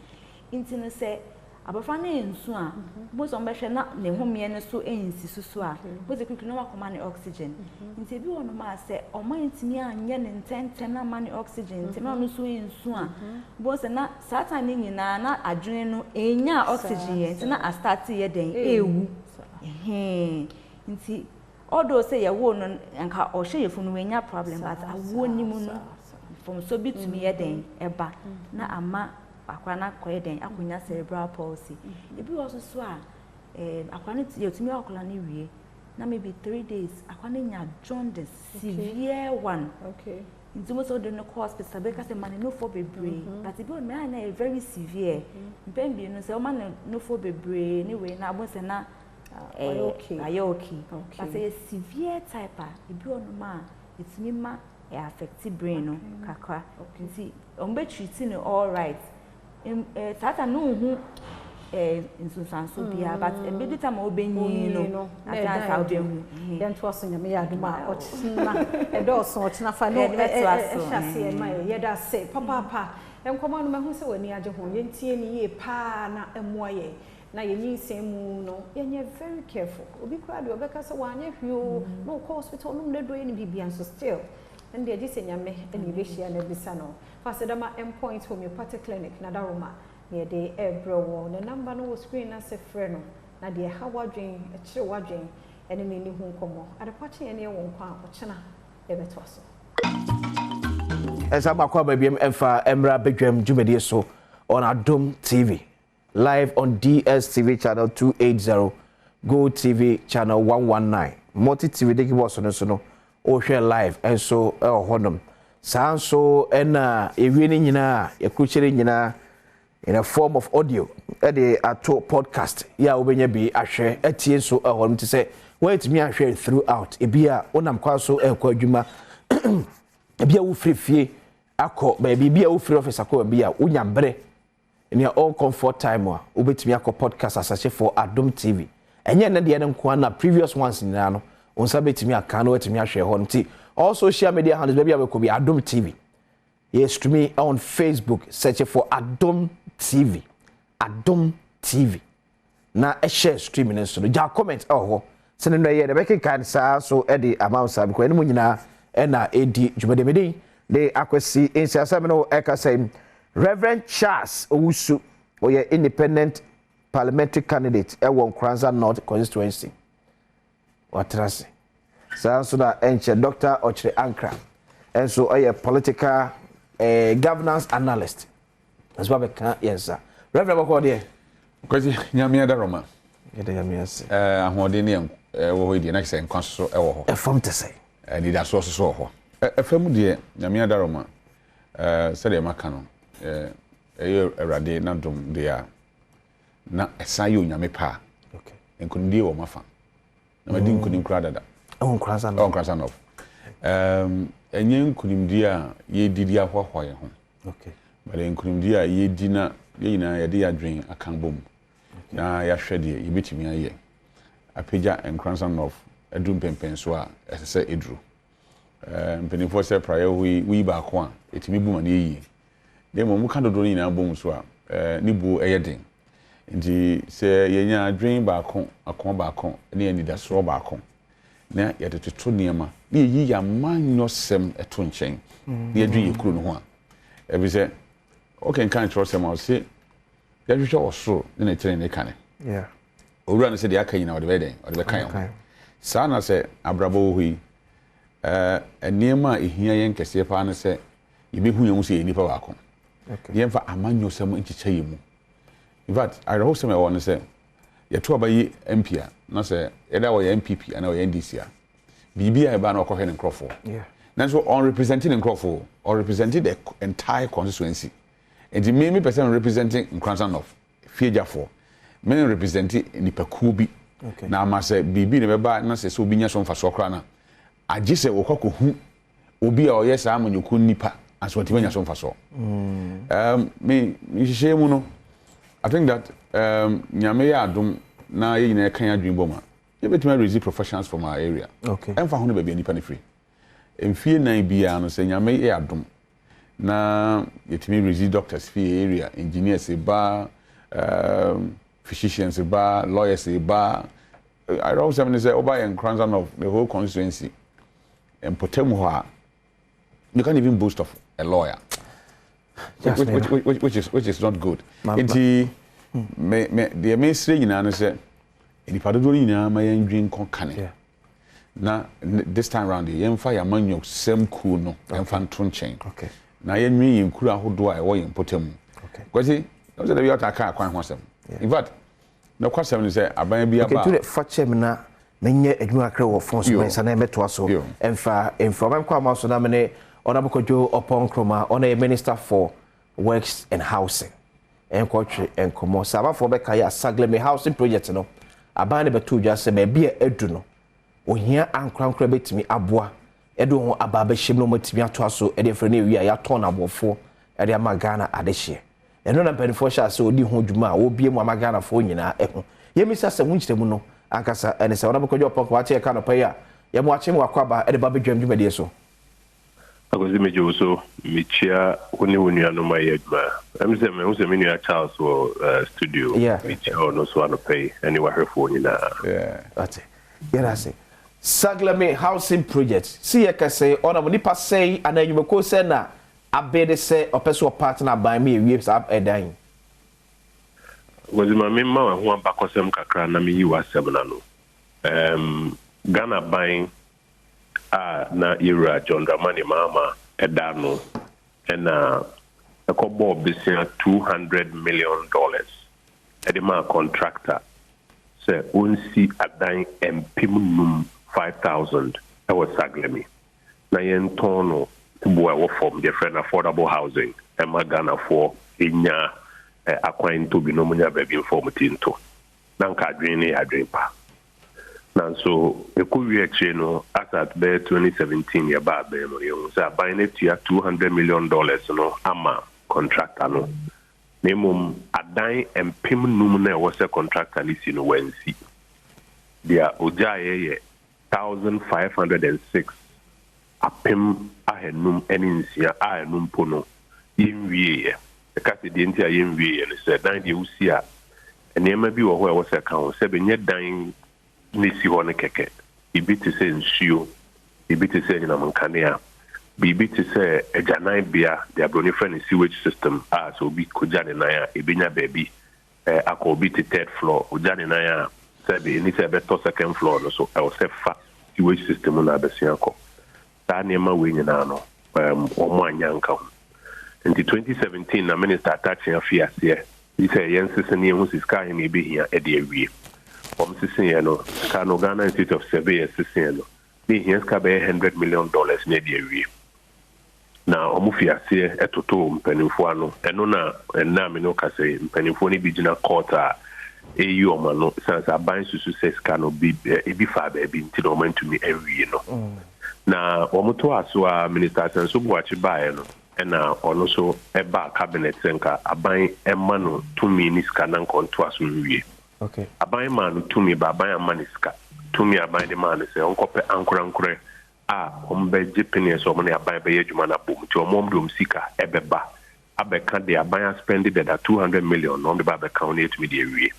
intino se abofa na ensu a bo so mbehwe na ne homie ne so ensi susu a bo se kwikwi no makoma ne oxygen nti bi wono ma se o ma ntimi anye ne ntenten na ma ne oxygen nti na no so ensu a bo se na satan ni nyina na adwene no enya oxygen ye nti na a start ye den ewu nti odo se ye wo no anka o hye yefunu enya problem but awo ni mu no from so bitumi ye den eba na ama akwana koyeden akonya cerebral palsy ebi also so a akwana yetumi akola ne wie na maybe 3 days akwana nya jaundice severe one nti mo so de no hospital be ka se man no for bebre but ebi on me na very severe mpembi no se o man no for bebre ni we na abo se na okay but a severe type ebi on ma etumi ma affect brain no kakra nti on be treat no all right tata no hu insunsanso bia but embedu time obenyi no atasa obenhu den to so nyame ya duma ochina edoso ochina fa no ehase ma ye da se papa enkoma no mehu se wani age ho ye ntie ni ye pa na emoye na ye nyinsem mu no ye very careful obi kura de obeka se wanye hwio no hospital no mledo ye ni bibia so still and they just nyame eni be hia na bisa no fasedama endpoint homeopathic clinic na daroma near the ebrewo the number no screen na se frɛ no na de ha wadwen akire wadwen ene ne hu nkomo adepache ene won kwa ochena ebeto so esa makwa babiem emfa emra bedwam dwumedie so on Adom TV live on DSTV channel 280 Go TV channel 119 multi TV de kibo so no o hwe live enso e honum saa so na ewie ni nyina e kuchere nyina in a form of audio e de ato podcast ya obenya bi ahwe atie so e honum te se wait me ahwe throughout e bia onam kwa so e kwa adwuma e bia wo frifie akọ baby bia wo free office akọ bia unya mbre in your own comfort time wa obetimi akọ podcast asache for Adom TV enye na de nko na previous ones nyina no onsa betimi aka no wetimi ahwe ho nti all social media handles baby abeko bi Adom TV you stream on Facebook search for Adom TV na e share streaming nso no ja comment ho sene no ye de beke kan sa so e de amount sa because ene mu nyina e na edi djumade medi de akwesi insiasa me no e ka say Reverend Charles Owusu oye independent parliamentary candidate e won Kranza North constituency watrase sa so da enche Dr. Ochre Ankra enso oye political governance analyst as well can yes sir Reverend Bokode kwesi nyamia da Roma yede nyamia se ahode ne wo ho die na se nkwaso e wo ho e fam te say ni da so ho efam de nyamia da Roma se de maka no erade na dom de a na esa yo nyame pa okay enkunde wo mafa na madi nkunim kra dada on Kranza no enye nkunimdi a ye didi ahwahwa ye ho okay bale nkunimdi a ye di na ye nyina ye de yadwen akan bom na ya hwede ye betimi aye apeja Kranza North adum pempen so a esese edru mpenifo se prayer we ba ko a etimi bu ma na yi de mo muka dodo ni na bom so a ni bu eyeden nti se yenya adwen ba ko akon ba ko ne ani da so ba ko na ya teteto niema na yi ya manyo sem eto nchen na yadwen yekuru no ho a ebi se okay kan tro sem o se ya hwehwe osoro ne tere ne kane yeah owura no se de aka yina o de beden o de be kan sa na se abrabo hui niema ehia yen kese pa na se yebehu yemu se nipa ba ko okay yemfa amanyo sem nchicha yemu in fact I hope some one say ye to abayi MP na say either we MPP and we NDC a bibia e ba na okohwe ne nkrofo yeah nanso on representing nkrofo or representing the entire constituency and the me person representing Kranza North fiejafo me representing nipakuo bi okay na ma say bibi ne be ba na say so binya so mfa so kra na agi say okokohu obi a oyesa amanyoko nipa aso ti banya so mfa so me hihye no I think that nyame ya adom na ye nyina kan adwen boma ye betima raise professionals from our area okay emfa ho no be nipa ne free emfie nan bia no se nyame ya adom na yetimi raise doctors free area engineers ba physicians ba lawyers ba I don't say over in Kranza of the whole constituency and potem ho you can't even boast of a lawyer which is not good. Inti the mainstream nyina no say enipa dodo nyina ma yendwin konkane na this time round yemfa ya manyo sem cool no yemfa nto nchen okay na yenwi yenkuru ahodo a wo yempotem okay kwasi no say the yota aka kwan ho sem in fact no kwasem ni say aban bia ba okay to fachem na menye adwuma akra wo fon so mensa na emeto aso emfa mem kwa ma so na me Onabukojo upon Kroma on a minister for works and housing and country and commerce. Saba for Bekaya Sagleme housing project no. Abane betu just say be edu no. O here and crown crebit me abwa. Edu ababe shim no motimi ato aso e de frene wi ya ton abofo e de amagana adehye. Eno na penfo sha se odi ho dwuma wo bie mu amagana fo nyina eho. Yemisa se munchire mu no ankasa ene se Onabukojo upon kwa tie ka no pa ya. Ye mu ache mu akwaba e de babe dwam dwuma de so. Akozi mejo so michia oni wonu anoma yedma amse me unse me nua Charles wo studio michia ono so anopay ani wahwefo nyina ate yerase Saglame housing project see ye kase ona mo nipa sei ananyumeko se na abede se opeso partner by me wiebs up edan wozi ma me ma ho ambakosem kakra na me yi wasem na no Ghana buying na era John Dramani Mama edano and a couple of $200 million edema contractor sɛ onsi adan mpem num 5,000 ɛwɔ Saglemi na yɛntɔn no bua ɛwɔ fam deɛ frɛ no affordable housing ɛma Ghanafoɔ ɛnya akwan nto bi no munya baabi mfɔ mu ti nto na nka adwene ne adwene pa nanso ɛkɔwie akyire no asat bɛyɛ 2017 yɛbaa bɛn no yɛhu sɛ aban no tua $200 million no ama contractor no na mmom adan mpem num na ɛwɔ sɛ contractor no si no wansi deɛ ogyaeɛ yɛ 1,506 apem ahenum ɛne nsia a ɛnum po no yɛnwieɛ ɛka sɛ deɛ nti a yɛnwieɛ no sɛ dan deɛ wosi a nneɛma bi wɔ hɔ a ɛwɔ sɛ ka ho sɛ bɛnyɛ dan ne si hɔ no kɛkɛ biribi te sɛ nsuo biribi te sɛ anyinam nkanea biribi te sɛ agyananbea de abroni frɛ no sewage system a sɛ obi kɔgya ne nan a ɛbɛnya baabi akɔ obi te third floor ogya ne nan a sɛ ɛni sɛ ɛbɛtɔ second floor no so ɛwɔ sɛ fa sewage system no abɛsua kɔ saa nneɛma wei nyinaa no wɔn anya nka ho nti 2017 na minister atakyea fi aseɛ yi sɛ yɛn sese ne yɛn ho sika ahene na ebɛhia ɛde awie wɔn sese yɛn no sika no Ghana Institute of Survey sese yɛn no ne hia sika bɛyɛ $100 million na ɛde awie na wɔn fi aseɛ ɛtoto mpanimfoɔ ano ɛno na ɛnna mi no kasa mpanimfoɔ no bi gyina court a eyi wɔn ano sansa aban susu sɛ sika no bi ebi fa baabi nti na wɔn ntumi awie no. Na wɔn to aso a minister Asenso Buakye baeɛ no ɛna ɔno so ɛba cabinet nka aban ɛma no tumi ne sika na nkɔnto aso nwie. Okay. Aban ma no tumi ba aban ama ne sika tumi aban de ma no sɛ ɔnkɔpɛ ankorankora a wɔn bɛgye pene sɛ wɔn ne aban bɛyɛ adwuma na bom nti wɔn de wɔn sika ɛbɛba abɛka de aban aspendi deda $200 million na wɔn de ba abɛka wɔn etumi de awie.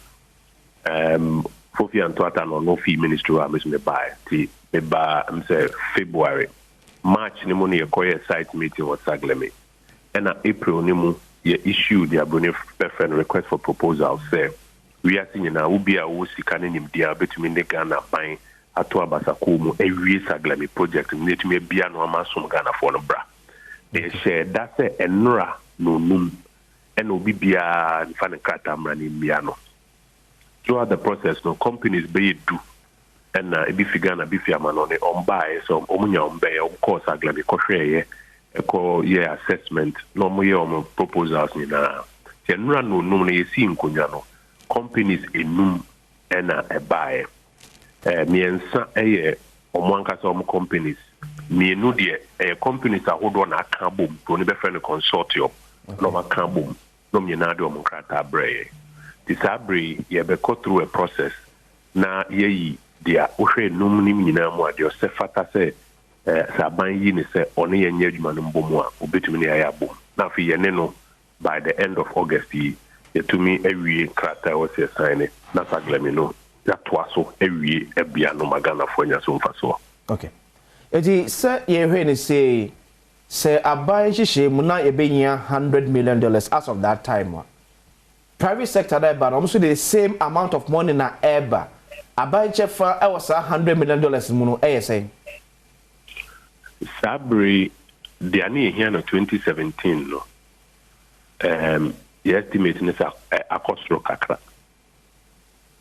Fofi Antoata no no fee ministry wa mesme bae ti eba mse February March ni mu ne yekoye site meeting wa Saglemi ena April ni mu ye issue the abone friend request for proposal say we are seeing na ubi a wo sika ne nimdia betumi ne Ghana ban ato abasako mu ewie Saglemi project netumi bia no amasom Ghana for no bra e share that say enra no num ena obi bia nfa ne krata mra ne bia no. Throughout the process, no companies be do, and be figana be fiamanone on buy so omunya on bay of course Saglemi koshare ye assessment no more proposals ni na tenra no num na yesi nkonya no companies enum ena e buy miensa eye omwankasa om companies mienu de companies ahodo na aka bom to ne be friend consortium no aka bom no miena de om krata breye. Disabre yɛbɛkɔ through a process na yɛyi deɛ wohwɛ num nim nyinaa mu a deɛ ɔsɛ fata sɛ sɛ aban yi ne sɛ ɔne yɛnyɛ adwuma no mbɔ mu a wobɛtumi ne yɛayɛ abom na afei yɛne no by the end of August yi yɛtumi awie krataa wɔ sɛ sign ne na Saglemi no yɛatoa so awie abia no Ghanafoɔ anya so mfa soɔ. Okay. Eti sɛ yɛhwɛ ne sɛ aban hyehyɛ mu na yɛbɛnyia $100 million as of that time private sector that but almost the same amount of money na ever aban chefa I was $100 million mu no say Sabri the ani here no 2017 no the estimate is a cost kakra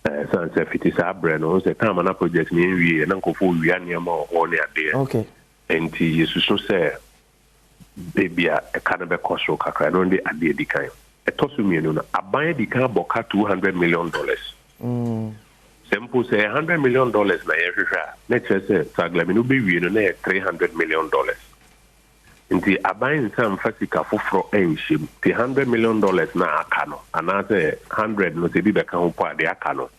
so say fiti Sabri no say time na project ni wie na nkofo wi aniama o ne ade okay enti yesusu say baby a kind of cost kakra no de ade di kan etosumienu na aban di kan boka $200 million. Simple say $100 million na yehwehwa na kyerɛ Saglemi no be wie no na $300 million. Nti aban nsam fasika foforo enhyem ti $100 million na aka no ana sɛ 100 no se bi bɛka ho po ade aka no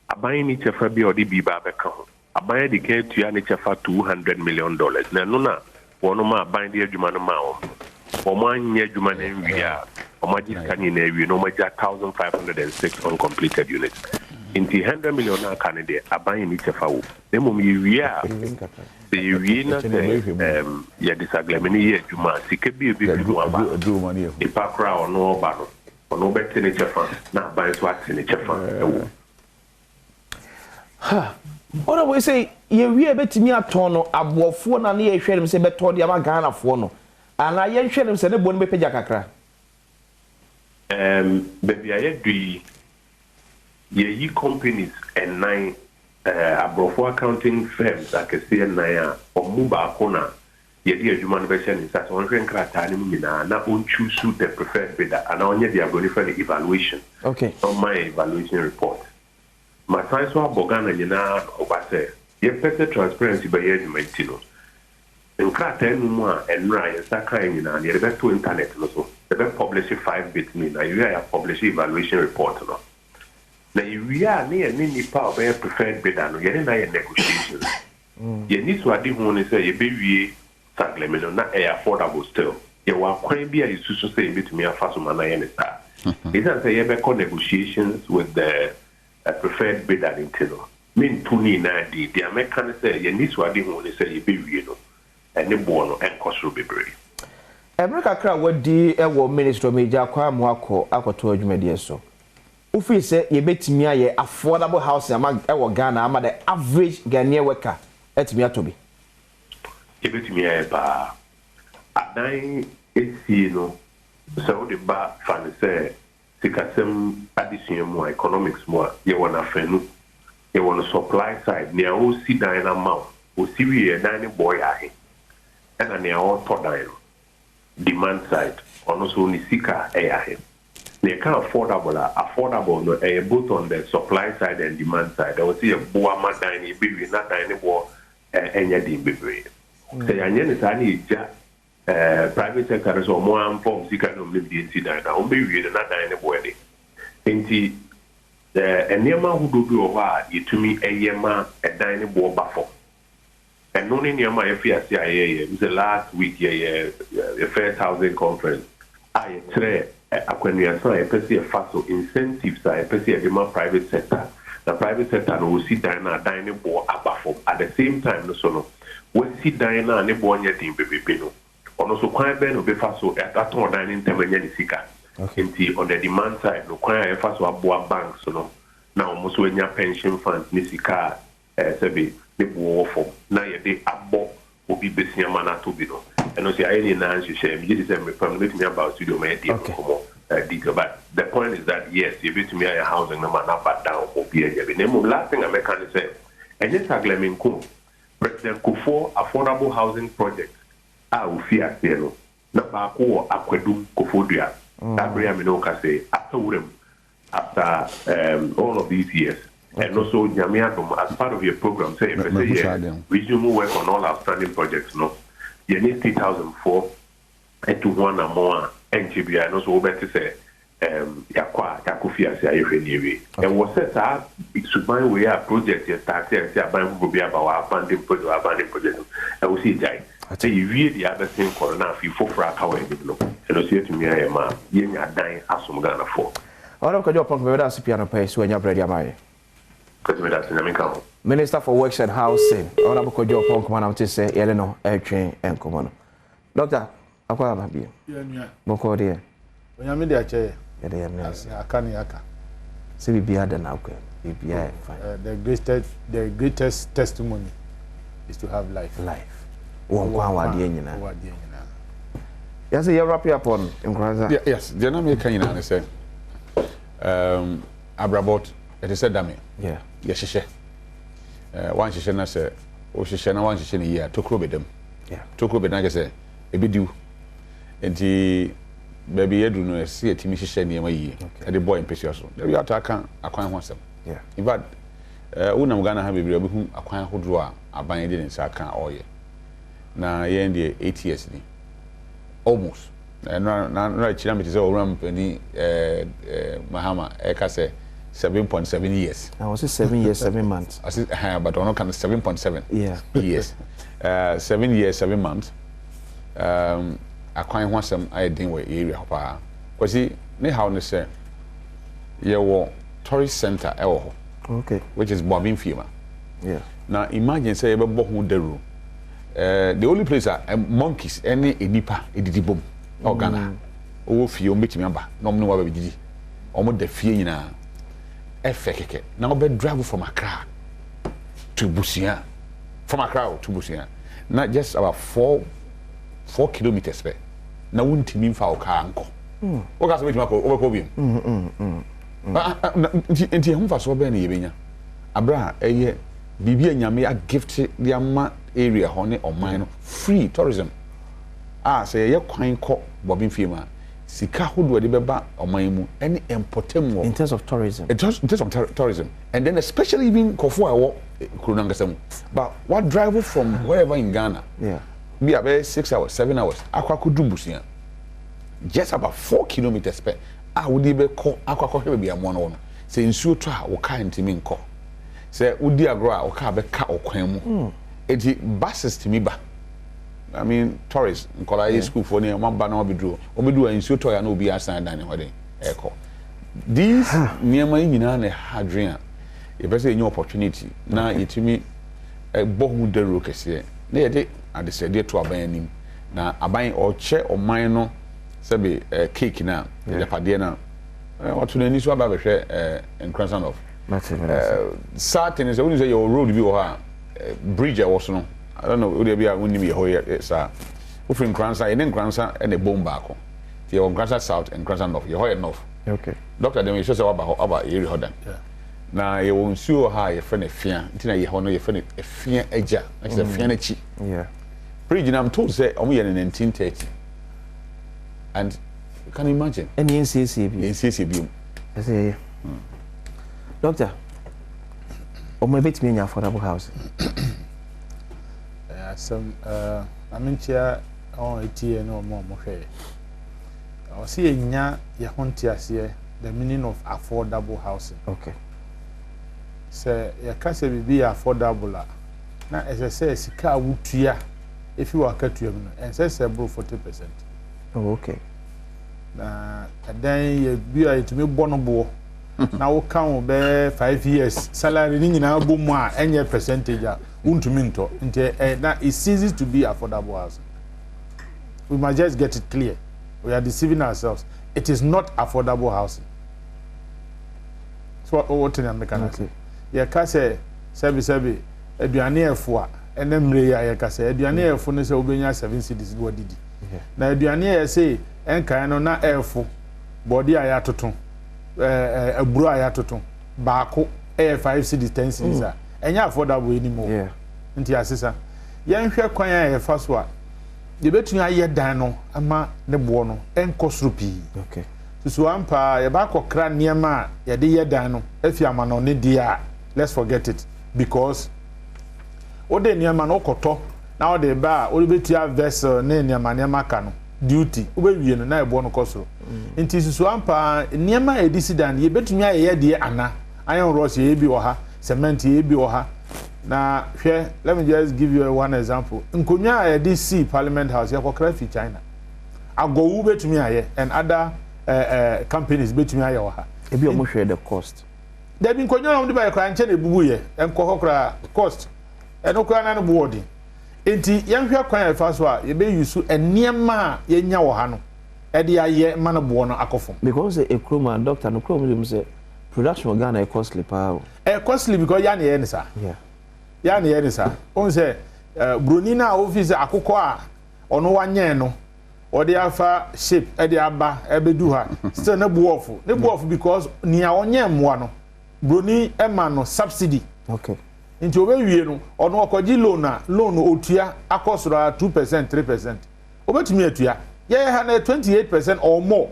aban ni kyɛfa bi ɔde bi ba bɛka ho aban di kan tua ne kyɛfa $200 million na no na wɔn ma aban di adwuma no ma wɔn anya adwuma na nwia Omaji Kani Nevi, no Maja 1,506 uncompleted units. In the $100 million Canada, a buying each of our. The moment we are the Vienna, Saglemi, Juma, Sikabi, a money, a Pakra or no battle, or no better in each of not buying what's in each of Ha! What do we say? You are betting me a tono, a warfone, and ye share him say, but told the Ghana for and I ain't share him say, "One be Jakakra." Baby, I agree. ye companies and 9 abrofo accounting firms akese 9 or muba kona ye di adwuma no be hye ne sa so hwe nkrata ne mu nyina na on choose the preferred bidder and onye the abonifa evaluation on my evaluation report my time so abogana nyina obase ye pese transparency by ye adwuma ntino nkrata enu mu a enra ye sa kan nyina ye be to internet no so ye be publish 5 bit me na you ya publish evaluation report no na we are near nipa obey preferred bidder no ye na ye negotiations ye ni so ade ho ne say ye be wie saglemeno na affordable still ye wa kwan bi a isusu say betumi afa so mana ye ne sa it is say ye be negotiations with the preferred bidder intino mean to ni na di the american say ye ni so ade ho ne say ye be wie no ene bo no enkoso bebre America kra wadi e wo minister meja kwa mo akoto adwumade so ufi say ye betumi aye affordable housing ama e wo Ghana ama the average Ghanaian worker etumi atobi ebetumi aye ba adan esi no so the ba fan say sikasem addition mo economics mo ye wona fenu ye wona supply side ne o si dan na ma o si wi dan ne boy ahe ena ne o to dan demand side ono so ni sika ahe they can affordable no both on the supply side and demand side. I will see a boa ma dine be not any more enya di bebre. Say anya ni tani ja private sector so more inform sika no live the incident na be we na dine boy de. Enti enema hu do bi o ha yetumi eyema dine boy bafo. And no enema e fi ase aye the last week the first housing conference I tre akwanua so a pese faso incentives a pese demand private sector the private sector no see dan na dan ne bo abafo at the same time no so no we see dan na ne bo nya din bebebe no ono so kwan be no be faso aton dan ne ntamanya ne sika enti on the demand side no kwan e faso aboa banks no na almost we nya pension funds ne sika sebe ne bo fo na ye de abo obi besia mana to bi no and also I need to share me just me about studio my idea but the point is that yes you bet me a housing no man up down or be a last thing I can say and this agreement President Kufo affordable housing project fear no na ba ko akwedum Kufodua that bring me no ka say after all of these years and also Nyamiadom as part of your program say resume work on all outstanding projects no you need 3,004 and to one or more NGB and also better say yakufia say ayefeniwe and was set up suban we are project you start say aban go be about abandoned project and we see jai say you really other thing corona fi for aka we no and also to me I ma ye nya dan asum Ghana for ora ko jo pon be da piano pay so nya bredi amai Minister for Works and Housing ora ko jo pon kuma na mte say yele no etwen enkomo no Doctor akwa ba bi boko de onyame de ache yede ya mes aka ni aka se bibia da na akwa bibia the greatest testimony is to have life won kwa wade nyina yes you wrap up on Nkranza yes the na me kan nyina ne say abrabot it is said dame yeah hyehyɛ wan hyehyɛ na sɛ o hyehyɛ na wan hyehyɛ ne yia tokro bedam tokro bedam ke sɛ ebidiu enti baby yedu no ɛsi etimi hyehyɛ ne ma yie ɛde boy impatient so there you ataka akwan ho asɛm in fact unam Ghana ha bebre obehu akwan hodro a aban de ne nsa kan ɔyɛ na yɛn de 8 years ni almost na chira me te sɛ owram pani Mahama ɛka sɛ 7.7 years. I was 7 years, 7 months. I said, but on kind of 7.7 years. 7 years, 7 months. I can't want some idea where area. Because see, ne how ne say, you tourist center, okay, which is Badwam Fima. Yeah. Now imagine say, you the only place are monkeys, any edipa, edibum, or Ghana. Oh, few meet me, no one will be almost the fear. Efekeke na obe drive from Accra to Busia from Accra to Busia not just about 4 kilometers pe na wuntimi mfa o ka anko o ka so betima ko o be ko bi nti ho fa so be na yebenya abra eye bibi anyame a gift the ama area ho ne oman no free tourism say ye kwan kọ bobin fiema sika hodo de beba oman mu any importem in terms of tourism in terms of tourism and then especially even kofo awo kurunangasam but what drive from wherever in Ghana be about 6 hours 7 hours akwakudu busia just about 4 kilometers per wodi be ko akwakọ be amono no say nsuo to a wo ka ntimi nko say wodi agro a wo ka be ka okwan mu eti buses timi ba I mean tourists nkola school for ne mamba na obedu nsuo to ya na obi asan dan ne hode eko these niema nyina na hadrian e be say new opportunity na yetimi bohu dero kese na yede adesede to aban anim na aban o che oman no sebe cake na japade na otu na ni so aba behwe encranson of certain is when you say your road bi o ha bridge was no I don't know who they be when you hear sir ofin encranson in encranson and a bomb back the encranson south and encranson north you hear north okay doctor dem you say about area hodan na ye won suo ha ye fe na fia ntina ye ho no ye fe na fia eja na say fia na chi bridge na I'm told say omo ye in 1930 and you can imagine any NCCB I say doctor omo bit me affordable house some I mean chia on etie no mo hwe o see enya ye honte ase the meaning of affordable housing okay say ye ka say bi affordable na say sika wutua if you are katuam no and say bro 40%. Oh, okay. Na then you be a to me bonobo. Now count be 5 years salary ni nyina bo mu a enye percentage a untumi nto. Nti na it ceases to be affordable housing. We must just get it clear. We are deceiving ourselves. It is not affordable housing. So what in America? Okay. Ya ka say sebi aduane efo a enemre ya ka say aduane efo no say obenya 7 cedis do didi. Na aduane ya say enkan no na efo body aya toton aburo aya toton baako 5 cedis 10 cedis a enya affordable anymore. Nti asesa yen hwe kwan ya fa so a ye betun aye dan no ama ne bo no enkosropi. Okay. So ampa ye ba kokra niema ye de ye dan no afi ama no ne dia let's forget it because ode niema no koto na ode ba o betia vessel ne niema ka no duty o be wie no na e bo no kosoro nti so ampa niema edisidan ye betun aye de ana iron rods ye bi wo ha cement ye bi wo ha na hwe let me just give you one example nkonya ye de see parliament house ye kokra fi China agowu betumi aye and other companies betumi aye wo ha e bi o mo hwe the cost there been nkonya on de ba kra nche na ebubu ye enko kokra cost enokra na no board enti ye hwe kwan e fa so a ye be use eniema ye nya wo ha no e de aye ma no bo no akofom because a kroma doctor no kroma say production of Ghana e costly pa costly because ya na ye ni sa ya na ye ni sa on say broni na office akoko a ono wanye no or they afa shape e dey aba ebedu ha still na buofu because ni a onye mmoa no broni e ma no subsidy okay nti obewie no ono okoji loan otua akosoro 2% 3% obetumi atua ye ha na 28% or more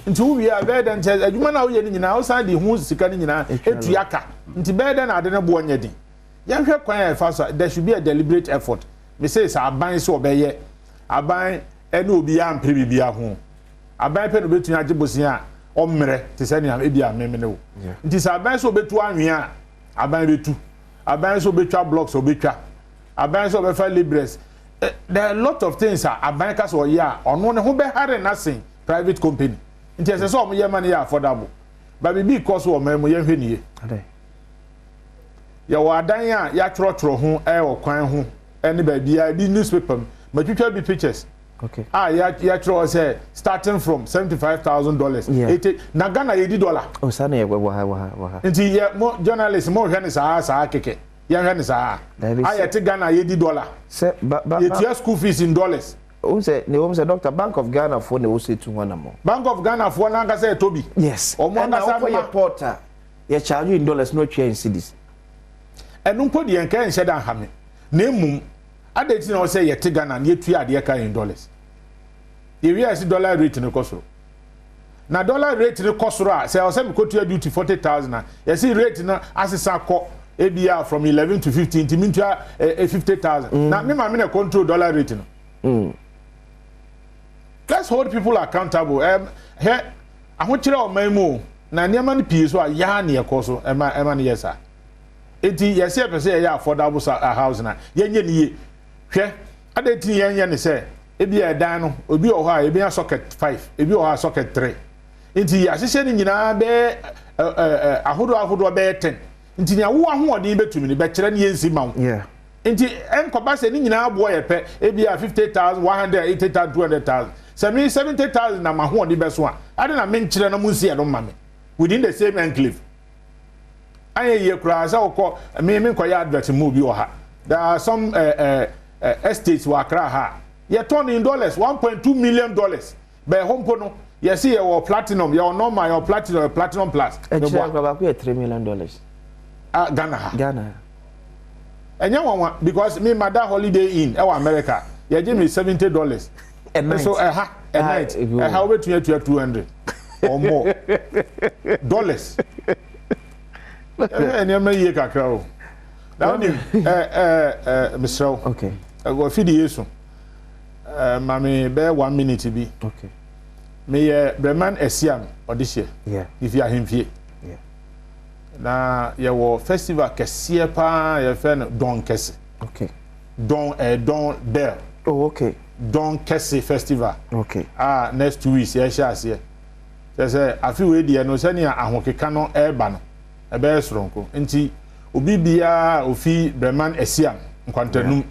nti we are better than church adwuma na wo ye ni nyina wo san de hu sika ni nyina etua ka nti better na ade na bo onye din ya hwe kwan ya fa so there should be a deliberate effort me say sa aban so obeye aban ene obi ya mpre bibia ho aban pe no betu age bosia o mmere te se ne e bia memene wo nti sa aban so betu anwea aban betu aban so betwa blocks o betwa aban so be fa libres there are a lot of things aban ka so ya ono ne ho be hare na sen private company nti ese so o ye man ya affordable but because o mem ye hwe niye ya wadan ya ya trotro ho wo kwan ho ene ba bia di newspaper matwitwa bi pictures. Okay. Ya throw say starting from $75,000. Na Ghana $80. Oh, sana ye wa. Nti ye mo journalist mo hwe ne saa keke. Ya hwe ne saa. Ayete Ghana $80. Say ye tia school fees in dollars. who say Dr. Bank of Ghana for the say 200 more. Bank of Ghana for nanga say Toby. Yes. Or more for your porter. You charge you in dollars, no change cities. And no put the enka and said hame. Name I didn't know say yet Ghana and yet 3 ade in dollars. The real dollar rate in the cost. Now dollar rate in the cost say I say go to duty 40,000. You see rate na as a ABR from 11 to 15 to mean to 50,000. Now me na control dollar rate no. Let's hold people accountable. Here I want you to memo na niam ni pie so ya na ekoso ema na yes a. Enti yes e pese ya affordable house na yenye ni ye. Hwe adeti yenye ne say ebi e dan no obi o ho a ebi a socket 5 ebi o ha socket 3. Enti ya hye ni nyina be ahodo be 10. Nti nya wo ahoɔden betumi ne be kyerɛ ne yensi ma wo. Yeah. Nti enkoba se ni nyina abo ye pɛ ebi a 50,000 180,000 200,000. 70,000 na ahoɔden be so a ade na men kyerɛ na munsi ɛdo ma me within the same enclave. Aye ye kura sa okɔ me nkɔya advert mu bi wɔ ha. There are some estates wa Accra ha. Ye turn in dollars 1.2 million dollars. Be hompo no ye see your platinum, your normal, your platinum plus. $3 million. Ghana. And you want because me mother holiday in America, you give me $70 a night. So a night, how about to 200 or more dollars? And you may ye kakao. Now, Mr. Okay. I go feed you soon. Mammy, bear 1 minute to be. Okay. May Breman Esiam or this year. Yeah. If you are him here. Na your festival kesiye pa your friend Don Kesi. Okay. Don Bell. Oh, okay. Don Kesi festival. Okay. Next 2 weeks ye share say. Say afi we dey no say na ahokeka no eba no. Ebe esronko. Nti obi bia ofi Breman Esiam nkwantanum.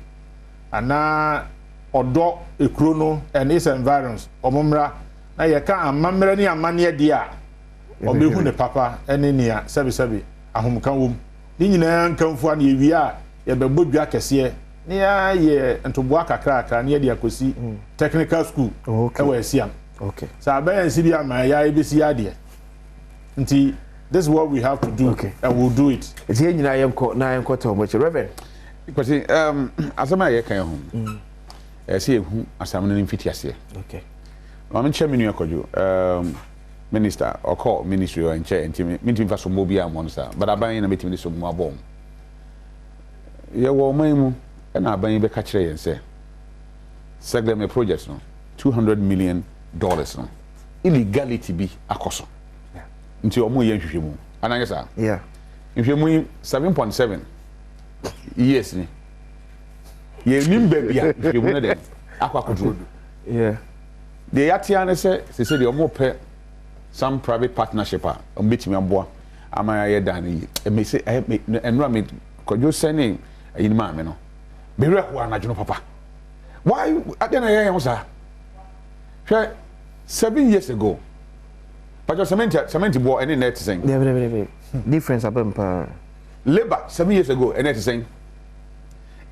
Ana odo ekro no and its environs omomra na ye ka amamra ni amane dia. Obehu ne papa ene nia sebi ahomka wom ni nyina nkamfu an ye wi a ye bebodua kese ne ya ye ntoboa kakra ne ye dia kosi technical school ewa Esiam. Okay. So abayan si bia ma ya ebesi ade nti this is what we have to do, okay, and we'll do it. It's here na yemko to much reverend because asama ye kan ho see ehu asama no mfiti ase. Okay. I'm chairman akojo minister or call ministry or in chair and meeting for some mobile monster, but I buy in a meeting some more bomb. Yeah, well, my and I buy in the catcher and say, Segment my projects no $200 million no illegality be a cost. Yeah. Into your more young, and I guess, yeah, if you're 7.7 years, you baby, if you want them, aqua control. Yeah, the Yatiana said, they said you're more pet. Some private partnership meet me on board. Am I done? And may say, and run me, could you send in a man, you know? Be real one, I don't know, Papa. Why? I didn't hear you, 7 years ago. But your cement board any net saying, difference about labor 7 years ago, and net saying,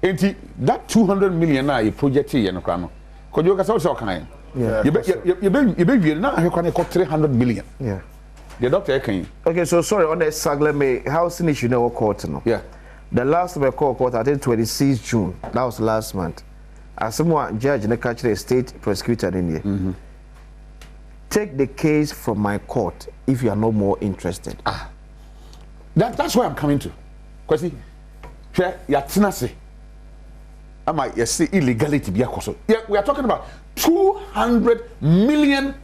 that 200 million a project here, and a could you also kind? Yeah. You be now you can cut 300 million. Yeah. The doctor can. Okay, so sorry on the Sagleme housing issue now court no. Yeah. The last we call court I think 26 June. That was last month. As someone judge in the country state prosecutor in here. Take the case from my court if you are no more interested. That's where I'm coming to. Because you are you see illegality be a cost. Yeah, we are talking about $200 million.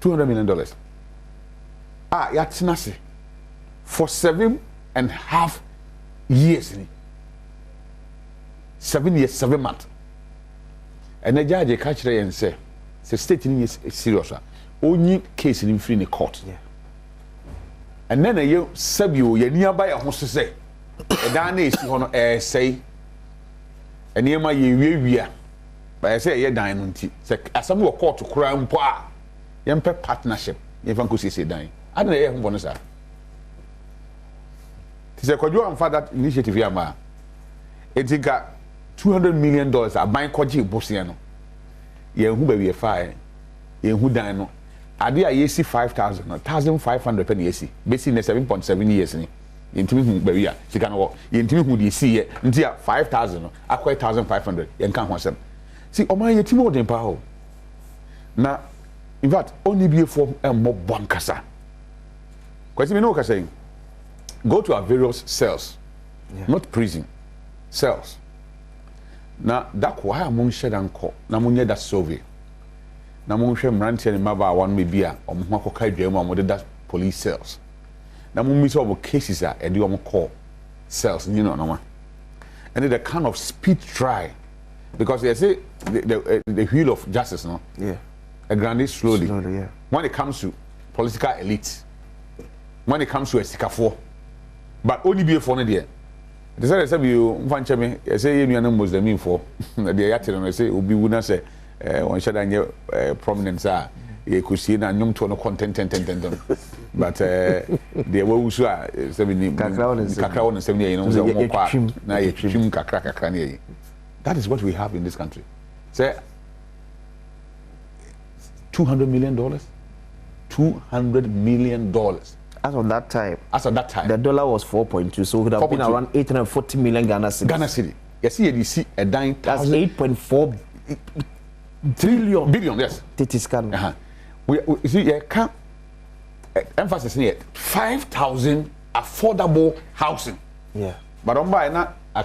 $200 million. Yatinasi for 7.5 years. 7 years, 7 months. And the judge catch there and say, the state is serious. Only case in free in the court. Yeah. And then you sub you nearby a host to say, a dane is on say, and near my year. But I say, you're dying. As some were caught to crown pa, young pet partnership, if I could say dying. I don't know what bonus are. Tis a quadruple for that initiative, Yama. Etika $200 million aban kwaji bosia no. Ye hu ba we fa ye hu dan no. Ade a yesi 5,000 no 1,500 penny yesi. Besi ne 7.7 years ni. Yentimi hu ba we a sika no wo. Yentimi hu de si ye nti a 5,000 no akwa 1,500 ye nka ho asem. See oman yetimi odin pa ho. Na in fact only be for mo bankasa. Kwesi me no ka saying go to our various cells. Not prison. Cells. Na that why among shedan ko na munye that survey. Na mun hwe mrantie ne maba wan me bia omo ho akoka dwam amode that police cells. Na mun mi so cases a e de omo call cells you know no ma. And the kind of speed try because they say the wheel of justice no. Yeah. A grande slowly. Yeah. When it comes to political elite. When it comes to a sikafo. But only be for no there. They say you fanche me say you no Muslim for the yatire no say obi wu na say on shada nye prominence a e kusie na nyom to no content but the we so a say ni kakra won say ni no say mo kwa na ye twim kakra na ye. That is what we have in this country. Say $200 million. $200 million. As of that time, the dollar was 4.2, so it would have been around 840 million Ghana cedis. Ghana cedi. Yes, you see a dime. That's 8.4 billion. Yes. We see, you can't emphasis here 5,000 affordable housing. Yeah. But on by now, I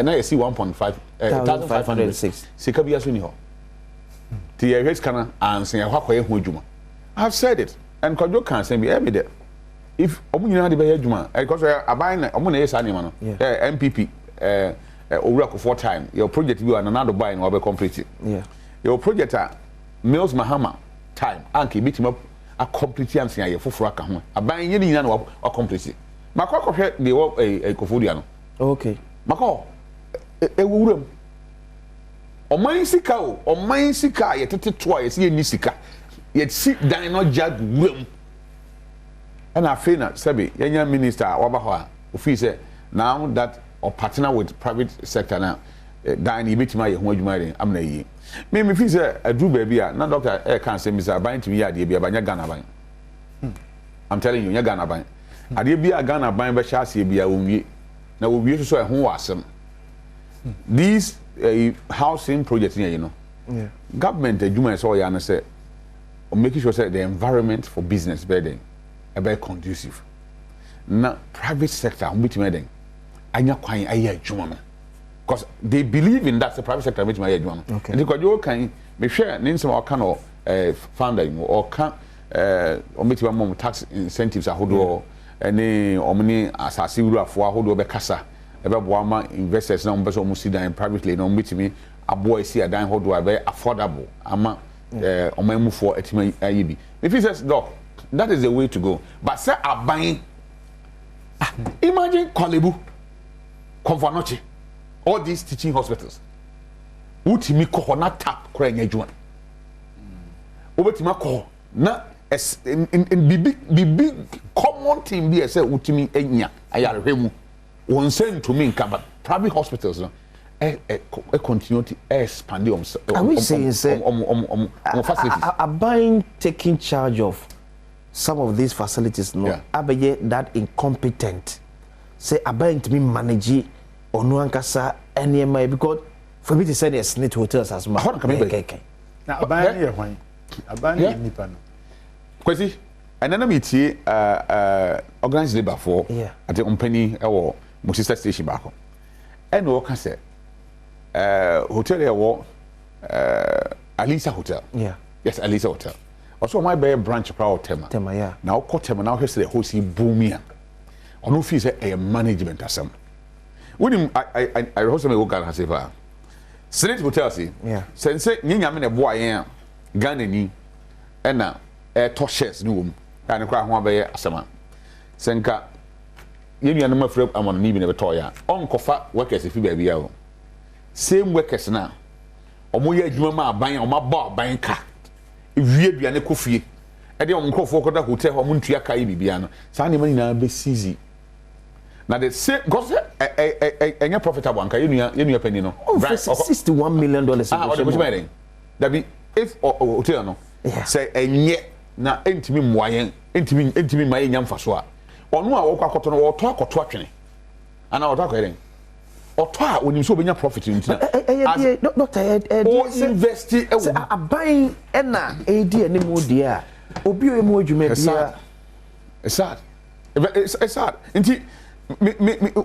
know you see 1,506. Sikabia Suniho. The race can answer a I've said it, and Kojo can send me every day. If Omunyana de be adwuma because aban omo na yesa ni ma no MPP owura ko 4 time your project bi another buy na we complete your project Mills Mahama time anke bitima a complete ansia ye foforo aka ho aban ye ni nyina na wa complete makọ kọhwe de wo kofodia no okay makọ ewuram oman sika ye tete to a ye se ni sika ye si dan no jag wuram. And I feel that Sebi, young minister, Wabaha, who say now that or partner with private sector now, dying bit my home marrying, I'm na ye. Maybe if a do baby, not doctor can't say Mr. Buying to me, I be a Ghana buying. I'm telling you, you're Ghana buying. I did be a Ghana buying, but chassis be a woman. Now we used to say who was some. These housing projects, you know, government, the Juma saw Yana say, making sure that the environment for business better. Very conducive. Now, private sector, which made anya kwan aye adwuma because they believe in that the private sector which aye adwuma. Okay. And because you can be share ninsem or can founder or can omitima mom tax incentives ahodo any omni asase wura fo ahodo be kasa e be boama investors na mbeso mu si dan privately na omitimi abo esi adan hodo be affordable ama omamu for etima aye bi. If he says doc, that is the way to go. But say aban, imagine Kolebu, Konfanoche, all these teaching hospitals. Utimi ko na tap kura nyajuan. Obetima ko na in big common thing be say utimi enya ayarehemu. Won send to me but private hospitals no continue to expand facilities. Aban taking charge of some of these facilities no abeye that incompetent say aban to me manage onu ankasa enema because for me to say the Senate hotels as ma na aban ye hwan aban ye nipa no kwesi enana me tie organized labor for at the company ewo mo sister station back and o ka say hotel ewo Alisa Hotel yes Alisa Hotel also my bay branch proud tema now cut tema now here's the host boomia on no fee say a management asem when I host me go Ghana say fa Senate Hotel say sense nyinya me ne boa yen Ghana ni e na to shares ni wom and kra ho abeye asema senka yenu na mafre amon ni bi ne beto ya on kofa workers fi ba bia o same workers na omo ye adwuma ma aban omo ba aban ka wie duane kofie e de omo nkrofo koda hotel omo ntua kai bibia no sa ne mani na be sizi Now they say because any profitable anka you penny no. $61 million. That be if hotel no. Say enye na entimi mwayen entimi maye nyamfa so a. Ono a wokwa koto no woto akoto atwene. Ana woto akoyeren. Oto a onim so obenya profit ntina. Invest aban na edi animu dia. Obi o emu adwuma bia. It's sad. It's sad. Nti me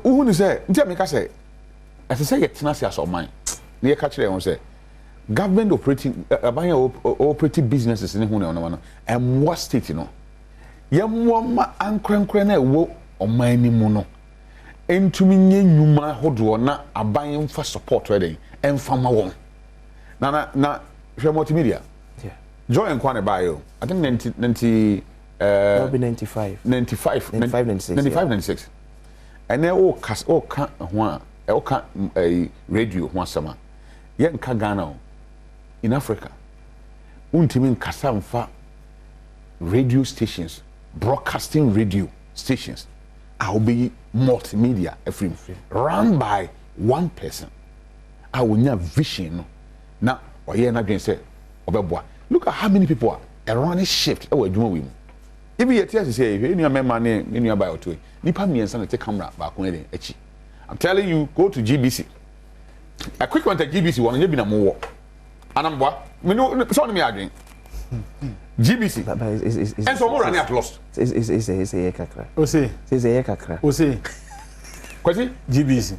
who say nti me ka say as I say yet na see as of mine. Na ye ka kire won say government operating operating businesses in hu na no and what state no. Ye mo ma ankrenkre na ewo oman ni mu no. Entumi nye nyuma hodo na aban mfa support we emfa ma won. Na hwe multimedia. Yeah. Join Kwane Bayo. I think 90 that'll be 95 96 and then all can a radio one summer yen ka Ghana in Africa untimin kasamfa radio stations broadcasting radio stations I'll be multimedia run by one person I will have vision now or yeah not say look at how many people are around this shift doing. If you tell say if you member name in your bio to nipa miensa na take camera back on the echi. I'm telling you, go to GBC. A quick one to GBC one you be na mo work. Anambwa, me no so me agree. GBC. And so more at lost. Is a kakra. O say. Is a kakra. O say. Kwasi GBC.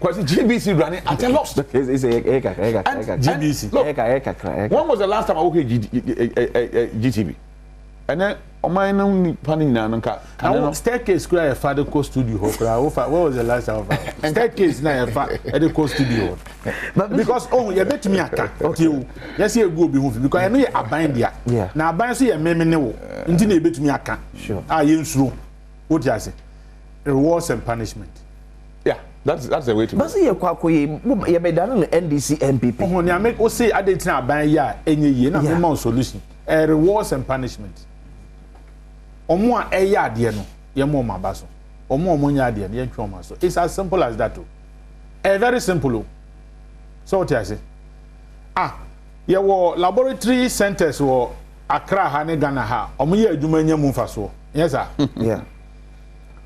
Kwasi GBC running at lost. Is a kakra. GBC. When was the last time I worked GTV? And then my own planning now nka staircase kura your father co studio ho kura what was the last time staircase na your father co studio because you bet me aka okay yes you go be hu because I know you aban dia na aban so you meme ne wo nti na bet me aka sure ye nsuro what you say rewards and punishment yeah that's the way to but see you kwakoye you be done no NDC MPP ho ni make o say adentina aban ya enye ye na me solution rewards and punishment omo a eya ade no ye mo maba so omo nya ade no ye ntwe omo so it's as simple as that very simple so what I say ye wo laboratory centers wo Accra ha ne Ghana ha omo ye adwuma nya mu mfa so yes sir yeah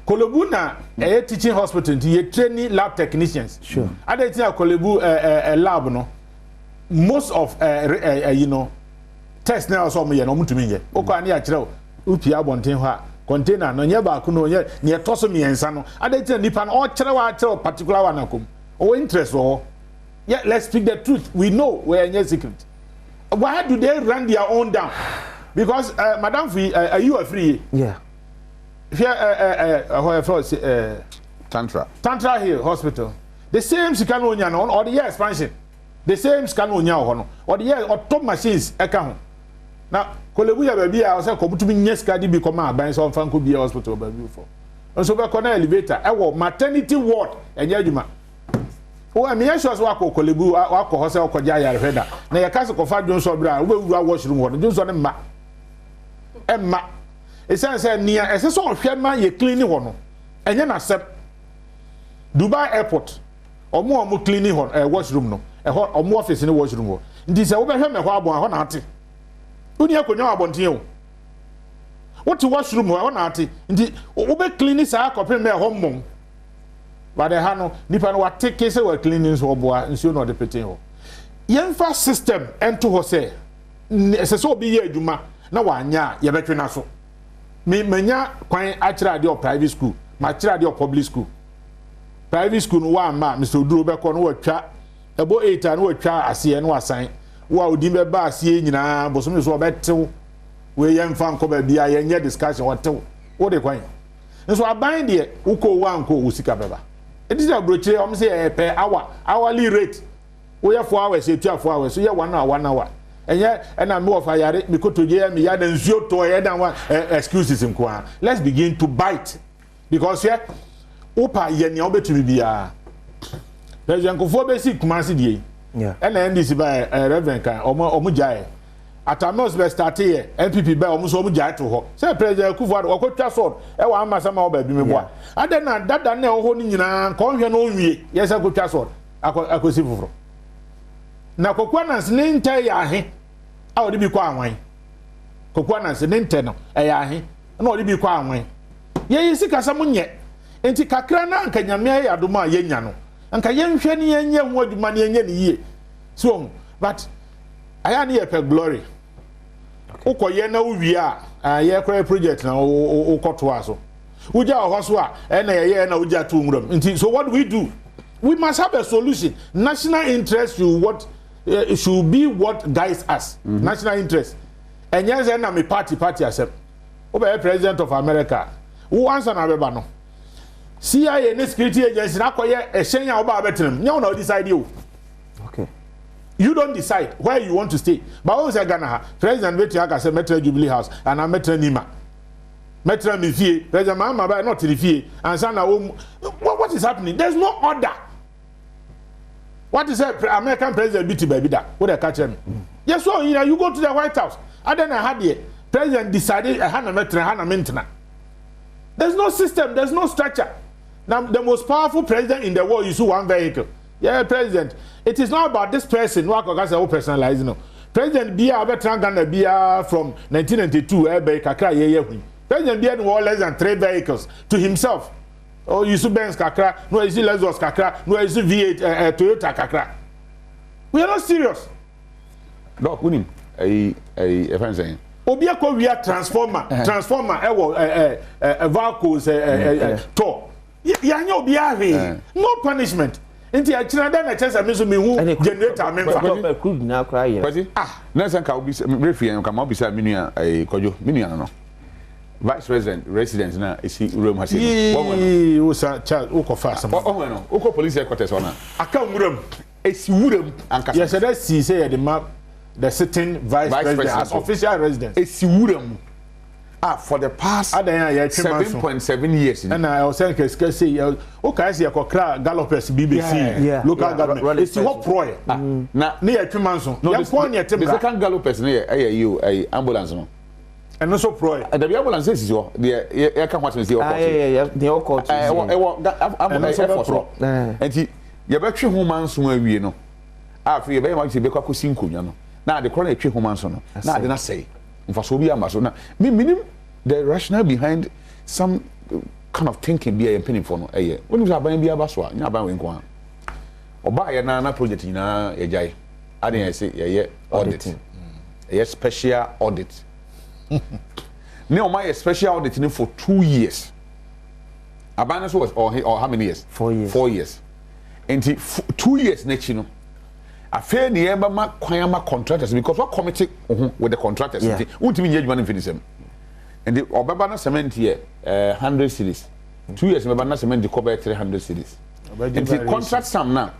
Kolebu na teaching hospital ye training lab technicians sure ade tia Kolebu lab no most of you know test na so omo ye no mutumi ye okwa na ya kire upia bonten ho a container no nya ba ku no nya ne toso miensa no adatina nipa no o kire wa kire particular one akom o interest o yeah let's speak the truth we know where any secret why do they run their own down because madam are you free yeah here Tantra Hill Hospital the same scan onya no or the year expansion the same scan onya ho no or the year or top machines eka ho na Kolebu ya baby a say ko butumi nyeska di bi ko ma ban so fan ko bi hospital baby for so be ko na elevator e wo maternity ward enye adwuma o am yes so wa ko Kolebu wa ko ho say ko ja ya reda na ye kase ko fa dwon so bra wo be wura washroom ho dwon so ne ma emma e say nia e say so hwe ma ye clean ho no enye na sep Dubai airport omo clean ho washroom no e ho omo office ni washroom ho ndi say wo be hwe me ho abon ho na ate Uni akonya abonten o. What washroom ho na ate. Nti obe clean sa akopem me ho mmom. Ba de ha no nipa no wateke se wa cleaning so oboa nsuo no de pete ho. Yemfa system ento ho se se so obi ye adwuma na wanya ye betwe na so. Me manya kwan akira ade o private school, ma akira ade o public school. Private school no wa ma Mr. Oduro be ko no watwa ebo 8 no watwa ase no wasan. Wa odi be ba asie nyina bosom so obetew we yemfa nko ba bia yenye discussion wotew wo de kwan nso aban de uko wa nko usika beba edi da broche om se pe hourly rate wo ye 4 hours e 2 hours so ye 1 hour enye na me of ayare me kotoje me ya na nsuo to ye dan wa excuses nko a let's begin to bite because here upa ye ne obetumi bia president kofo be si kumasi die yeah and NDC by Reverend kan omo jae Atamos be start here NPP be omo so omo jai to ho say president Kufuor okotwa sword e wa amasa ma oba bi me boa ade na dada na ho ni nyina nka ohwe no wie yes akotwa sword akosi fufuro na kokwanans ne ntai ya he a odi bi kwa anwan kokwanans ne ntai no e ya he na odi bi kwa anwan ye yisi kasa munye enti kakra na nka nyame ya adom a yenya no nka yenhwe ne yenye ho aduma ne yenye ne yie so but aya ne ye pe glory ukoye na uwi a ye kra project na ukoto aso uja ohoso a na ye na uja tu nwuram nti so what do we do? We must have a solution. National interest should be what guides us. National interest. And yes, I'm a party accept. Over president of America. Who answer na beba no? CIA and security agency na koye a shenya oba betem. You no decide you. Okay. You don't decide where you want to stay. But once Ghana, President Betty Aka say Metro Jubilee House and I Metro Nima. Metro Mifie, President Mahama not to the fee. And Sana what is happening? There's no order. What is that American President BT baby that? What they catch me? Yes, so you go to the White House. And then I had the President decided Hana Metro, Hana Maintenance. There's no system, there's no structure. Now the most powerful president in the world is one vehicle. Yeah, President. It is not about this person. What I say, personalized. No. President Bia Betrangana Bia from 1992. President Bia no less than 3 vehicles to himself. Oh, you see Benz Kakra, no, you see Lexus Kakra, no, you see V8 Toyota Kakra. We are not serious. Doc, we need a friend saying. Obiako we are transformer, vehicles, tour. No punishment. Inti a China na chance amezo me hu generator member could now cry. Na san ka obi refi en ka ma obi sa menua kojo menua no. Vice President resident na esi room ha se. Wo sa child wo ko fa sama. Oh no, wo ko police headquarters ona. Aka wuram. Esi wuram anka. Yes, that see say the map the sitting vice president as official residence. Esi wuram. For the past 7.7 years. And I was saying, say, okay, see, I call Gallopers BBC, local government. It's what pro. Now, near 2 months. No, the second Gallopers near you, a ambulance. And also pro. And the ambulance is your, the come watch me see. The all court. And he, you bet you humans where we know. After you very much, you become Kusinku. Now, the corner tree humans. Now, I did not say. For so be a maso. Meaning the rationale behind some kind of thinking be a penny for no year. When you are buying be a baswa, you are buying one. Or buy a project in a jay. I didn't say a audit. A special audit. No, my special audit for 2 years. A balance was or how many years? 4 years. 4 years. And 2 years next, you know. A fair near Kwayama contractors because what committee with the contractors? Won't mean you finish them. And the Obabana cement here 100 cities. 2 years, Obabana cement the cover 300 cities. And the contract some now.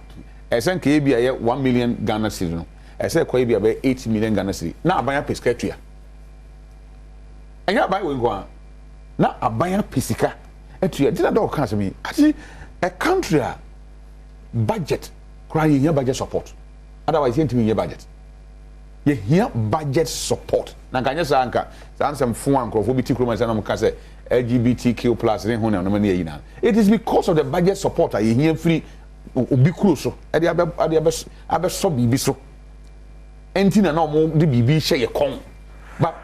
As an KB 1 million Ghana cedis. As a Kwabi about 8 million Ghana cedis. Now I buy a pescatria. And you buy one. Now I buy a pesica. And you did not cancel me. Actually, a country budget crying your budget support. Otherwise, you need your budget. You hear budget support. Na kanya sanka, some phone crofobiti kroma sana mukase LGBTQ plus ne hona no mane yina. It is because of the budget support you hear free obi kuro so. Ade abe so bibi so. Enti na mo de bibi hye ye kon. But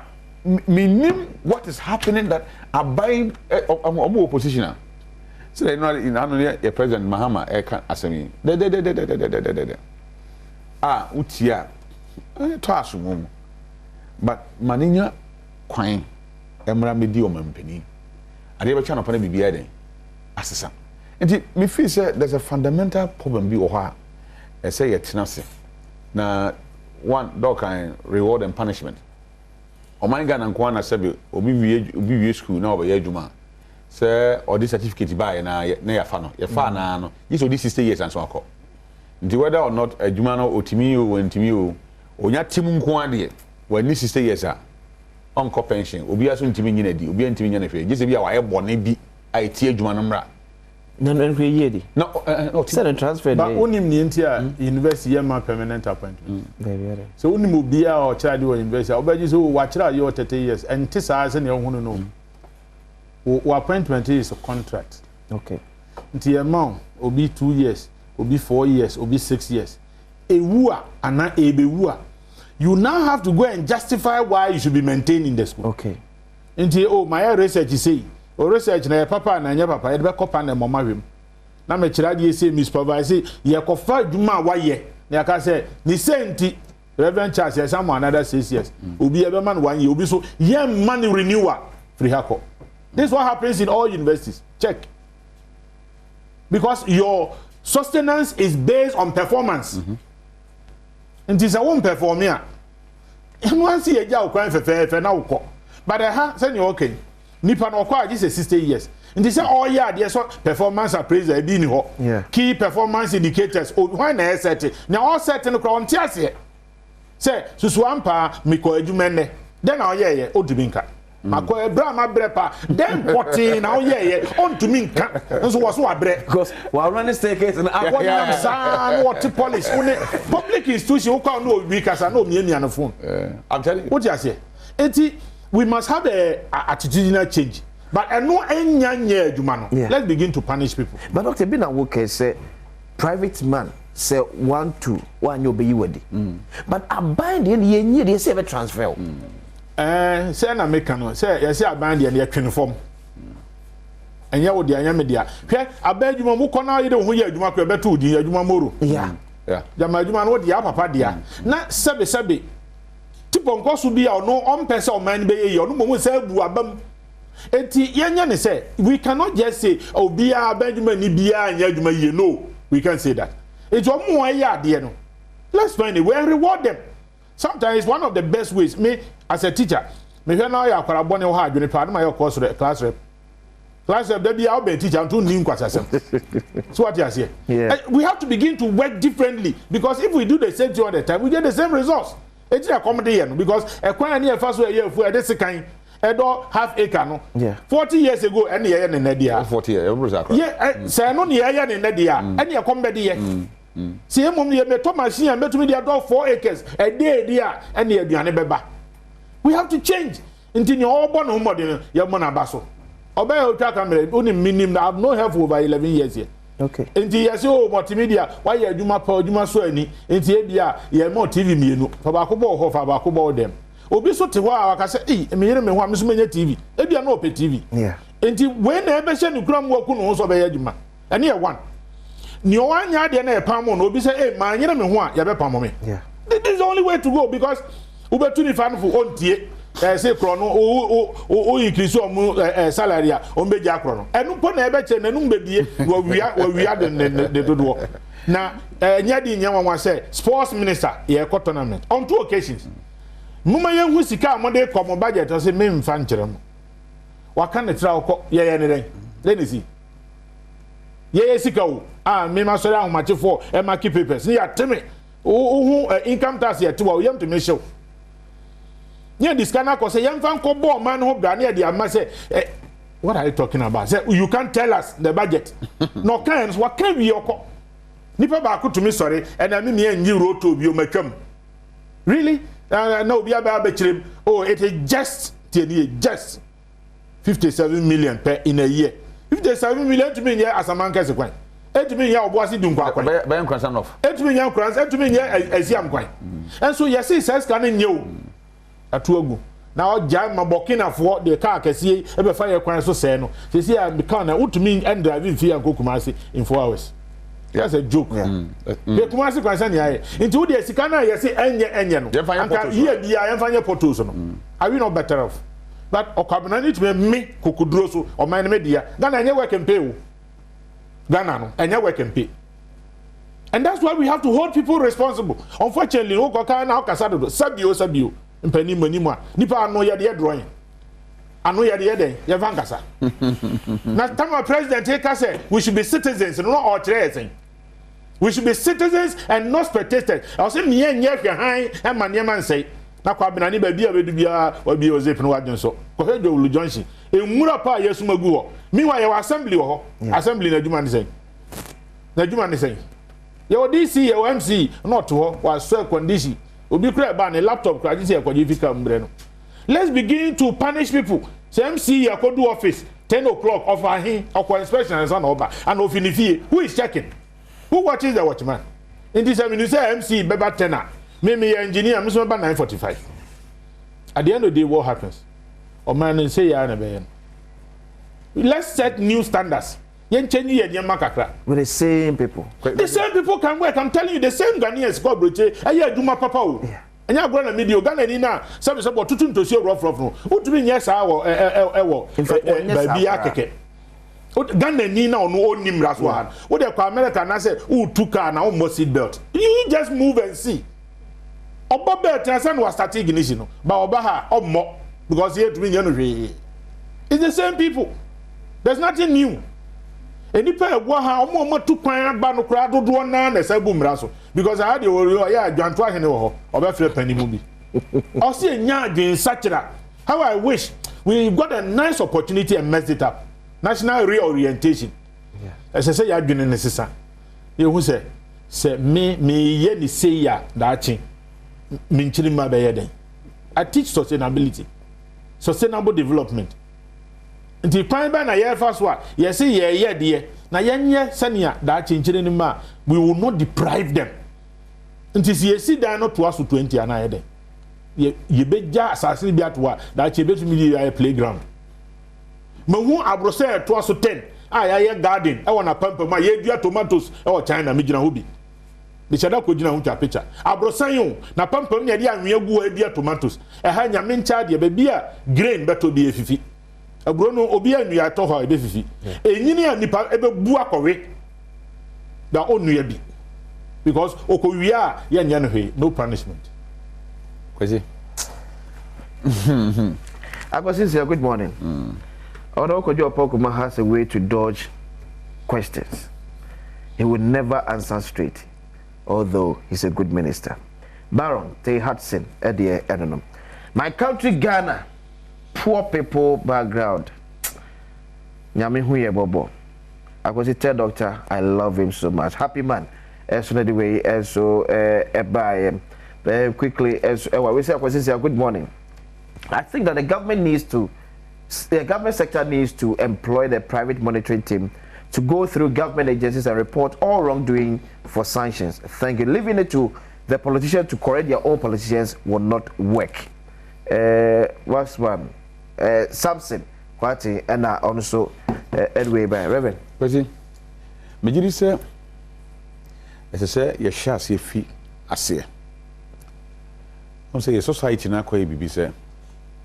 meaning what is happening that abide opposition. So they know in the President Mahama asemi. Utia to asumum but maninya kwan emra medi o mampani ade be twa no pa na bibia den asesa enti me feel say there's a fundamental problem bi o ha e say yetena se na one dog can reward and punishment o man ga na nko na sebe obi wie school na oba ye adwuma say or this certificate buy na ya fa no ye fa na no yiso this 60 years and so akọ nti whether or not adwuma no otimi o wantimi o onya tim nko ade wani 60 years a onko pension obi aso ntimi nyina di obi ntimi nyina hwe gese bia waye bone bi a eti adwuma no mra No, yedi. No, send transfer. But onim ni ntia university yema permanent appointment. So onim obia o child wo university obaji so wa chira yo 30 years and tisa ase ne hunu no. Wo appointment is a contract. Okay. Nti yema obi 2 years, obi 4 years, obi 6 years. Ewua ana ebewua. You now have to go and justify why you should be maintaining the school. Okay. Nti my research is say o research na papa na nya papa e be kopa na mama hwem na me kira de say miss supervise ye kofa djuma waye na ya ka say ni senti Reverend Charles yes am another 6 years obi e be man 1 year obi so ye money renewal free hako. This is what happens in all universities. Check. Because your sustenance is based on performance. And it's a one perform here. And once you get out for now, but I say you okay. Nipa no kwa just 60 years. And they say oh yeah, there's performance appraiser e bi ni ho. Key performance indicators. Why na set? Now all set no kwa onti ase. Say susu ampa me ko adwumene. Then na oye odubinka. Mako ebra ma brepa. Then 14 na oye ontubinka. Nso wo so abre. Because we are running staircase and what police. Public institution who can no we kasa no miemia no phone. I'm telling you. What you say? Eti we must have a attitudinal change. But no enya adwuma no. Let's begin to punish people. But Dr. Bina Woke say private man say 1 2 1 you be wedi. But aband the ye dey say be transfer. Say na make no say you say aband the ye twin form. Enya wo de anya me dia. Hwe aband adwuma mu kɔ na ye de ho ye adwuma kɔ be to di adwuma moro. Yeah. Jama adwuma no dia papa dia. Na sebe tipo nkoso bi a no ompese o man be ye no mo say bu abam. Enti yenya ne say we cannot just say obia Benjamin ni bia anya adwuma ye. No, we can't say that. It's omo aye ade no. Let's find a way and reward them. Sometimes one of the best ways me as a teacher me hwe na ya kwara bone ho adwene pa na my course class rep that be our teacher to nim kwasasem. So what you say? We have to begin to work differently because if we do the same thing all the time we get the same results. It's a comedy because a kwan near first way for a second edo half acre no 40 years ago any year in Nadia 40 years yeah say no near year in Nadia any a comedy see mum ye meto machine and meto me dia 4 acres a day there any aduane beba. We have to change until you all born home modern your mona baso obey ultra camera only minimum I have no help for over 11 years here. Okay. Enti yesi o multimedia why you adwuma pa adwuma so ani enti e bia ye mo TV mienu fa ba ko bo ho fa ba ko bo dem obi so te ho a waka se me yere me ho am so menya TV e bia na ope TV enti when na e be hye ne kura mu aku no so be adwuma ene ye one ni o anya de na e pam no obi say ma yere me ho a ye be pam me this is the only way to go because ubetu ni fan for ontie say krono o increase o salary a o meji akrono enu po na ebe che na nu mbedie wo wia de dodo na nya di nya wanwa say sports minister ye tournament on 2 occasions muma ye hu sika amode komo budget o say me mfa nkyere mo waka ne tra okọ ye ne den let see ye sika o me ma sori ahomachefo e ma keep papers ni ya teme hu income tax ye to wo yam to me show. Yeah, this kind of cause young fan ko bo man ho bra na dey am say what are you talking about? Say you can't tell us the budget. No can what can we okọ. Nipa ba ko to me sorry and I me enyi roto bi o matwam. Really? No bi aba chirem. Oh, it is just 57 million per in a year. 57 million to me here as a man can say kwan. Et me ya obo ase dun kwa kwan. By kwansan of. Et me ya kwan, et me ya asiam kwan. And so you see says can nye atuagu na o jam mabokina for the car kese e be fire kwan so say no say see am car na utumi and driving fee and Kumasi in 4 hours. That's a joke. The Kumasi kwan say ya into the sika na you say enye no anka here bia yan fanya photos no are we not better off? But okabana need to me kokuduro so o man me dia Ghana enye work and pay o Ghana no enye work and pay. And that's why we have to hold people responsible. Unfortunately o ko kan na okasa do sabio mpani manimwa nipa ano ya de drawing ano ya de den ya vankasa na tama president he ka say we should be citizens no all treason we should be citizens and not spectators I say me enye hwe han e ma ne man say na kwa bena ni ba bia bedu bia wa bia ozep no wadun so ko he do Junction enwura pa yesumagu ho meanwhile your assembly ho assembly na adwuma ne sen your DC your MC not ho was so condition obi kura ba ne laptop kura ji akwaje fika mbre no let's begin to punish people say MC yakodu office 10 o'clock of ahin okwa inspection and son oba and ofinifie who is checking who watches the watchman in this time you say MC beba 10 me engineer me so ba 9:45 at the end of the day what happens or man say ya na be let's set new standards yen change ye dem makakra with the same people can work. I'm telling you the same Ghanaians go broche aye aduma papa o anya agora na media Ghana ni na sabe tutu ntosi rough no utumi nye saa wo ba bia keke Ghana ni na ono onim raso ha wo de kwa America na say utuka na o seat belt you just move and see oba belt na say no start ignition no ba oba ha omo because here to me no hwe it's the same people there's nothing new any pair of ha omo tu kwan ba no kra dodo na say bu mra so because I had the ya adwanto ahene wo oba fre pani mu bi o se nya adwen sachira how I wish we got a nice opportunity and messed it up national reorientation as I say ya adwen ne sesa ye hu say me ye ni say ya da chi me nchiri ma be ye den I teach sustainable development nti kwan ba na ye fa so a ye say ye de na yenye sania da chinchire ni ma we will not deprive them nti si yesi dan no to aso 20 ana ye den ye beja asase bi atwa da che betumi ye playground mahu abrose to aso 10 ye garden e wona pampa ma ye dua tomatoes e wo China me gina hobi de chada ko gina hu cha picture abrosan yo na pampa me de anwe agu adua tomatoes e ha nya me ncha de ba bia grain beto bi efifi abro no obi anu ya to ho ebe fifi enyini ya nipa ebe bu akowe da onu ya bi because okowia ya nya no he no punishment kwesi Akwasi, good morning. Okojo Opokuma has a way to dodge questions. He would never answer straight, although he's a good minister. Baron Tay Hudson, Eddie Edonom. My country, Ghana, poor people background. Nyame huye bobo. Akwasi tell doctor, I love him so much. Happy man. So anyway, so very quickly, we say Akwasi, good morning. I think that the government sector needs to employ the private monitoring team to go through government agencies and report all wrongdoing for sanctions. Thank you. Leaving it to the politicians to correct their own politicians will not work. What's one? Samson, Kwati, and also Edway by Reverend. President, Majidi say, as I say, your shares your fee, I say. I say, your society na kwa bibi say,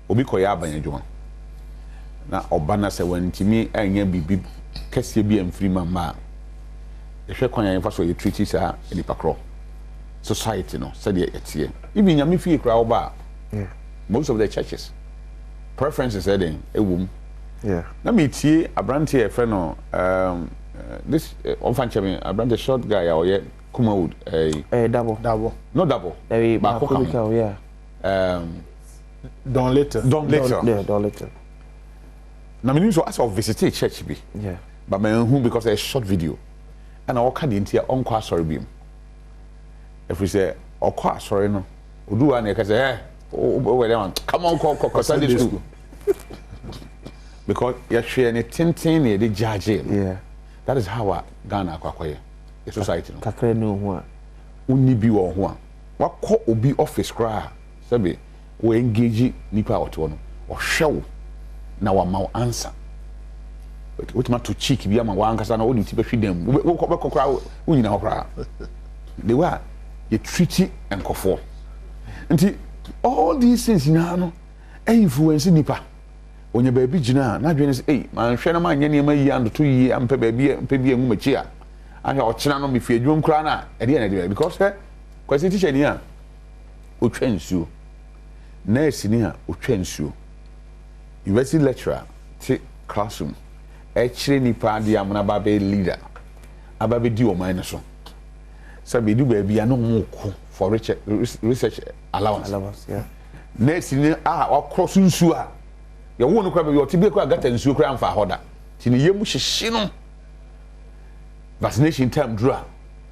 obi koya abanyadwuma. Na obana se wantimi anya bibi kese bi amfiri mama. Ehwe kwanya yemfa so ye treaty sa nipa kro. Society no said etie. Ibi nyame fie kra oba. Yeah. Most of the churches preferences heading ewum. Yeah. Na me tie abrante e friend no this onfancheme abrante short guy or ye Kumawood double. No double. Yeah. Don't later. Yeah, don't later. Na me so as of visit church bi. Yeah. But me who because a short video. And I walk the entire onko sorry beam. If we say okwa sorry no, odu an e ka say come on call Sunday school. Because you're sharing a tintin the judge. Yeah. That is how Ghana akwakoye. The society no. Kakre no ho. Uni bi wo ho a. Wa call obi office kra. Sabe we engage nipa oto no. O hwew na wa ma answer. What ma to cheek bi ama wa ankasa na oni ti behwe dem. Wo kra unyina ho kra. They were you treaty enkofo. Nti all these things no influence nipa. Onye baabi gina na dwene say man hwe na man nye ma yi ando to yi ampe baabi enwu machi a ahwe ochena no me fie adwom kra na e de because kwasi teacher ni a otwa nsuo nurse ni a otwa nsuo university lecturer ti classroom e kire nipa de amna ba be leader aba be di o man so sabe du baabi a no mo ko for research allowance yeah. Next ni a cross nsuo a ye wo no kra be o tibi kra gata nsuo kra amfa hoda ti ne yemu hyehye no vaccination time dura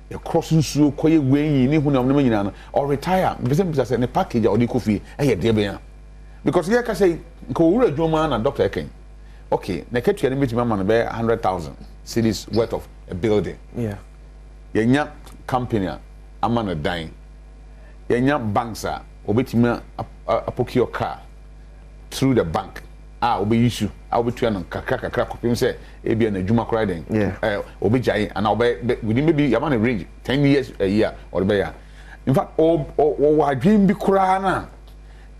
ye cross nsuo koye wenyi ni hu na omne nyina no or retire be say ne package or the coffee e de be ya because ye ka say ko wura dwoma na doctor ken okay na ketua ne metima man be 100,000 cities worth of a building yeah ye nya company ama na dan ye nya banks a obetima apoki your car through the bank obe issue obe tua no kakra kopim say e bia na adwuma kra den obe jai and obe within maybe you man range 10 years a year or be ya in fact o adwin bi kra na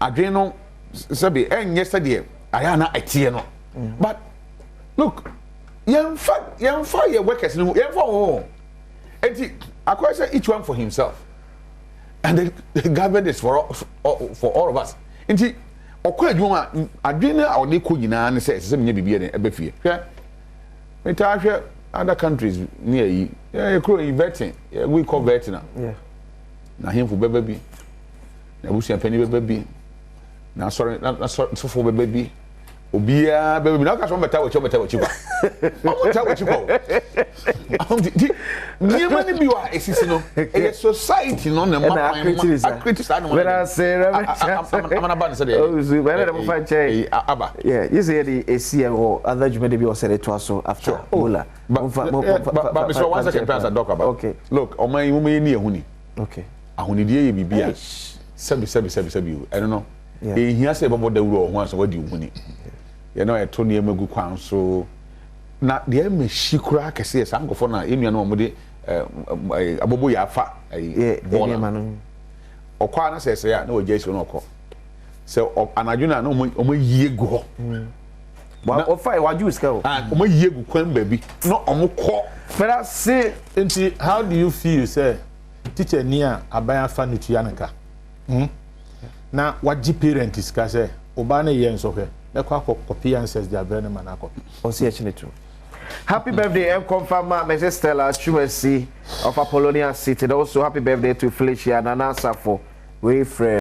adwin no sabi enye sade aya na atie no but look yemfa your workers no yemfa ho enti akwa say each one for himself and the government is for all of us enti okwa adwuma adwene a ode ko nyina ne se menye bibie ne ebefie hwe meta hwe other countries near yi crow vetting we call vetting na hemfo beba bi na busia pani beba bi na sorry so for beba bi obia beba bi na ka so meta wachi kwa meta wachi kwa ni mani bi wa esisi no e society no na ma criticize no whether say amana ban say oh so whether the fan check aba yeah you say the AC or other jumede bi o say to aso after ola but so one second pass talk about okay look o man mu ni ehuni okay ahunidie ye bibia sabi I don't know e hia say bobo dawuro ho aso wadi uhuni ye no e to ne emagu kwan so na de me shikura kese ya sankofo na enua na omode abobo ya afa bola okwa na sese ya na ojesu na okọ se anadwuna na omo yie gu ho ba ofa wa juice ka o omo yie gu kwan ba bi na omo kọ but I say enti how do you feel say teacher nia aban afa ne tuyanka na waji parent iska say oba na ye nso hwe na kwa copy answers dia brand man akọ o si echi netu. Happy birthday, M. Confirmer, Mrs. Stella Chumesi of Apollonia City. Also, happy birthday to Felicia Nana Safo, Wayfred.